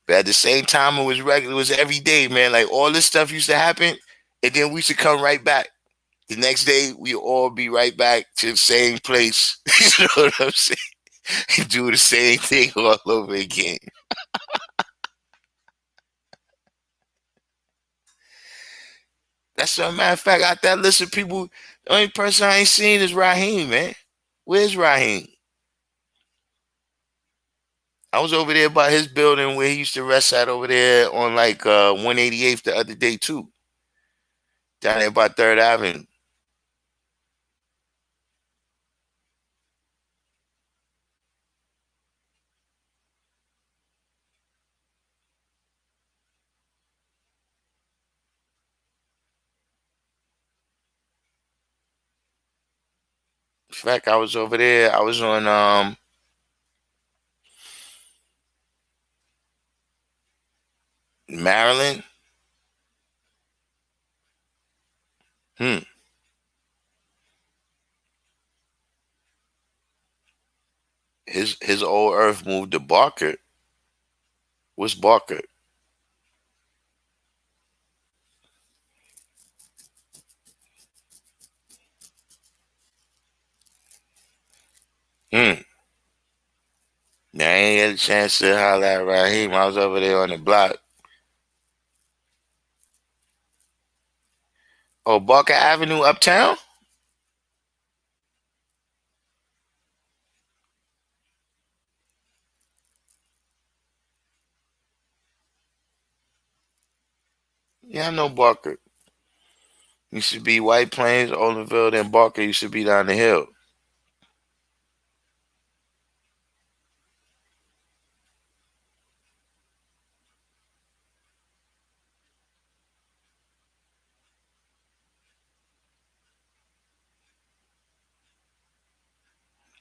But at the same time, it was regular. It was every day, man. Like all this stuff used to happen, and then we should come right back. The next day, we all be right back to the same place. You know what I'm saying? Do the same thing all over again. That's a matter of fact. Out that list of people, the only person I ain't seen is Raheem, man. Where's Raheem? I was over there by his building where he used to rest at over there on like 188th the other day too. Down there by Third Avenue. In fact, I was over there. I was on Maryland. Hmm. His old Earth moved to Barker. What's Barker? Hmm. Now I ain't had a chance to holler at Raheem. I was over there on the block. Oh, Barker Avenue uptown? Yeah, I know Barker. Used to be White Plains, Olinville, then Barker used to be down the hill.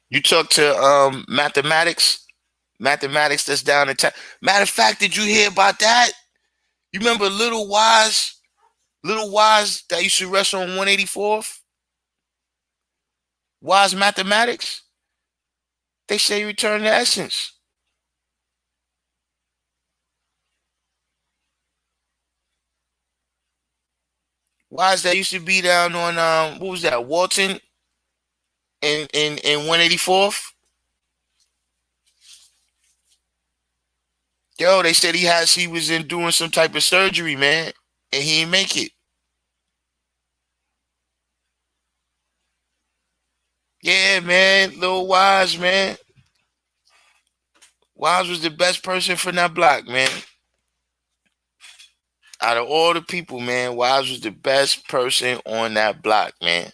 You talk to mathematics? Mathematics that's down in town. Matter of fact, did you hear about that? You remember Little Wise? Little Wise that used to wrestle on 184th? Wise Mathematics? They say he returned to Essence. Wise that used to be down on what was that, Walton in 184th? Yo, they said he was in doing some type of surgery, man, and he didn't make it. Yeah, man, Little Wise, man. Wise was the best person for that block, man. Out of all the people, man, Wise was the best person on that block, man.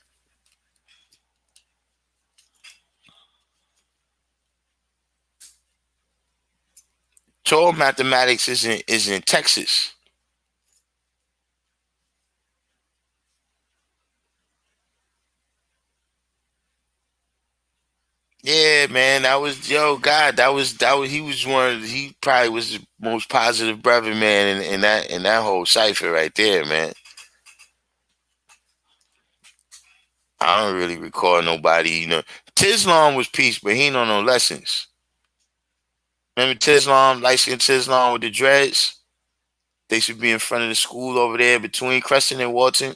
Total mathematics is in Texas. Yeah, man, that was yo God. That was he was he probably was the most positive brother, man, in that whole cipher right there, man. I don't really recall nobody, Tislam was peace, but he ain't know no lessons. Remember Tislam, light skinned Tislam with the dreads? They should be in front of the school over there between Crescent and Walton.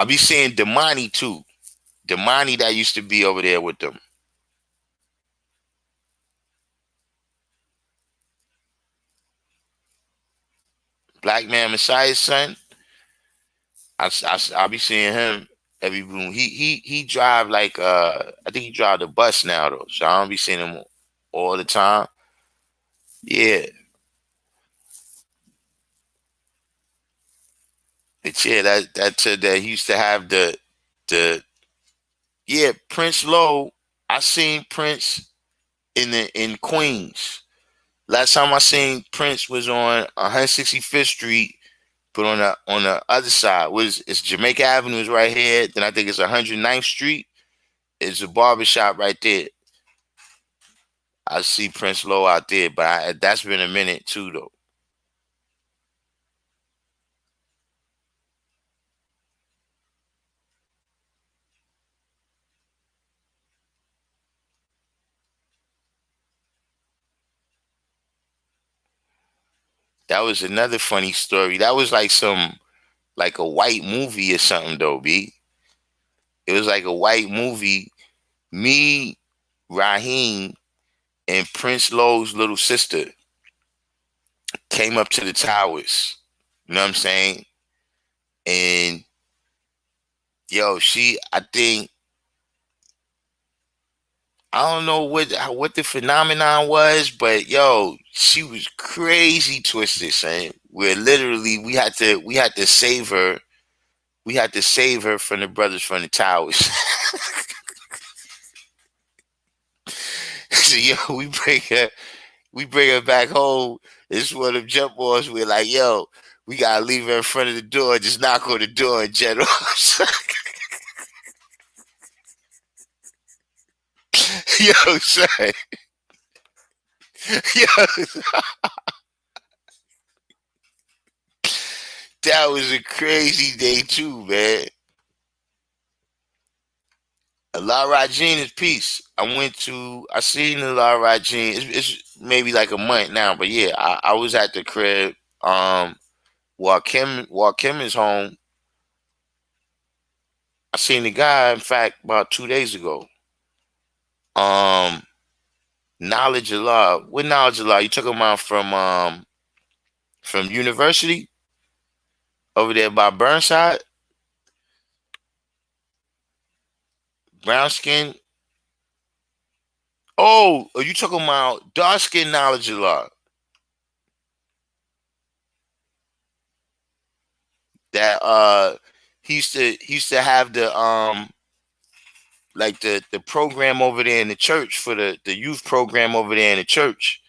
I be seeing Damani too. Damani that used to be over there with them. Black Man Messiah's son. I be seeing him every room. He drive like I think he drive the bus now though. So I don't be seeing him all the time. Yeah. It's yeah, that he used to have the yeah, Prince Low. I seen Prince in Queens. Last time I seen Prince was on 165th Street, but on the other side was it's Jamaica Avenue is right here. Then I think it's 109th Street. It's a barber shop right there. I see Prince Low out there, but that's been a minute too though. That was another funny story. That was like a white movie or something though, B. It was like a white movie. Me, Raheem, and Prince Low's little sister came up to the towers. You know what I'm saying? And yo, I think I don't know what the phenomenon was, but yo, she was crazy twisted, son. Where literally we had to save her. We had to save her from the brothers from the towers. So yo, we bring her back home. It's one of them jump balls. We're like, yo, we gotta leave her in front of the door. Just knock on the door in general. Yo, son. Yo, that was a crazy day too, man. La Rajin is peace. I seen the La Rajin. It's maybe like a month now, but yeah, I was at the crib. While Kim is home, I seen the guy. In fact, about 2 days ago. Um, Knowledge of Law. What Knowledge of Law? You took him out from University over there by Burnside, brown skin. Oh, are you talking about dark skin Knowledge of Law? That he used to have the like the program over there in the church for the youth program over there in the church.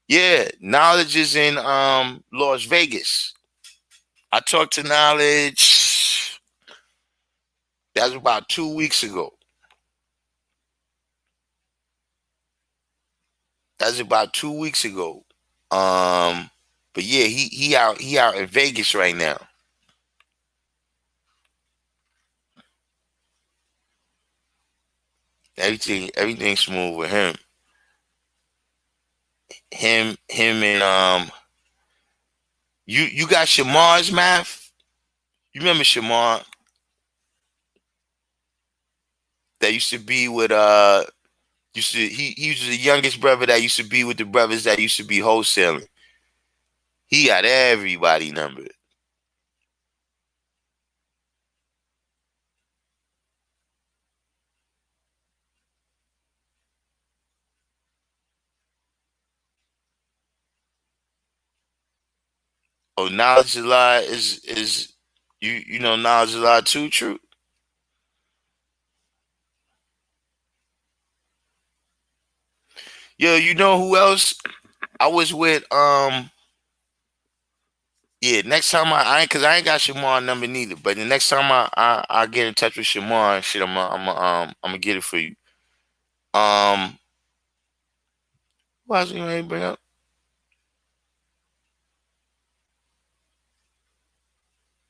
Yeah, Knowledge is in Las Vegas. I talked to Knowledge. That was about 2 weeks ago. That's about 2 weeks ago. Um, but yeah, he out in Vegas right now. Everything's smooth with him. Him and you got Shamar's math. You remember Shamar that used to be with used to he was the youngest brother that used to be with the brothers that used to be wholesaling. He got everybody numbered. Oh, knowledge a lot is you know knowledge a lot too. True. Yo, you know who else I was with? Yeah. Next time I ain't cause I ain't got Shamar number neither. But the next time I get in touch with Shamar and shit, I'm gonna get it for you. Um, what else you gonna bring up?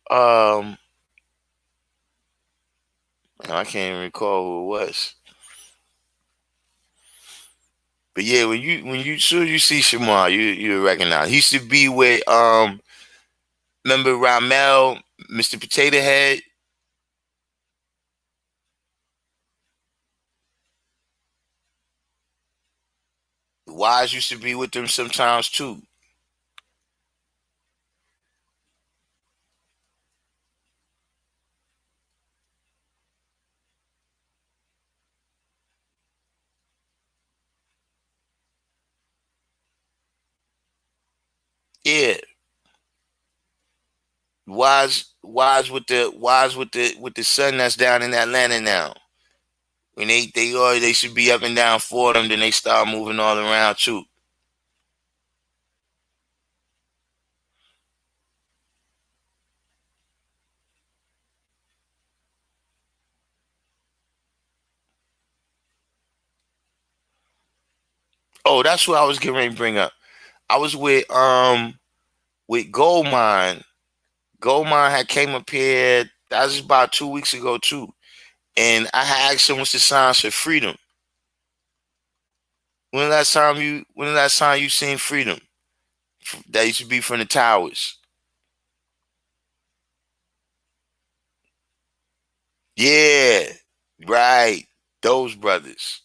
Um, I can't even recall who it was. But yeah, when you soon as you see Shamar, you recognize. He used to be with remember Ramel, Mr. Potato Head. Wise used to be with them sometimes too. Yeah, Wise with the son that's down in Atlanta now. When they should be up and down for them, then they start moving all around too. Oh, that's what I was getting ready to bring up. I was with Goldmine. Goldmine had came up here. That was about 2 weeks ago too. And I had asked him what's the signs for freedom. When the last time you seen freedom? That used to be from the towers. Yeah, right. Those brothers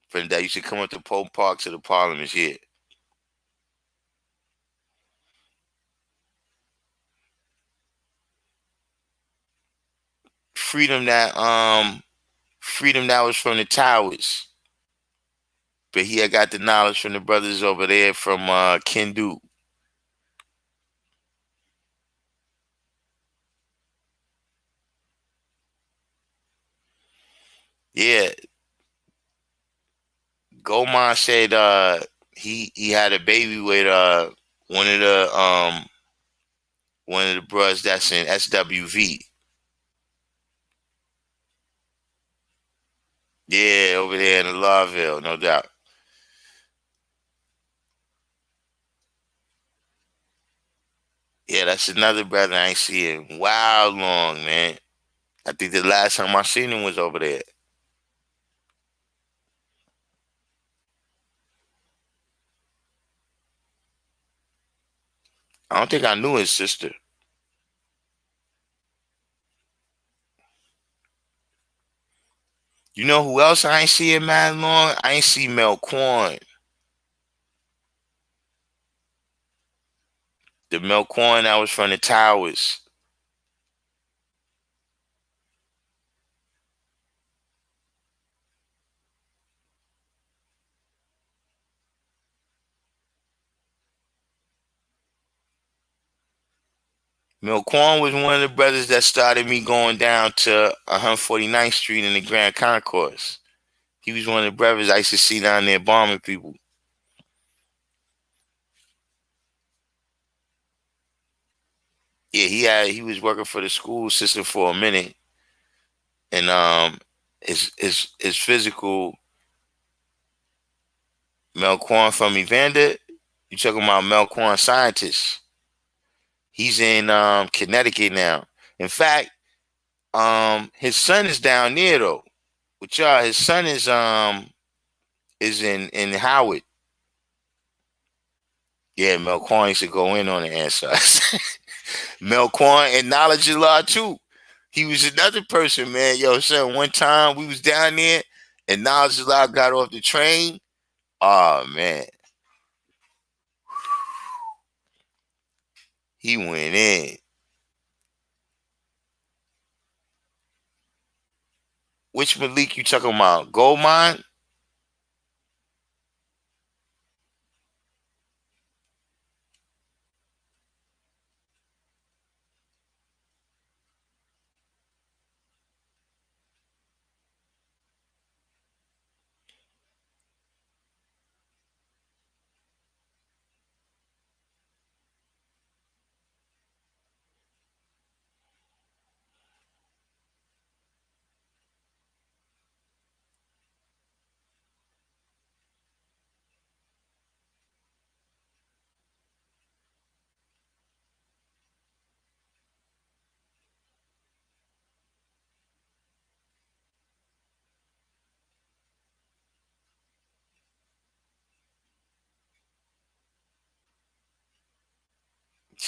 from that used to come up to Pope Park to the Parliaments. Yeah, freedom that was from the towers. But he had got the knowledge from the brothers over there from Kendu. Yeah, Goldman said he had a baby with one of the um one of the brothers that's in SWV. Yeah, over there in the Lawville, no doubt. Yeah, that's another brother I ain't see in wow long, man. I think the last time I seen him was over there. I don't think I knew his sister. You know who else I ain't see in mad long? I ain't see Mel Quan. The Mel Quan that was from the Towers. Mel Quan was one of the brothers that started me going down to 149th Street in the Grand Concourse. He was one of the brothers I used to see down there bombing people. Yeah, he was working for the school system for a minute, and his physical Mel Quan from Evander. You talking about Mel Quan scientist? He's in Connecticut now. In fact, his son is down there though. With y'all, his son is in Howard. Yeah, Mel Quan used to go in on the answers. Mel Quan and Knowledge a lot too. He was another person, man. Yo, son, one time we was down there and Knowledge a lot got off the train. Oh man, he went in. Which Malik you talking about? Gold mine?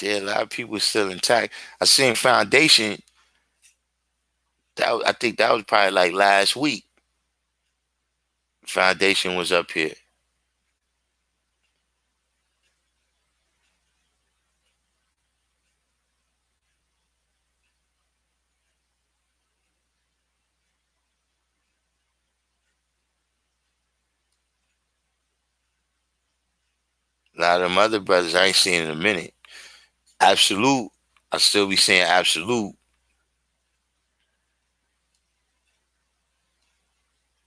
Yeah, a lot of people still intact. I seen Foundation. I think that was probably like last week. Foundation was up here. A lot of them other brothers I ain't seen in a minute. Absolute. I still be saying Absolute.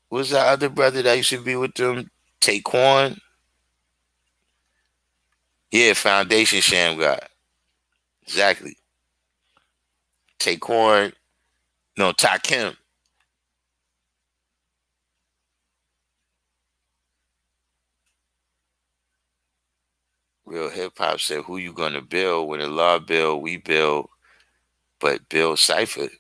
What's that other brother that used to be with them? Taquan? Yeah, Foundation Sham God. Exactly. Taquan. No, Takim. Real hip hop said, who you gonna build? When the law build, we build, but build Cypher.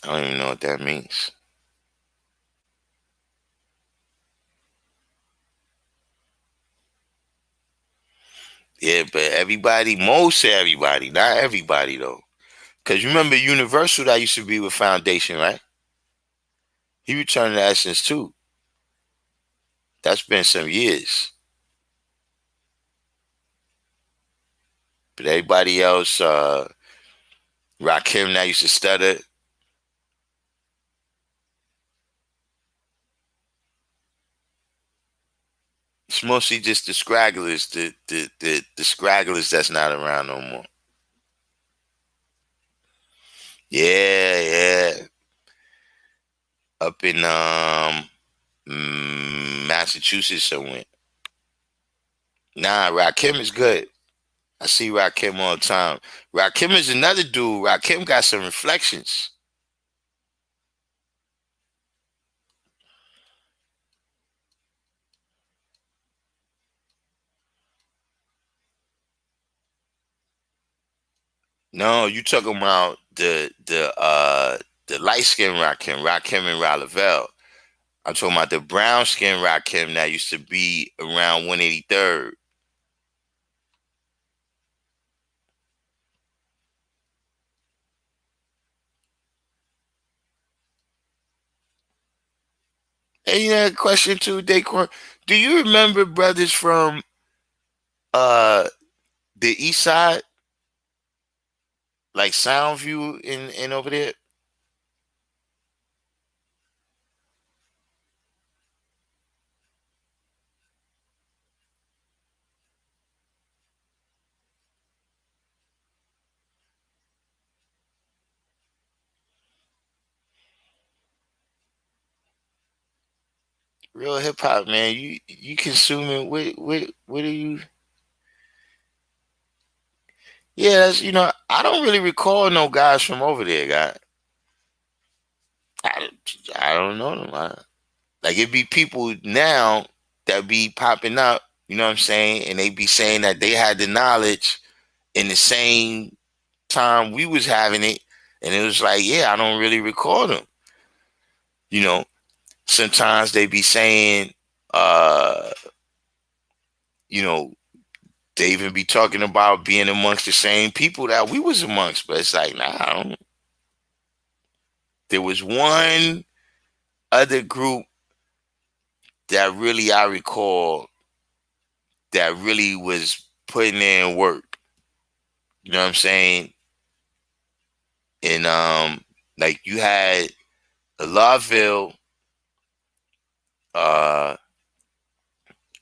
I don't even know what that means. Yeah, but everybody, most everybody, not everybody though. Cause you remember Universal that used to be with Foundation, right? He returned to Essence too. That's been some years. But everybody else, Rakim that used to stutter. It's mostly just the scragglers, the scragglers that's not around no more. Yeah, yeah. Up in Massachusetts somewhere. Nah, Rakim is good. I see Rakim all the time. Rakim is another dude. Rakim got some reflections. No, you talking about the light skinned Rakim and Ralevel. I'm talking about the brown skinned Rakim that used to be around 183rd. Hey, you know, question too, Daquan. Do you remember brothers from uh the east side, like Soundview in over there? Real hip hop, man. You consuming what are you? Yeah, that's, I don't really recall no guys from over there, guy. I, I don't know them. Like it be people now that be popping up, you know what I'm saying, and they be saying that they had the knowledge in the same time we was having it, and it was like, yeah, I don't really recall them. You know, sometimes they be saying, uh, you know, they even be talking about being amongst the same people that we was amongst, but it's like, nah, I don't. There was one other group that really I recall that really was putting in work. You know what I'm saying? And like you had Larville, uh,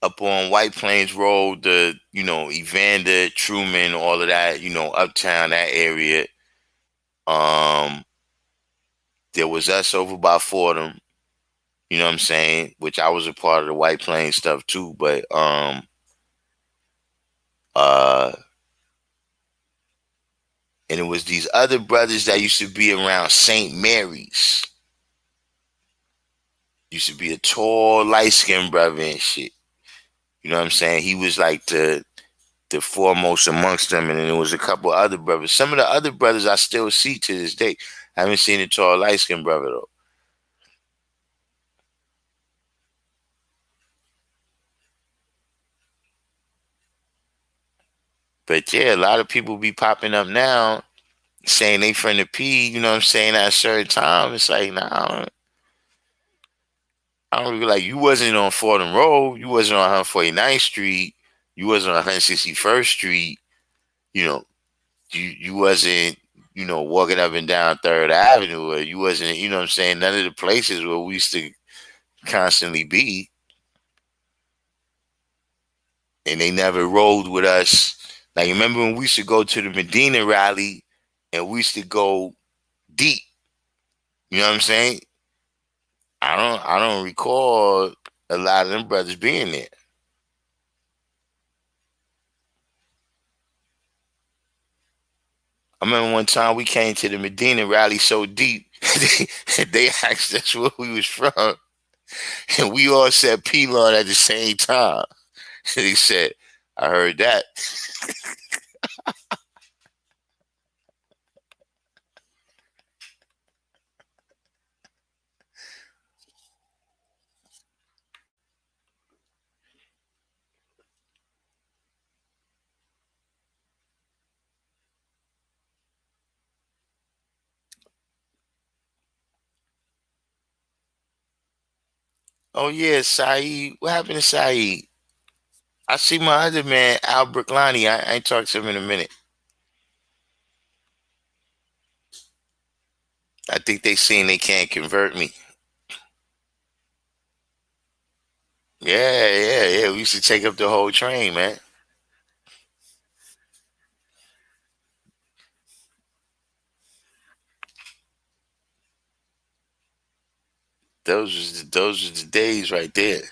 up on White Plains Road, the Evander, Truman, all of that, uptown that area. Um, there was us over by Fordham. You know what I'm saying? Which I was a part of the White Plains stuff too, but uh and it was these other brothers that used to be around St. Mary's. Used to be a tall, light skinned brother and shit. You know what I'm saying? He was like the foremost amongst them, and then there was a couple other brothers. Some of the other brothers I still see to this day. I haven't seen a tall, light skinned brother though. But yeah, a lot of people be popping up now saying they from the P, you know what I'm saying, at a certain time. It's like, nah, I don't really like, you wasn't on Fordham Road, you wasn't on 149th Street, you wasn't on 161st Street, you know, you wasn't, walking up and down Third Avenue, or you wasn't, you know what I'm saying, none of the places where we used to constantly be, and they never rolled with us. Like, remember when we used to go to the Medina rally and we used to go deep, you know what I'm saying? I don't recall a lot of them brothers being there. I remember one time we came to the Medina rally so deep, they asked us where we was from, and we all said P-Lon at the same time. They said, I heard that. Oh yeah, Saeed. What happened to Saeed? I see my other man, Al Brooklani. I ain't talked to him in a minute. I think they seen they can't convert me. Yeah, yeah, yeah. We used to take up the whole train, man. Those was the days right there.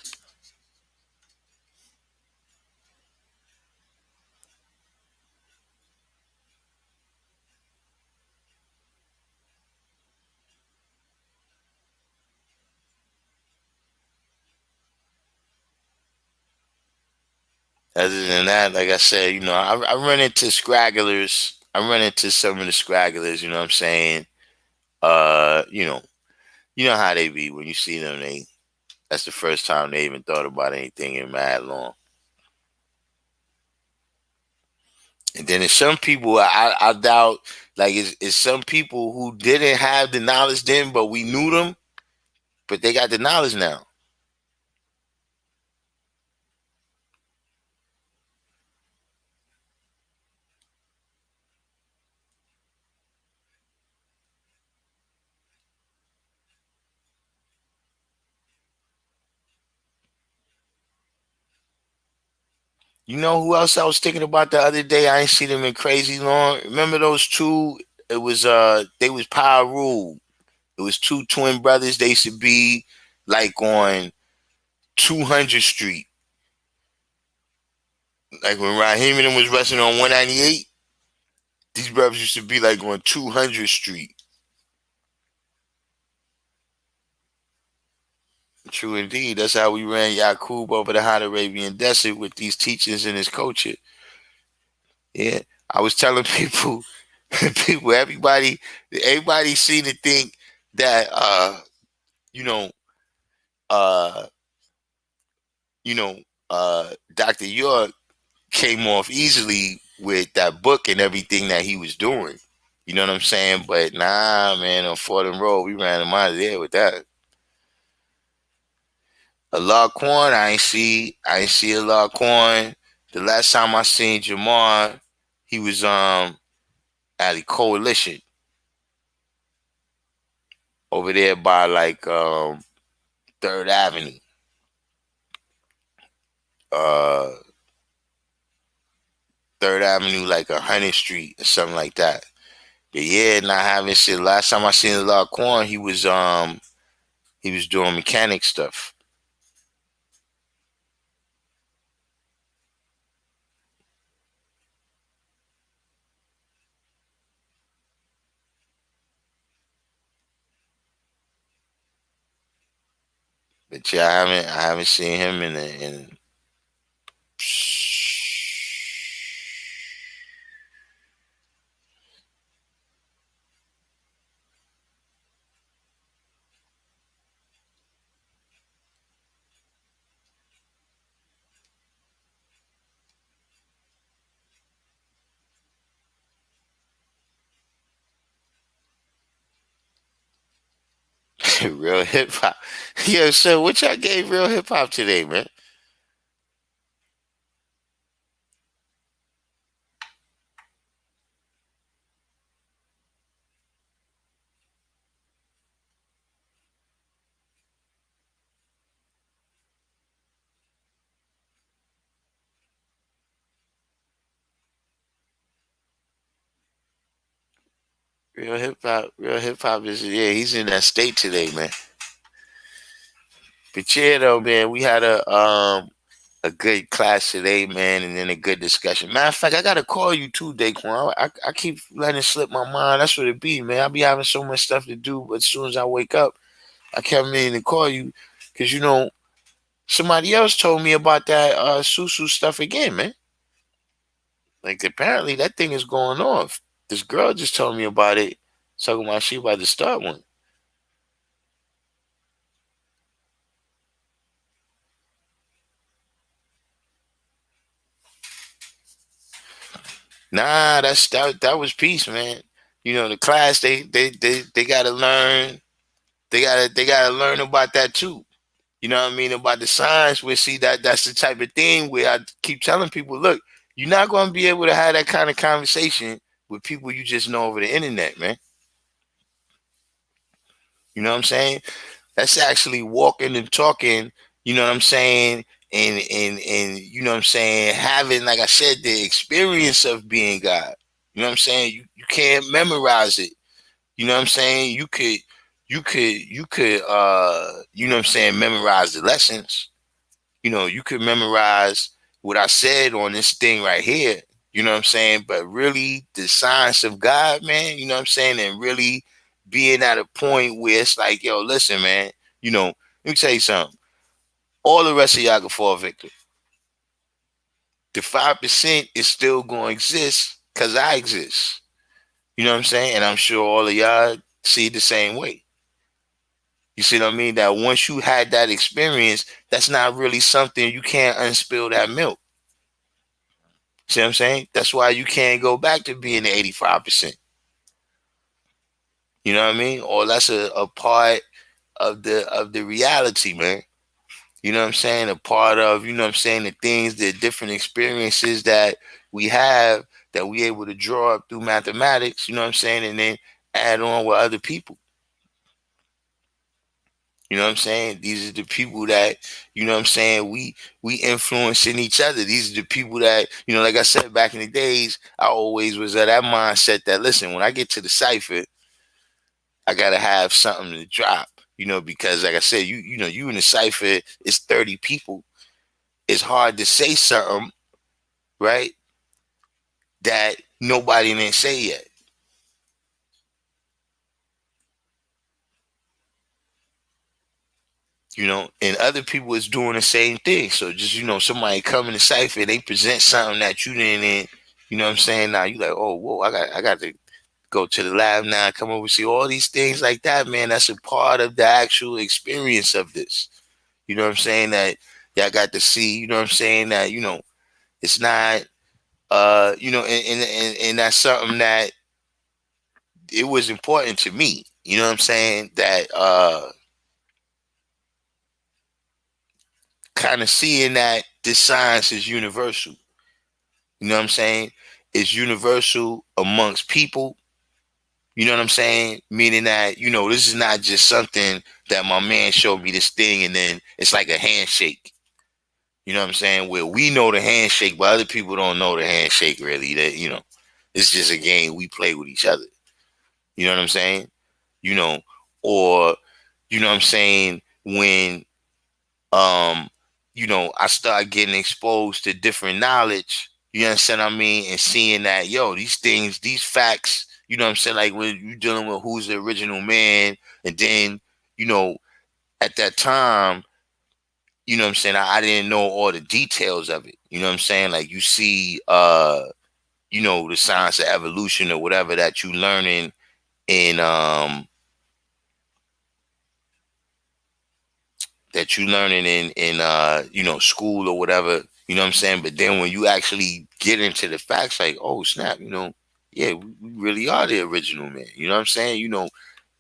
Other than that, like I said, I run into scragglers. I run into some of the scragglers. You know what I'm saying? Uh, you know, you know how they be when you see them. That's the first time they even thought about anything in mad long. And then there's some people I doubt, like it's some people who didn't have the knowledge then, but we knew them, but they got the knowledge now. You know who else I was thinking about the other day? I ain't seen them in crazy long. Remember those two? It was they was Power Rule. It was two twin brothers. They used to be like on 200th Street. Like when Raheem and them was wrestling on 198, these brothers used to be like on 200th Street. True indeed. That's how we ran Yakub over the hot Arabian desert with these teachings and his culture. Yeah. I was telling people, everybody seemed to think that you know, uh, you know, Dr. York came off easily with that book and everything that he was doing. You know what I'm saying? But nah, man, on Fordham Road, we ran him out of there with that. Allah Quan, I ain't see Allah Quan. The last time I seen Jamar, he was at a coalition over there by like Third Avenue. Uh Third Avenue, like 100th Street or something like that. But yeah, not having shit. Last time I seen Allah Quan, he was doing mechanic stuff. But yeah, I haven't seen him in real hip hop. Yo, so what y'all gave real hip hop today, man? Real hip hop is yeah. He's in that state today, man. But yeah, though, man, we had a good class today, man, and then a good discussion. Matter of fact, I gotta call you too, Daquan. I keep letting it slip my mind. That's what it be, man. I be having so much stuff to do, but as soon as I wake up, I kept meaning to call you because somebody else told me about that Susu stuff again, man. Like apparently that thing is going off. This girl just told me about it, talking about she about to start one. Nah, that was peace, man. The class they gotta learn. They gotta learn about that too. You know what I mean? About the science. We see that's the type of thing where I keep telling people, look, you're not gonna be able to have that kind of conversation with people you just know over the internet, man. You know what I'm saying? That's actually walking and talking, you know what I'm saying? And you know what I'm saying, having, like I said, the experience of being God. You know what I'm saying? You can't memorize it. You know what I'm saying? You could you know what I'm saying, memorize the lessons. You could memorize what I said on this thing right here. You know what I'm saying? But really the science of God, man, you know what I'm saying? And really being at a point where it's like, yo, listen, man, let me tell you something. All the rest of y'all can fall victim. The 5% is still going to exist because I exist. You know what I'm saying? And I'm sure all of y'all see it the same way. You see what I mean? That once you had that experience, that's not really something you can't unspill that milk. See what I'm saying? That's why you can't go back to being the 85%. You know what I mean? Or that's a part of the reality, man. You know what I'm saying? A part of, you know what I'm saying, the things, the different experiences that we have that we able to draw up through mathematics, you know what I'm saying, and then add on with other people. You know what I'm saying? These are the people that, you know what I'm saying, we influencing each other. These are the people that, you know, like I said back in the days, I always was of that mindset that, listen, when I get to the cipher, I gotta have something to drop. You know, because like I said, you know, you in the cipher, it's 30 people. It's hard to say something, right? That nobody didn't say yet. You know, and other people is doing the same thing. So just, you know, somebody coming to cipher, they present something that you didn't, you know what I'm saying? Now you like, oh, whoa, I got to go to the lab now, come over, see all these things like that, man. That's a part of the actual experience of this. You know what I'm saying? That y'all got to see, you know what I'm saying? That, you know, it's not you know, and that's something that it was important to me. You know what I'm saying? That kind of seeing that this science is universal. You know what I'm saying? It's universal amongst people. You know what I'm saying? Meaning that, you know, this is not just something that my man showed me this thing and then it's like a handshake. You know what I'm saying? Where we know the handshake, but other people don't know the handshake really. That, you know, it's just a game we play with each other. You know what I'm saying? You know, or, you know what I'm saying, when um, you know, I start getting exposed to different knowledge, you understand what I mean, and seeing that, yo, these things, these facts, you know what I'm saying, like when you're dealing with who's the original man, and then, you know, at that time, you know what I'm saying, I didn't know all the details of it. You know what I'm saying? Like you see you know, the science of evolution or whatever that you learning in you know, school or whatever, you know what I'm saying? But then when you actually get into the facts, like, oh snap, you know, yeah, we really are the original man. You know what I'm saying? You know,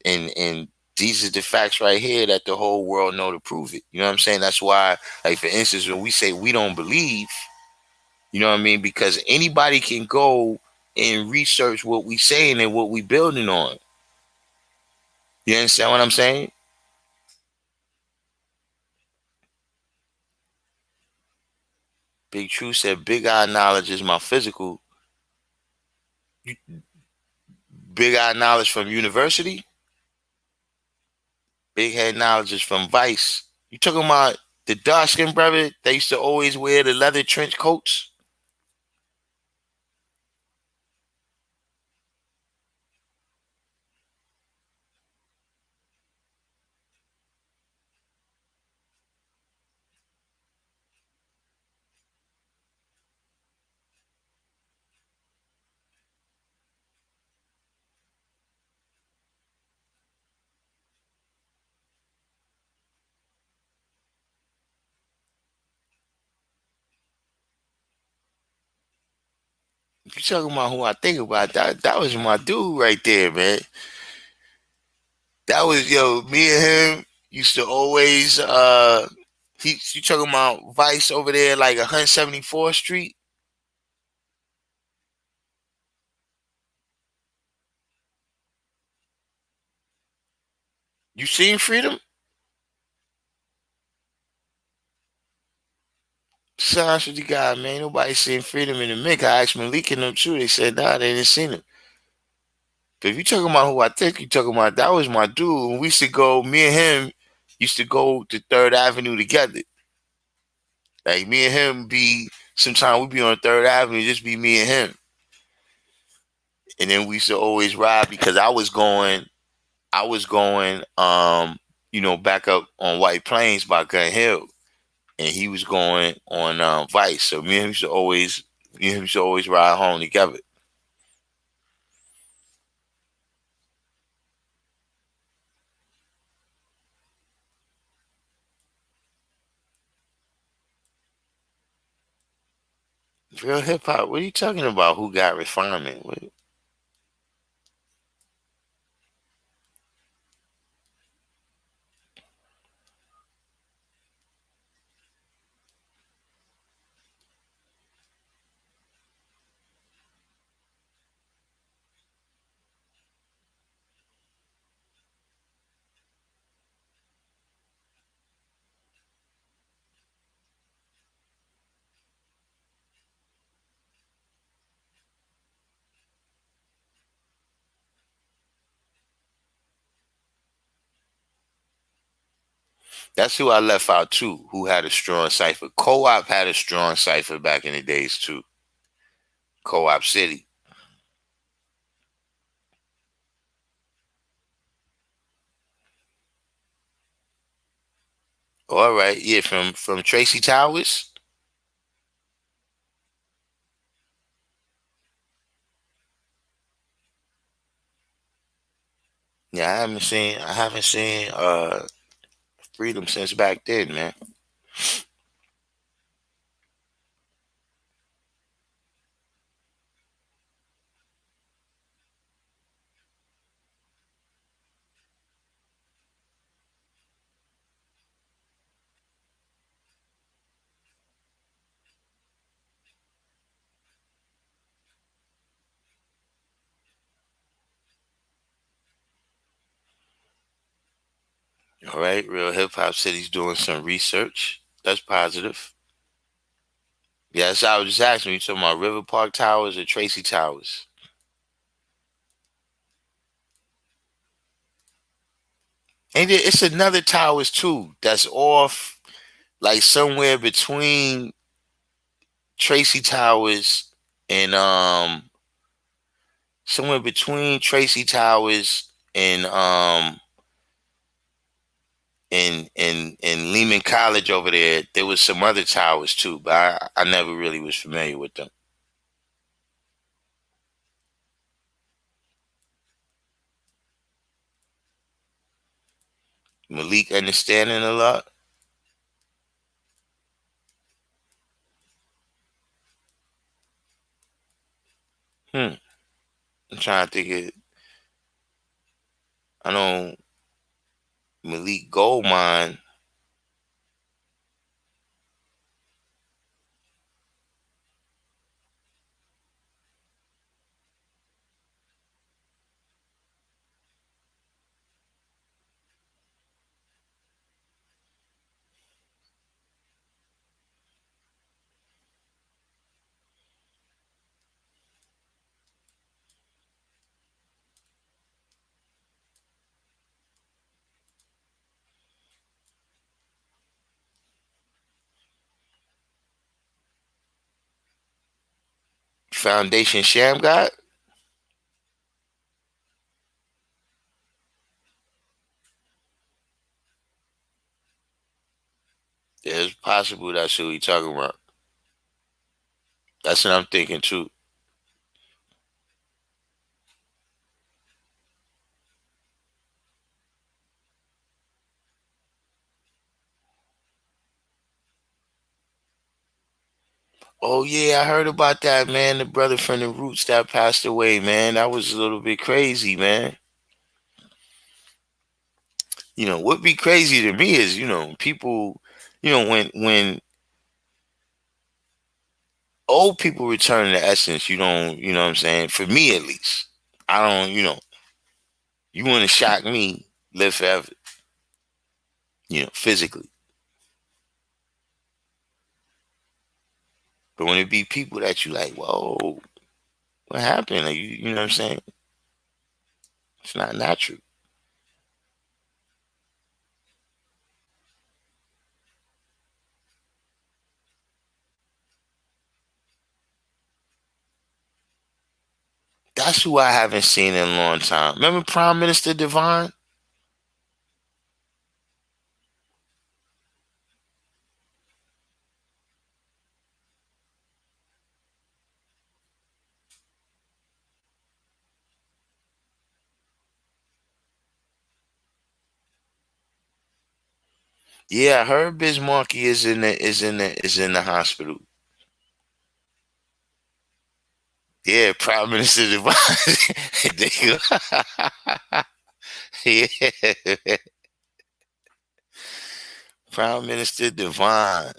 and these are the facts right here that the whole world know to prove it. You know what I'm saying? That's why, like for instance, when we say we don't believe, you know what I mean? Because anybody can go and research what we saying and what we building on. You understand what I'm saying? Big True said, "Big eye knowledge is my physical. Big eye knowledge from university. Big head knowledge is from Vice. You talking about the dark skin brother? They used to always wear the leather trench coats. You talking about who I think about? That was my dude right there, man. That was, yo, me and him used to always you talking about Vice over there like 174th Street? You seen Freedom? Sounds what you got, man. Nobody seen Freedom in the mix. I asked Malik and them too. They said nah, they didn't seen him. But if you talking about who I think you talking about, that was my dude. We used to go, me and him used to go to Third Avenue together. Like me and him be sometimes we be on Third Avenue, just be me and him. And then we used to always ride because I was going you know, back up on White Plains by Gun Hill. and he was going on Vice. So me and him used to always, me and him used to always ride home together. Real hip hop. What are you talking about? Who got refinement? What, that's who I left out too. Who had a strong cipher? Co-op had a strong cipher back in the days too. Co-op City. All right, yeah, from Tracy Towers. Yeah, I haven't seen Freedom since back then, man. All right, Real Hip Hop City's doing some research. That's positive. Yes, I was just asking you talking about River Park Towers or Tracy Towers. And it's another towers too that's off like somewhere between Tracy Towers and somewhere between Tracy Towers and Lehman College over there. There was some other towers too, but I never really was familiar with them. Malik understanding a lot. Hmm. I'm trying to think of I know Malik Goldmine. Foundation Sham got. Yeah, it's possible that's who he talking about. That's what I'm thinking too. Oh yeah, I heard about that, man. The brother from the Roots that passed away, man. That was a little bit crazy, man. What be crazy to me is, people, when old people return to essence, you don't, what I'm saying? For me at least. I don't, you want to shock me, live forever, physically. But when it be people that you like, whoa, what happened? Like, you know what I'm saying? It's not natural. That's who I haven't seen in a long time. Remember Prime Minister Devon? Yeah, I heard Bismarcky is in the hospital. Yeah, Prime Minister Devon. There you go. Yeah, Prime Minister Devon.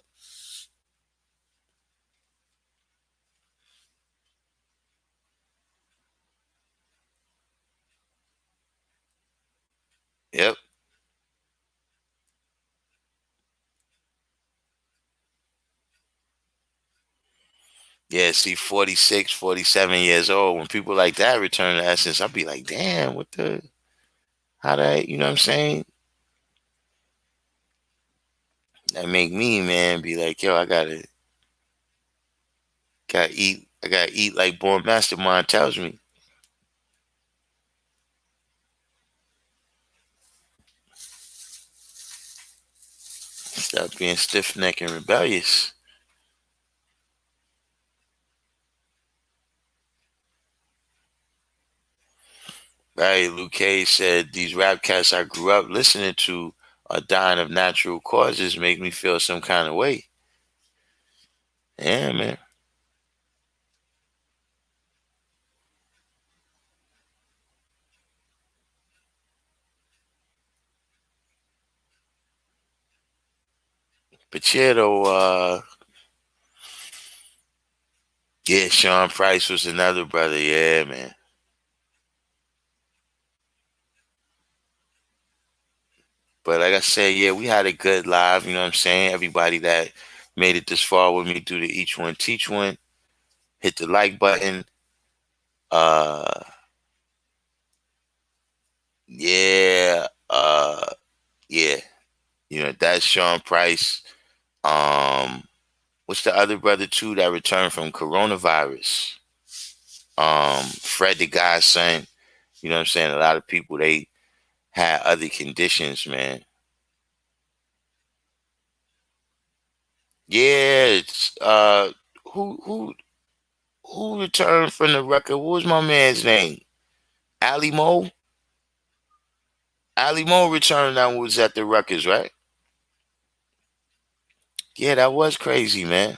Yep. Yeah, see, 46, 47 years old. When people like that return to essence, I'll be like, damn, what the, how that, you know what I'm saying? That make me, man, be like, yo, I gotta eat like Born Mastermind tells me. Stop being stiff necked and rebellious. Right? Luke Cage said, these rap cats I grew up listening to are dying of natural causes, make me feel some kind of way. Yeah, man. But yeah, though, yeah, Sean Price was another brother. Yeah, man. But like I said, yeah, we had a good live. You know what I'm saying? Everybody that made it this far with me through the each one teach one, hit the like button. Uh, yeah, yeah. You know that's Sean Price. Um, what's the other brother too that returned from coronavirus? Fred the Godson. You know what I'm saying? A lot of people they had other conditions, man. Yeah, it's who returned from the record? What was my man's name? Ali Mo. Ali Mo returned that was at the records, right? Yeah, that was crazy, man.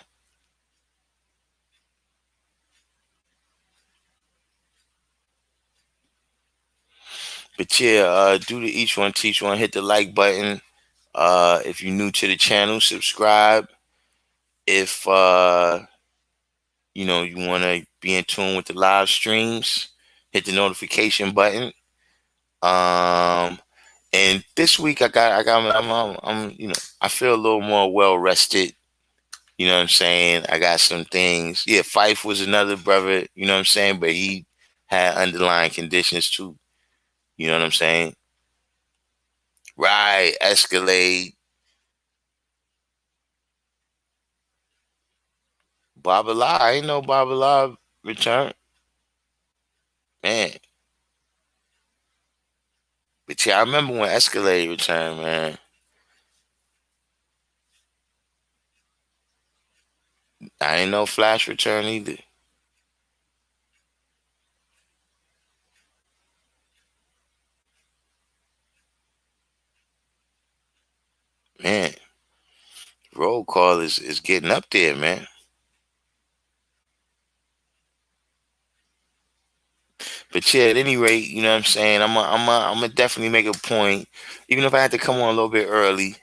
But yeah, do the each one teach one. Hit the like button. If you're new to the channel, subscribe. If you want to be in tune with the live streams, hit the notification button. Um, and this week I feel a little more well rested. You know what I'm saying? I got some things. Yeah, Fife was another brother. You know what I'm saying? But he had underlying conditions too. You know what I'm saying? Right, Escalade, Babala. I ain't know Babala returned, man. But yeah, I remember when Escalade returned, man. I ain't know Flash returned either, man. Roll call is getting up there, man. But yeah, at any rate, you know what I'm saying. I'm gonna definitely make a point, even if I had to come on a little bit early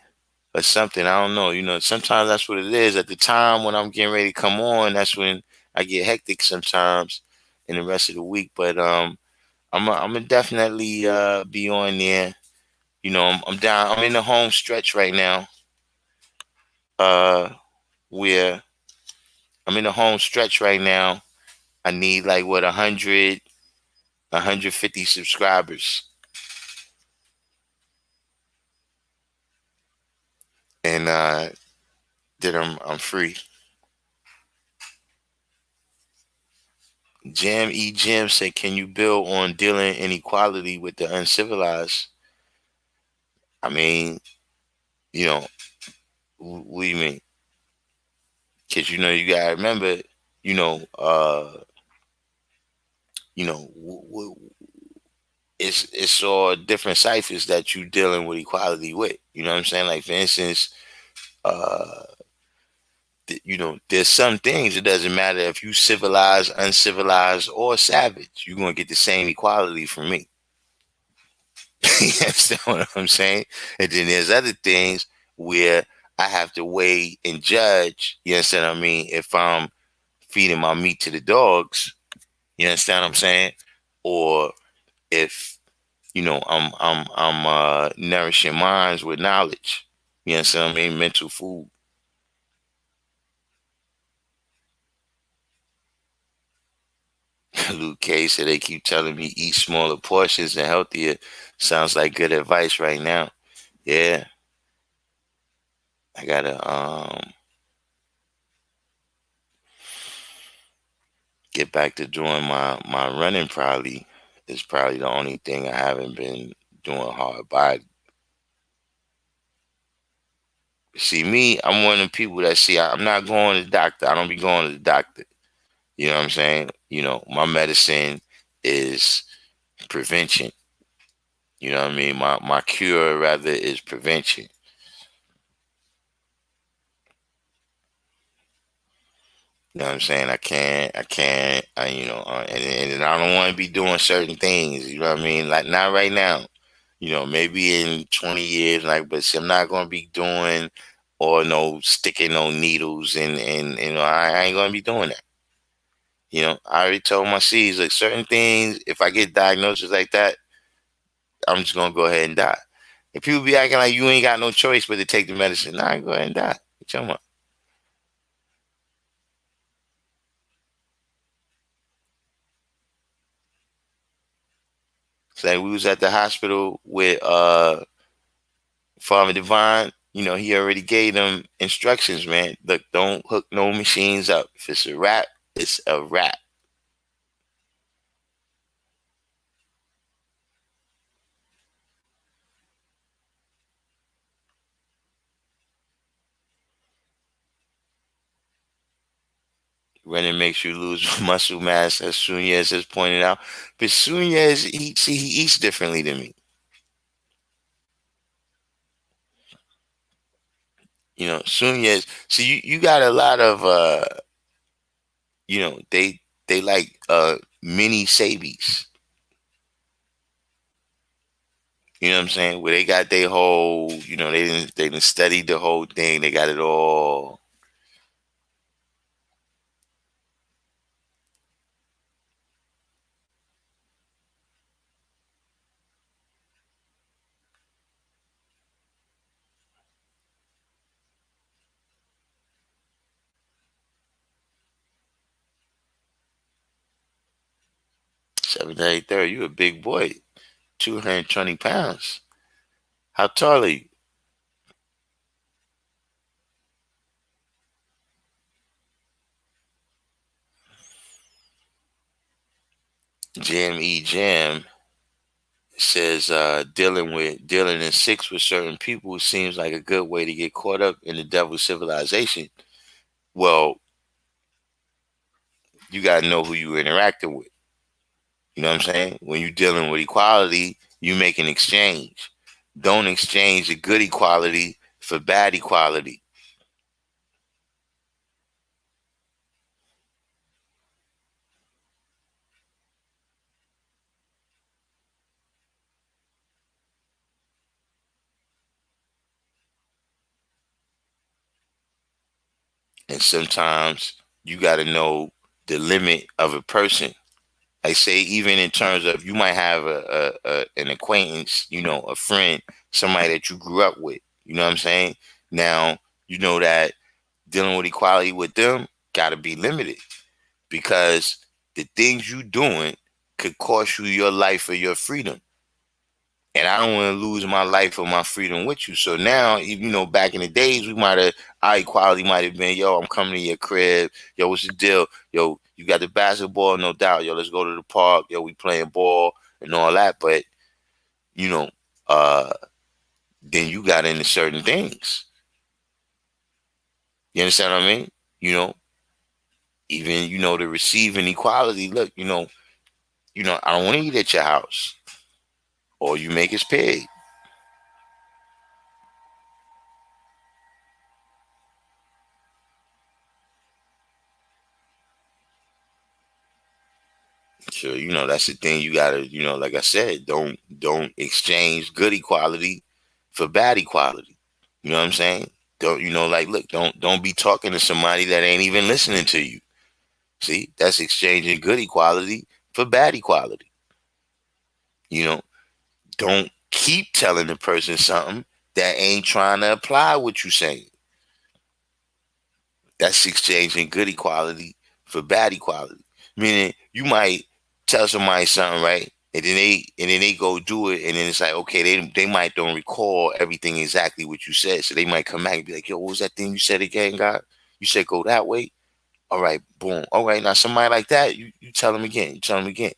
or something. I don't know. You know, sometimes that's what it is. At the time when I'm getting ready to come on, that's when I get hectic sometimes in the rest of the week. But I'm gonna definitely be on there. You know, I'm down. I'm in the home stretch right now. Uh, where I'm in the home stretch right now. I need like what 150 subscribers, and then I'm free. Jam said, "Can you build on dealing inequality with the uncivilized?" I mean, you know, what do you mean? Because you gotta remember, you know, uh, you know, it's all different ciphers that you dealing with equality with. You know what I'm saying? Like for instance, uh, there's some things it doesn't matter if you civilized, uncivilized, or savage. You're gonna get the same equality from me. You understand what I'm saying? And then there's other things where I have to weigh and judge. You understand what I mean? If I'm feeding my meat to the dogs, you understand what I'm saying? Or if I'm nourishing minds with knowledge. You understand what I mean? Mental food. Luke K said they keep telling me eat smaller portions and healthier. Sounds like good advice right now. Yeah, I gotta get back to doing my running. Probably is probably the only thing I haven't been doing hard body. See me, I'm one of the people that see I'm not going to the doctor. I don't be going to the doctor. You know what I'm saying? My medicine is prevention. You know what I mean? My cure rather is prevention. You know what I'm saying? And I don't want to be doing certain things. You know what I mean? Like not right now. Maybe in 20 years, like, but see, I'm not gonna be doing or no sticking no needles and I ain't gonna be doing that. I already told my C's like certain things. If I get diagnosis like that, I'm just gonna go ahead and die. If people be acting like you ain't got no choice but to take the medicine, nah, go ahead and die. What you talking about? It's like we was at the hospital with Father Divine. He already gave them instructions, man. Look, don't hook no machines up. If it's a wrap, it's a wrap. 'Running makes you lose muscle mass, as Sunez has pointed out. But Sunez, he eats differently than me. Sunez. See, you got a lot of they like mini Sabies. You know what I'm saying? Where they got their whole, they didn't study the whole thing. They got it all. Seven to 830. You a big boy. 220 pounds. How tall are you? Jam says dealing in six with certain people seems like a good way to get caught up in the devil's civilization. Well, you gotta know who you interacting with. You know what I'm saying? When you're dealing with equality, you make an exchange. Don't exchange the good equality for bad equality. And sometimes you gotta know the limit of a person. I say even in terms of you might have an acquaintance, a friend, somebody that you grew up with. You know what I'm saying? Now you know that dealing with equality with them got to be limited because the things you doing could cost you your life or your freedom. And I don't want to lose my life or my freedom with you. So now, back in the days, we might have our equality might have been, yo, I'm coming to your crib. Yo, what's the deal? Yo, you got the basketball, no doubt. Yo, let's go to the park. Yo, we playing ball and all that. But you know, uh, then you got into certain things. You understand what I mean? You know, even the receiving equality. Look, I don't want to eat at your house. All you make is pig. So that's the thing. You gotta, like I said, don't exchange good equality for bad equality. You know what I'm saying? Don't like, look, don't be talking to somebody that ain't even listening to you. See, that's exchanging good equality for bad equality. You know, don't keep telling the person something that ain't trying to apply what you saying. That's exchanging good equality for bad equality. Meaning you might tell somebody something, right? And then they go do it, and then it's like, okay, they might don't recall everything exactly what you said. So they might come back and be like, yo, what was that thing you said again, God? You said go that way? All right, boom. All right, now somebody like that, you tell them again. You tell them again.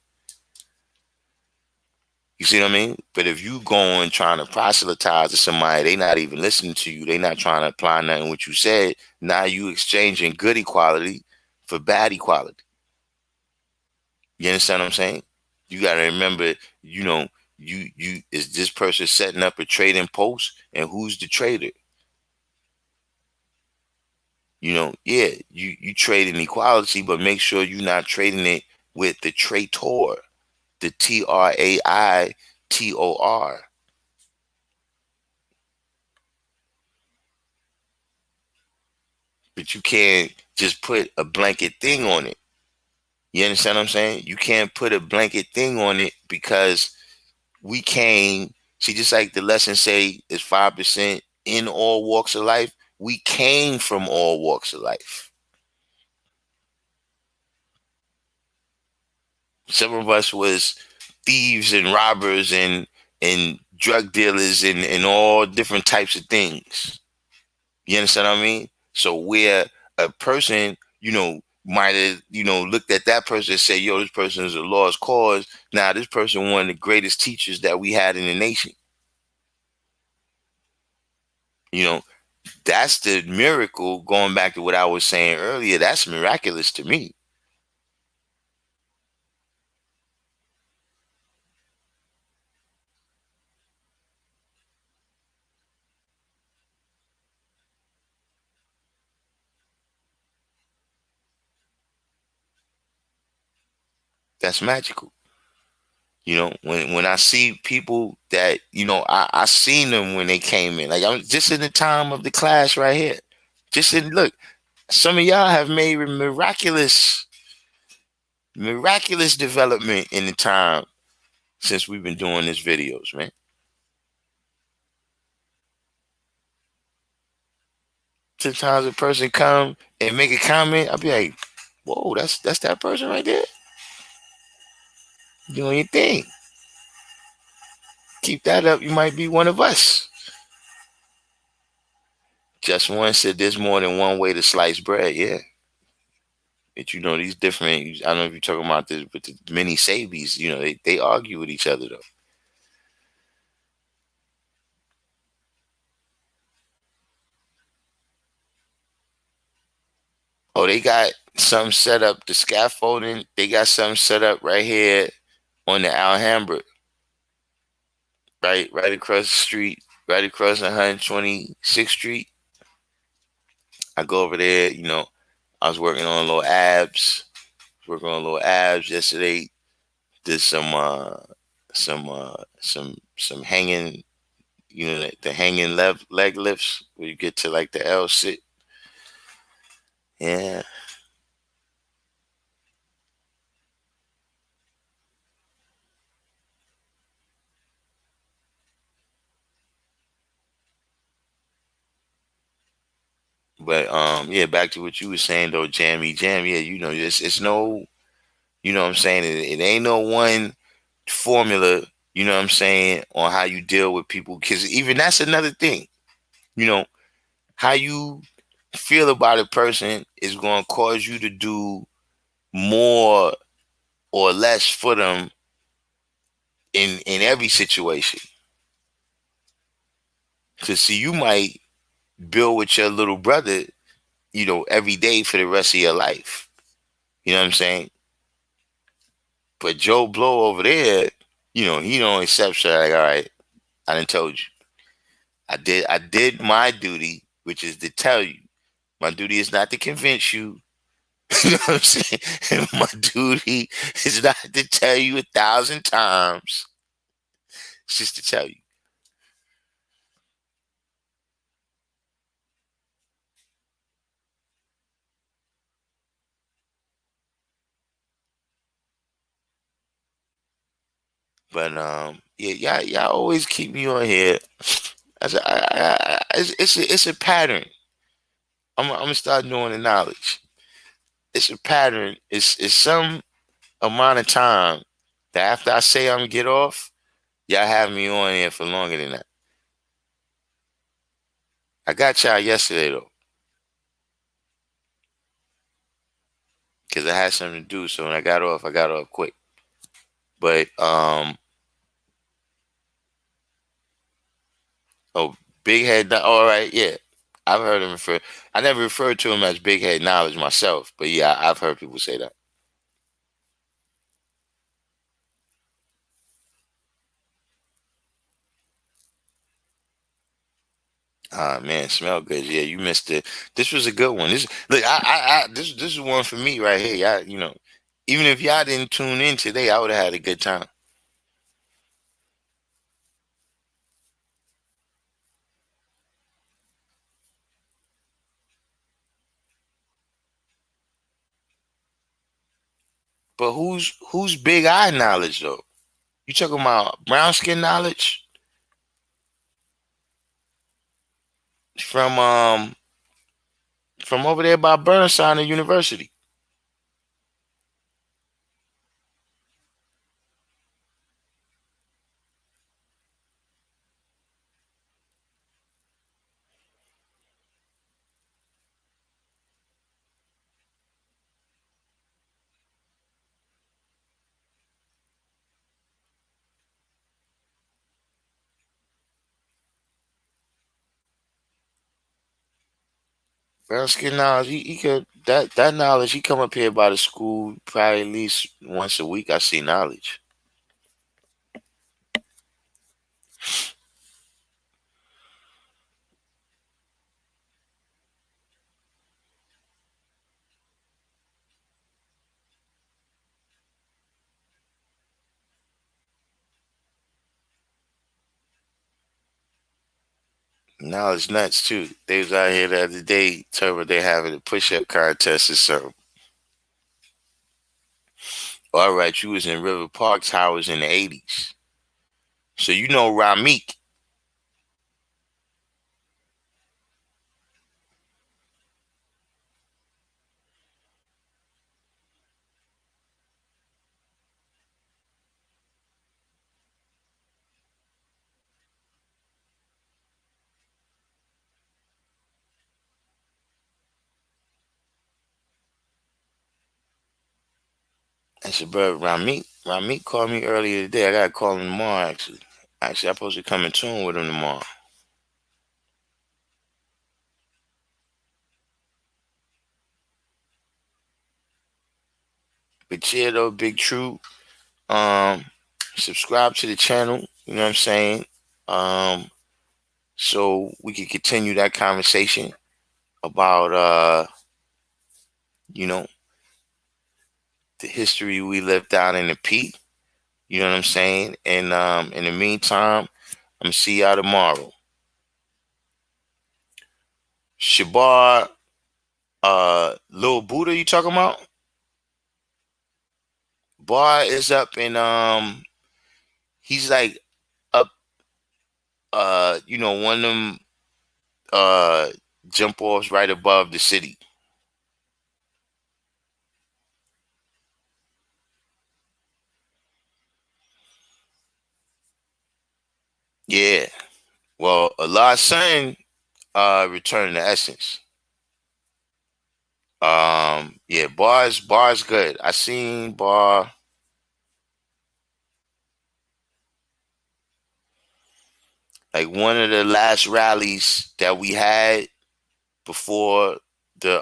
You see what I mean? But if you going trying to proselytize to somebody, they not even listening to you. They not trying to apply nothing what you said. Now you exchanging good equality for bad equality. You understand what I'm saying? You got to remember, you is this person setting up a trading post, and who's the trader? Yeah, you trading equality, but make sure you're not trading it with the traitor, the Traitor. But you can't just put a blanket thing on it. You understand what I'm saying? You can't put a blanket thing on it because we came, see, just like the lesson say is 5% in all walks of life, we came from all walks of life. Some of us was thieves and robbers and drug dealers and all different types of things. You understand what I mean? So where a person, might have, looked at that person and say, yo, this person is a lost cause. Now this person one of the greatest teachers that we had in the nation. You know, that's the miracle. Going back to what I was saying earlier, that's miraculous to me. That's magical. When I see people that, I seen them when they came in. Like, I'm just in the time of the class right here. Just in look, some of y'all have made miraculous development in the time since we've been doing these videos, man. Sometimes a person come and make a comment, I'll be like, whoa, that's that person right there doing your thing. Keep that up, you might be one of us. Just one said there's more than one way to slice bread. Yeah. But these different, I don't know if you're talking about this, but the many Sabies, they argue with each other though. Oh, they got some set up, the scaffolding, they got some set up right here on the Alhambra, right across the street, right across 126th Street. I go over there, I was working on little abs yesterday. Did some hanging, the hanging leg lifts where you get to like the L sit. Yeah, but yeah, back to what you were saying though, Jammy Jam. Yeah, it's no, what I'm saying, it ain't no one formula. You know what I'm saying, on how you deal with people, because even that's another thing. You know how you feel about a person is going to cause you to do more or less for them in every situation. Because see, you might build with your little brother, every day for the rest of your life. You know what I'm saying? But Joe Blow over there, He don't accept shit like, all right, I done told you. I did my duty, which is to tell you. My duty is not to convince you. You know what I'm saying? My duty is not to tell you 1,000 times. It's just to tell you. But yeah, y'all always keep me on here. It's a pattern. I'm gonna start doing the knowledge. It's a pattern. It's some amount of time that after I say I'm gonna get off, y'all have me on here for longer than that. I got y'all yesterday though, because I had something to do. So when I got off quick. But oh, big head. All right, yeah. I've heard him refer. I never referred to him as big head knowledge myself, but yeah, I've heard people say that. Ah man, smell good. Yeah, you missed it. This was a good one. This look, this is one for me right here. Y'all, even if y'all didn't tune in today, I would have had a good time. But who's big eye knowledge though? You talking about brown skin knowledge from over there by Burnside University. Brown skin knowledge, he could that knowledge. He come up here by the school probably at least once a week. I see knowledge. Knowledge nuts too. They was out here the other day talking about they having a push up contest or something. All right, you was in River Park Towers in the '80s, so you know Ramik. That's your brother Ramik. Ramik called me earlier today. I gotta call him tomorrow actually. Actually, I'm supposed to come in tune with him tomorrow. But yeah, though, Big True. Um, Subscribe to the channel. You know what I'm saying? Um, so we can continue that conversation about you know, the history we lived down in the P. You know what I'm saying? And in the meantime, I'm gonna see y'all tomorrow. Shabar, Lil Buddha, you talking about? Bar is up in he's like up one of them uh jump offs right above the city. Yeah. Well, Allah's son returned to essence. Yeah, Bar's good. I seen Bar like one of the last rallies that we had before the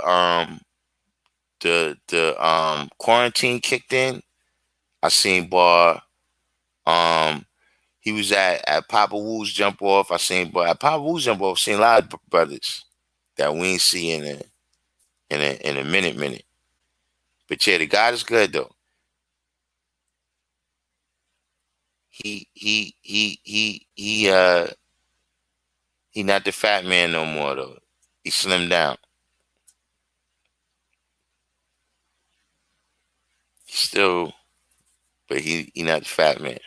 quarantine kicked in. I seen Bar Um, he was at Papa Wu's jump off. I seen, but at Papa Wu's jump off, seen a lot of brothers that we ain't see in a minute. But yeah, the God is good though. He he not the fat man no more though. He slimmed down. He still, but he not the fat man.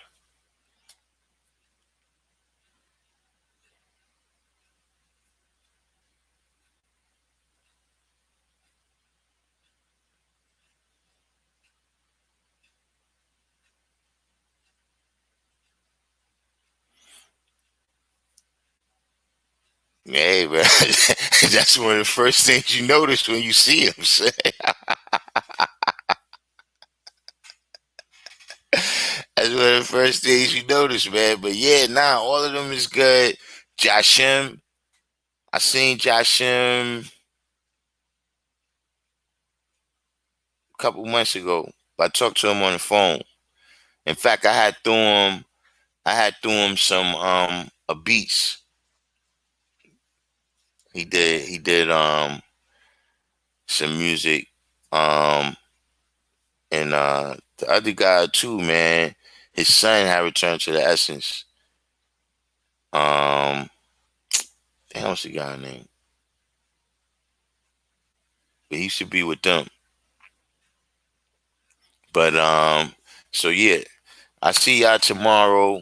Hey, man, that's one of the first things you notice when you see him. That's one of the first things you notice, man. But yeah, nah, all of them is good. Jashim, I seen Jashim a couple months ago. I talked to him on the phone. In fact, I had threw him some a beats. He did some music. And the other guy too, man, his son had returned to the essence. Um damn, what's the guy name? But he should be with them. But so yeah, I see y'all tomorrow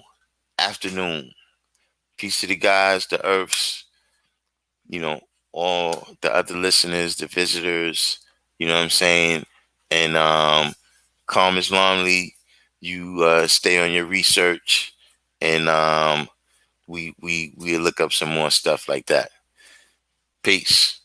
afternoon. Peace to the guys, the earths, you know, all the other listeners, the visitors, you know what I'm saying? And calm as lonely, you stay on your research and we look up some more stuff like that. Peace.